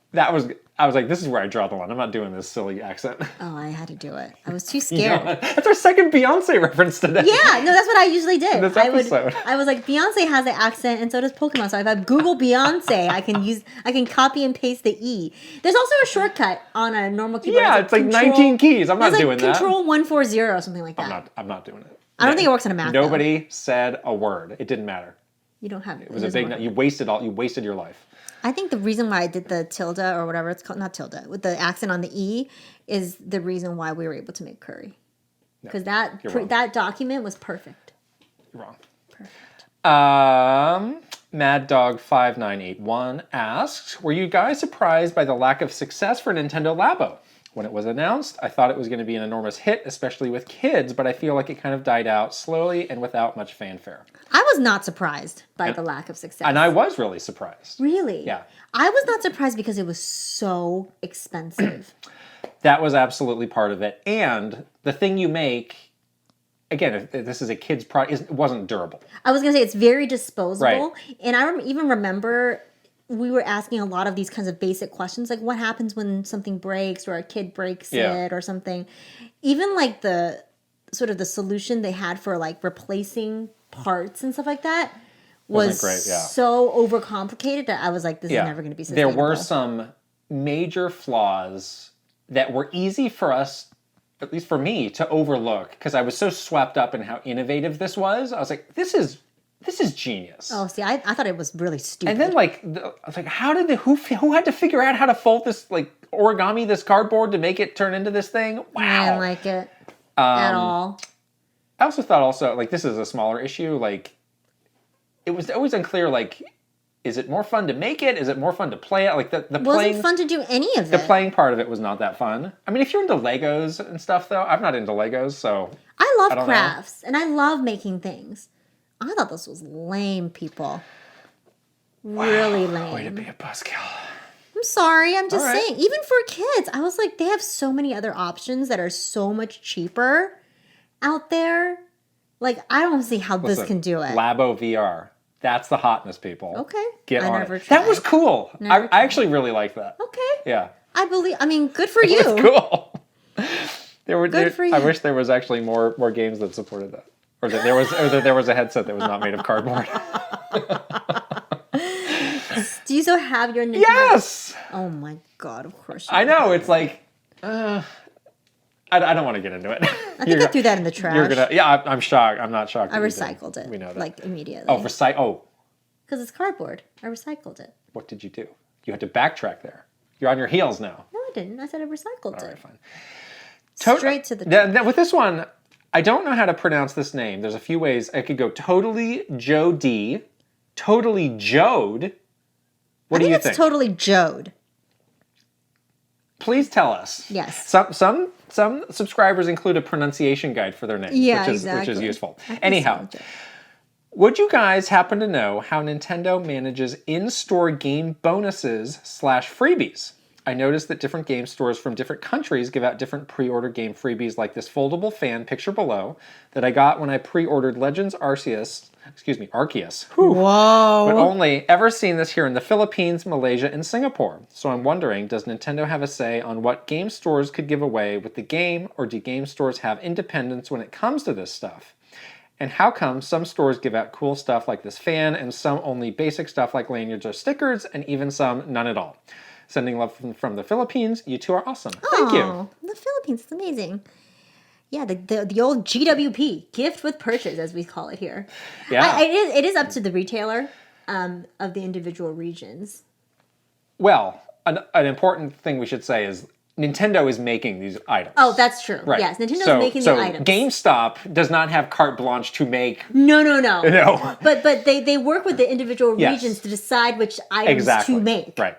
I was like, this is where I draw the line. I'm not doing this silly accent. Oh, I had to do it. I was too scared. That's our second Beyonce reference today. Yeah, no, that's what I usually did. This episode. I was like, Beyonce has the accent, and so does Pokemon. So if I Google Beyonce, I can copy and paste the E. There's also a shortcut on a normal keyboard. Yeah, it's like 19 keys. I'm not doing that. Control 140 or something like that. I'm not doing it. I don't think it works on a Mac. Nobody said a word. It didn't matter. You don't have it. It was a big. You wasted your life. I think the reason why I did the tilde or whatever it's called, not tilde, with the accent on the E, is the reason why we were able to make curry. Because that document was perfect. You're wrong. Perfect. Mad Dog 5981 asks, were you guys surprised by the lack of success for Nintendo Labo? When it was announced, I thought it was going to be an enormous hit, especially with kids, but I feel like it kind of died out slowly and without much fanfare. I was not surprised by the lack of success. And I was really surprised. Really? Yeah. I was not surprised because it was so expensive. That was absolutely part of it. And the thing you make, again, if this is a kid's product, it wasn't durable. I was going to say, it's very disposable. Right. And I even remember we were asking a lot of these kinds of basic questions, like what happens when something breaks or a kid breaks it or something. Even like the sort of the solution they had for like replacing parts and stuff like that was great, so overcomplicated that I was like, this is never going to be sustainable. There were some major flaws that were easy for us, at least for me, to overlook because I was so swept up in how innovative this was. I was like, this is genius. Oh, see, I thought it was really stupid. And then I was like, who had to figure out how to fold this, like origami this cardboard to make it turn into this thing? Wow. I didn't like it at all. I also thought like this is a smaller issue. Like it was always unclear. Like, is it more fun to make it? Is it more fun to play it? Like the wasn't playing fun to do any of it. The playing part of it was not that fun. I mean, if you're into Legos and stuff, though, I'm not into Legos, so I love crafts and I love making things. I thought this was lame, people. Really lame. Way to be a buzzkill. I'm sorry. I'm just saying. Even for kids, I was like, they have so many other options that are so much cheaper out there. Like, I don't see how this can do it. Labo VR. That's the hotness, people. Okay. Get on it. That was cool. I actually really liked that. Okay. Yeah. I mean, good for you. It was cool. Good for you. I wish there was actually more games that supported that. Or that there was a headset that was not made of cardboard. Do you still have your Nintendo? Yes! Oh my god, of course. I know, it's like... I don't want to get into it. I think I threw that in the trash. I'm shocked. I'm not shocked. I recycled it. We know that. Like, immediately. Oh, because it's cardboard. I recycled it. What did you do? You had to backtrack there. You're on your heels now. No, I didn't. I said I recycled it. All right, fine. Straight to the... With this one... I don't know how to pronounce this name. There's a few ways. I could go Totally Joe D, Totally Jode. What do you think? It's Totally Jode. Please tell us. Yes. Some subscribers include a pronunciation guide for their names, which is useful. Anyhow, would you guys happen to know how Nintendo manages in-store game bonuses / freebies? I noticed that different game stores from different countries give out different pre-order game freebies like this foldable fan picture below that I got when I pre-ordered Legends Arceus. Whew. Whoa. But only ever seen this here in the Philippines, Malaysia, and Singapore. So I'm wondering, does Nintendo have a say on what game stores could give away with the game, or do game stores have independence when it comes to this stuff? And how come some stores give out cool stuff like this fan and some only basic stuff like lanyards or stickers, and even some none at all? Sending love from the Philippines. You two are awesome. Thank you. The Philippines is amazing. Yeah, the old GWP, gift with purchase, as we call it here. Yeah. It is up to the retailer of the individual regions. Well, an important thing we should say is Nintendo is making these items. Oh, that's true. Right. Yes, Nintendo's making the items. GameStop does not have carte blanche to make. No. No. But they work with the individual regions to decide which items to make. Right.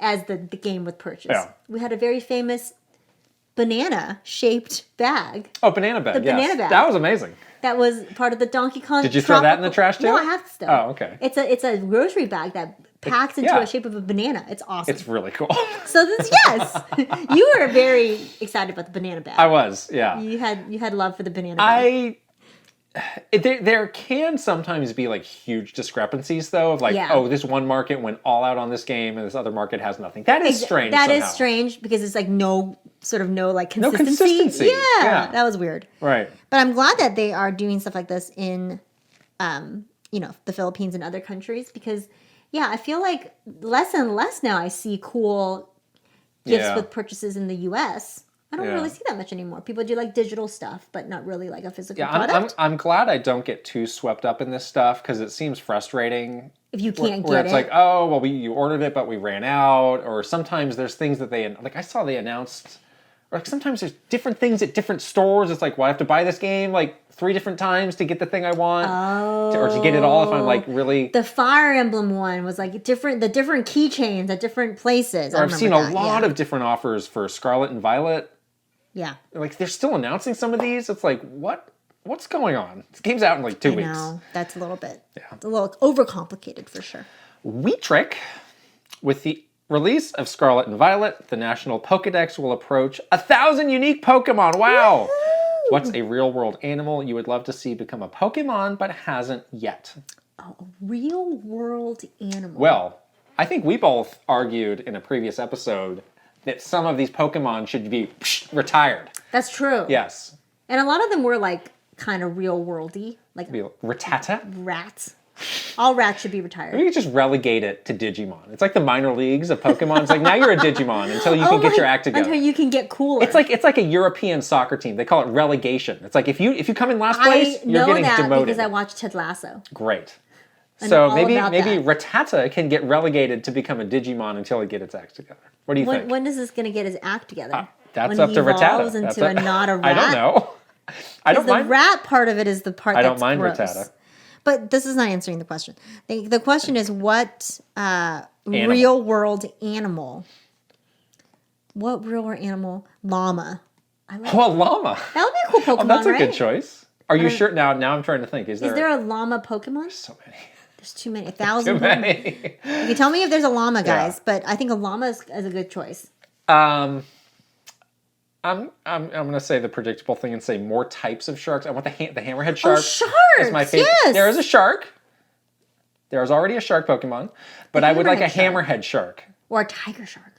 As the game would purchase. Yeah. We had a very famous banana-shaped bag. Oh, banana bag. Banana bag. That was amazing. That was part of the Donkey Kong. Did you throw that in the trash too? No, I have to still. Oh, okay. It's a grocery bag that packs into a shape of a banana. It's awesome. It's really cool. So yes, you were very excited about the banana bag. I was, yeah. You had love for the banana bag. There can sometimes be like huge discrepancies though of like, oh, this one market went all out on this game and this other market has nothing. That is strange. That is strange because it's like no like consistency. No consistency. Yeah, that was weird. Right. But I'm glad that they are doing stuff like this in, the Philippines and other countries because, I feel like less and less now I see cool gifts with purchases in the U.S. I don't really see that much anymore. People do like digital stuff, but not really like a physical product. I'm glad I don't get too swept up in this stuff because it seems frustrating. If you can't where get it's like, oh, well, you ordered it, but we ran out. Or sometimes there's things that I saw they announced, or like sometimes there's different things at different stores. It's like, well, I have to buy this game like 3 different times to get the thing I want. Or to get it all if I'm like really... The Fire Emblem one was like the different keychains at different places. Or I've seen a lot of different offers for Scarlet and Violet. Yeah. Like, they're still announcing some of these. It's like, what's going on? This game's out in like 2 weeks. No, that's a little bit. Yeah. It's a little overcomplicated for sure. Trick. With the release of Scarlet and Violet, the National Pokédex will approach 1,000 unique Pokemon. Wow. Woo-hoo! What's a real-world animal you would love to see become a Pokemon but hasn't yet? Oh, a real-world animal. Well, I think we both argued in a previous episode that some of these Pokemon should be retired. That's true. Yes. And a lot of them were like kind of real-worldy. Like Rattata? Rats. All rats should be retired. Maybe you could just relegate it to Digimon. It's like the minor leagues of Pokemon. It's like now you're a Digimon until you can get your act together. Until you can get cooler. It's like a European soccer team. They call it relegation. It's like if you come in last place, you're getting demoted. I know that because I watched Ted Lasso. Great. So maybe Rattata can get relegated to become a Digimon until it gets its act together. What do you think? When is this going to get its act together? That's up to Rattata. Into not a rat. I don't know. I don't mind. The rat part of it is the part that's gross. I don't mind Rattata. But this is not answering the question. The question is what real world animal? What real world animal? Llama. A llama. That would be a cool Pokemon, that's a right? good choice. Are you sure? Now I'm trying to think. Is there a llama Pokemon? There's so many. There's too many. 1,000. Too many. You can tell me if there's a llama, guys. But I think a llama is a good choice. I'm gonna say the predictable thing and say more types of sharks. I want the hammerhead shark. Oh, sharks! Is my favorite. Yes. There is a shark. There is already a shark Pokemon, but I would like a hammerhead shark or a tiger shark.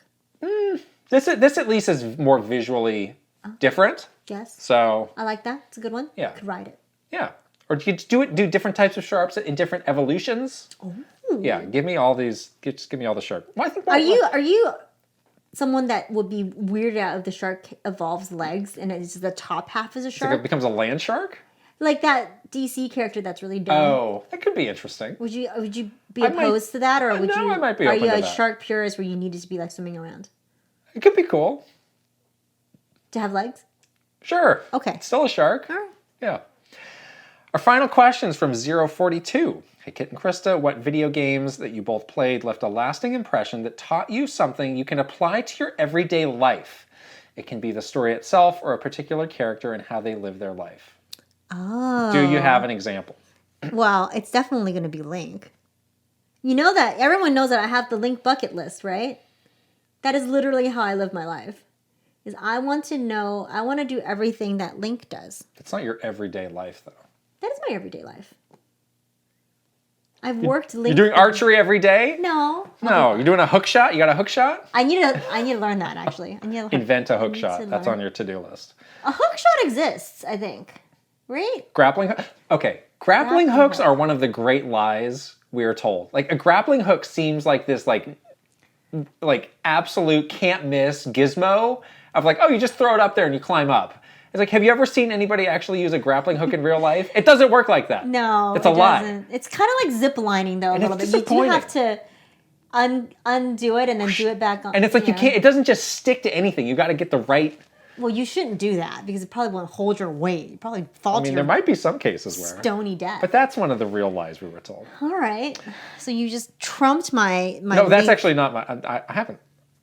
This at least is more visually different. Yes. So I like that. It's a good one. Yeah. Could ride it. Yeah. Or do different types of sharks in different evolutions. Ooh. Yeah. Give me all these. Just give me all the shark. Well, I think. Are you someone that would be weirded out if the shark evolves legs and it's the top half is a shark? Like it becomes a land shark? Like that DC character that's really dumb. Oh, that could be interesting. Would you be opposed to that, or would you? I might be open to that. Are you a shark purist where you needed to be like swimming around? It could be cool. To have legs? Sure. Okay. It's still a shark. All right. Yeah. Our final question is from 042. Hey, Kit and Krysta, what video games that you both played left a lasting impression that taught you something you can apply to your everyday life? It can be the story itself or a particular character and how they live their life. Oh. Do you have an example? Well, it's definitely going to be Link. You know that. Everyone knows that I have the Link bucket list, right? That is literally how I live my life. Is I want to do everything that Link does. It's not your everyday life, though. That is my everyday life. I've worked Link. You're doing archery every day? No. No, you're doing a hook shot? You got a hook shot? I need to learn that, actually. Invent a hook shot. That's on your to-do list. A hook shot exists, I think. Right? Grappling hook? Okay. Grappling hooks are one of the great lies we are told. Like, a grappling hook seems like this, like absolute can't miss gizmo of like, oh, you just throw it up there and you climb up. It's like, have you ever seen anybody actually use a grappling hook in real life? It doesn't work like that. No, it's a lie. Doesn't. It's kind of like zip lining though, a little bit. You do have to undo it and then do it back on. And it's like you can't. It doesn't just stick to anything. You got to get the right. Well, you shouldn't do that because it probably won't hold your weight. You probably fall to your there might be some cases where stony death. But that's one of the real lies we were told. All right. So you just trumped my No, that's actually not my. I haven't.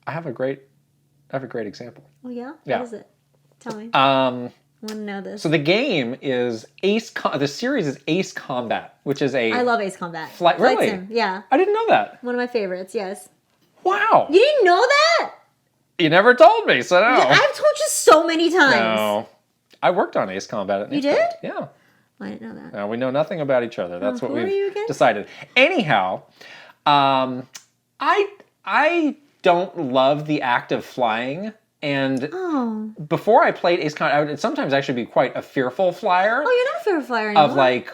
I have a great example. Oh yeah. Yeah. What is it? Tell me. I want to know this. So the game is the series is Ace Combat, which is a. I love Ace Combat. Really? Sim. Yeah. I didn't know that. One of my favorites. Yes. Wow. You didn't know that? You never told me, so no. I've told you so many times. No. I worked on Ace Combat at You did? Yeah. I didn't know that. Now we know nothing about each other. That's what who are you we've again? decided. Anyhow, I don't love the act of flying. And before I played Ace Combat, I would sometimes actually be quite a fearful flyer. Oh, you're not a fearful flyer anymore. Of like,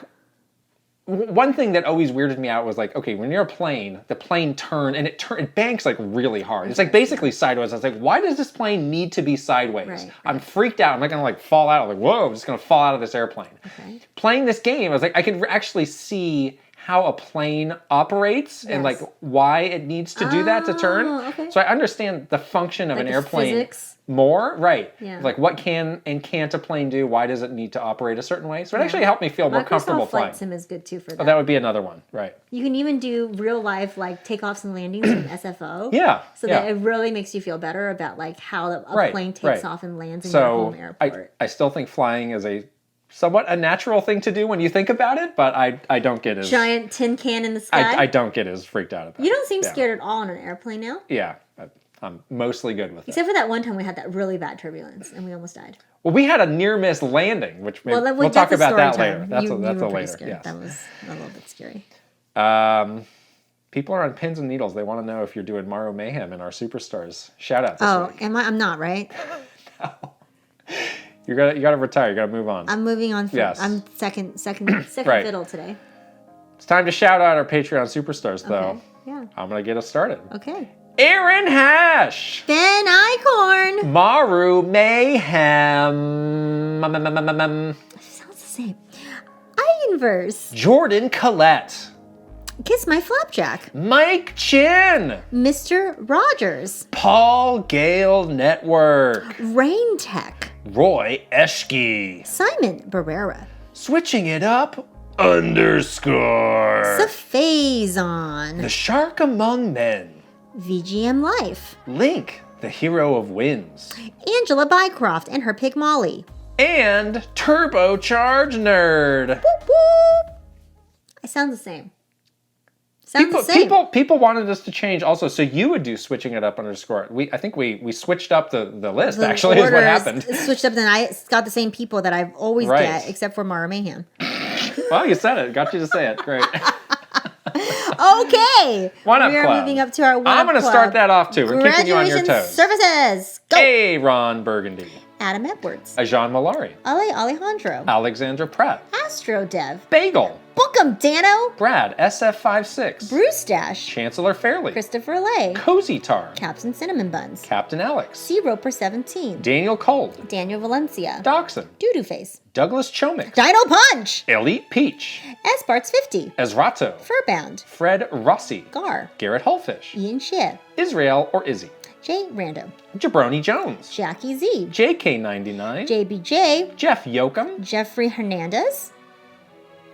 one thing that always weirded me out was like, okay, when you're a plane, the plane turns and it banks like really hard. It's like basically sideways. I was like, why does this plane need to be sideways? Right. I'm freaked out. I'm not gonna like fall out. I'm like, whoa, I'm just gonna fall out of this airplane. Okay. Playing this game, I was like, I could actually see how a plane operates and like why it needs to do that to turn. Okay. So I understand the function of Like an the airplane physics. more. Right. Yeah. Like what can and can't a plane do? Why does it need to operate a certain way? So it actually helped me feel more comfortable flying. Flight Sim is good too for that. Oh, that would be another one. Right. You can even do real life like takeoffs and landings from SFO. Yeah. So that it really makes you feel better about like how a plane takes off and lands in your home airport. I still think flying is a somewhat a natural thing to do when you think about it, but I don't get as... Giant tin can in the sky? I don't get as freaked out about it. You don't seem scared at all on an airplane now? Yeah. I'm mostly good with it. Except for that one time we had that really bad turbulence and we almost died. Well, we had a near-miss landing, which we'll talk about that later. That's a later. Scared. Yes. That was a little bit scary. People are on pins and needles. They want to know if you're doing MaruMayhem and our superstars. Shout out this week. Am I? I'm not, right? No. You gotta retire. You gotta move on. I'm moving on. I'm second fiddle today. It's time to shout out our Patreon superstars, though. Okay. Yeah. I'm gonna get us started. Okay. Aaron Hash, Ben Eichhorn, MaruMayhem, sounds the same. Eigenverse, Jordan Collett, KissMyFlapjack, Mike Chin, Mr. Rogers, Paul Gale Network, RainTech, Roy Eschke, Simon Barrera, Switching It Up _ Sephazon, TheSharkAmongMen, vgmlife, Link, the hero of wins, Angela Bycroft and her pig Molly, and TurboChargeNerd. Whoop, whoop. I sound the same. People wanted us to change also, so you would do Switching It Up _ I think we switched up the list, actually, is what happened. Switched up, then I got the same people that I've always get, except for MaruMayhem. Well, you said it. Got you to say it. Great. Okay. One Up We are Club. moving up to our One Up I'm going to start that off, too. We're keeping you on your toes. Services. Go. Hey, Ron Burgundy. Adam Edwards. Ajan Malari. Ale Alejandro. Alexandra Pratt. Astro Dev. Bagel. Book 'em, Dano. Brad, SF56. Bruce Dash. Chancellor Fairley. Christopher Lay. Cozy Tar. Captain Cinnamon Buns. Captain Alex. C Roper 17. Daniel Cold. Daniel Valencia. Dachshund. Doodoo Face. Douglas Chomix. Dino Punch. Elite Peach. Esparts 50. Ezrato. Furbound. Fred Rossi. Gar. Garrett Hullfish. Ian Shea. Israel or Izzy. Jay Rando. Jabroni Jones. Jackie Z. JK99. JBJ. Jeff Yoakum. Jeffrey Hernandez.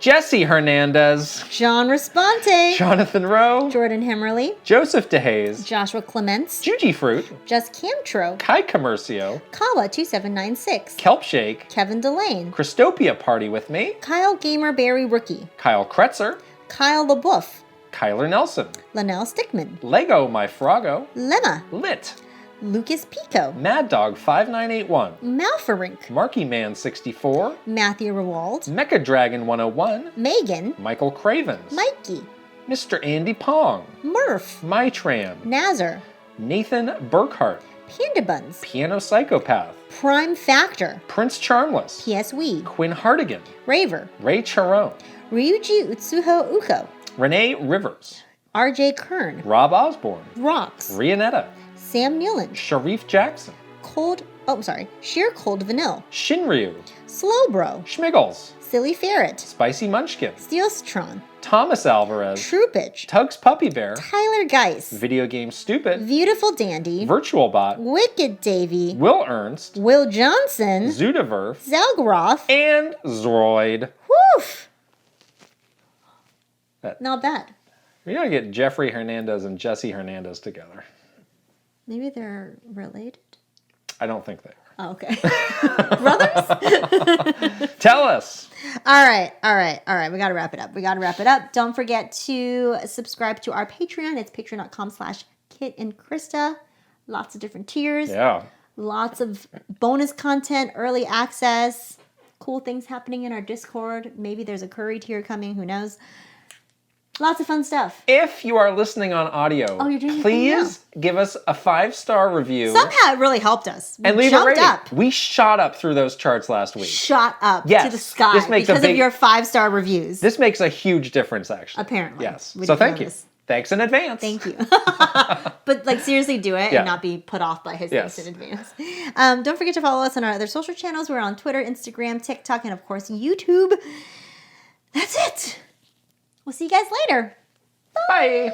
Jesse Hernandez. John Responte. Jonathan Rowe. Jordan Hemmerly. Joseph DeHaze. Joshua Clements. Juji Fruit. Just Camtro. Kai Commercio. Kawa 2796. Kelp Shake. Kevin Delane. Christopia Party With Me. Kyle Gamer Berry Rookie. Kyle Kretzer. Kyle LaBeouf. Kyler Nelson. Linnell Stickman. Lego My Froggo. Lemma. Lit. Lucas Pico. Mad Dog 5981. Malfarink. Marky Man 64. Matthew Rewald. Mecha Dragon 101. Megan. Michael Cravens. Mikey. Mr. Andy Pong. Murph. Mytran. Nazar. Nathan Burkhart. Panda Buns. Piano Psychopath. Prime Factor. Prince Charmless. PS Wee. Quinn Hardigan. Raver. Ray Charon. Ryuji Utsuho Uko. Renee Rivers. RJ Kern. Rob Osborne. Rocks. Rianetta. Sam Newland. Sharif Jackson. Sheer Cold Vanille. Shinryu. Slowbro. Schmiggles. Silly Ferret. Spicy Munchkin. Steelstron. Thomas Alvarez, Troopage, Tug's Puppy Bear, Tyler Geis, Video Game Stupid, Beautiful Dandy, Virtual Bot, Wicked Davy, Will Ernst, Will Johnson, Zudaverf, Zelgroth, and Zroid. Woof! That- Not bad. We gotta get Jeffrey Hernandez and Jesse Hernandez together. Maybe they're related? I don't think they are. Oh, okay. Brothers? Tell us. All right. We got to wrap it up. Don't forget to subscribe to our Patreon. It's patreon.com/Kit and Krysta. Lots of different tiers. Yeah. Lots of bonus content, early access, cool things happening in our Discord. Maybe there's a curry tier coming. Who knows? Lots of fun stuff. If you are listening on audio, you're doing please give us a 5-star review. Somehow it really helped us. And leave a rating. We shot up through those charts last week. Shot up to the sky because of your 5-star reviews. This makes a huge difference, actually. Apparently. Yes. So thank you. Thanks in advance. Thank you. But like seriously do it and not be put off by his thanks in advance. Don't forget to follow us on our other social channels. We're on Twitter, Instagram, TikTok, and of course YouTube. That's it. We'll see you guys later. Bye.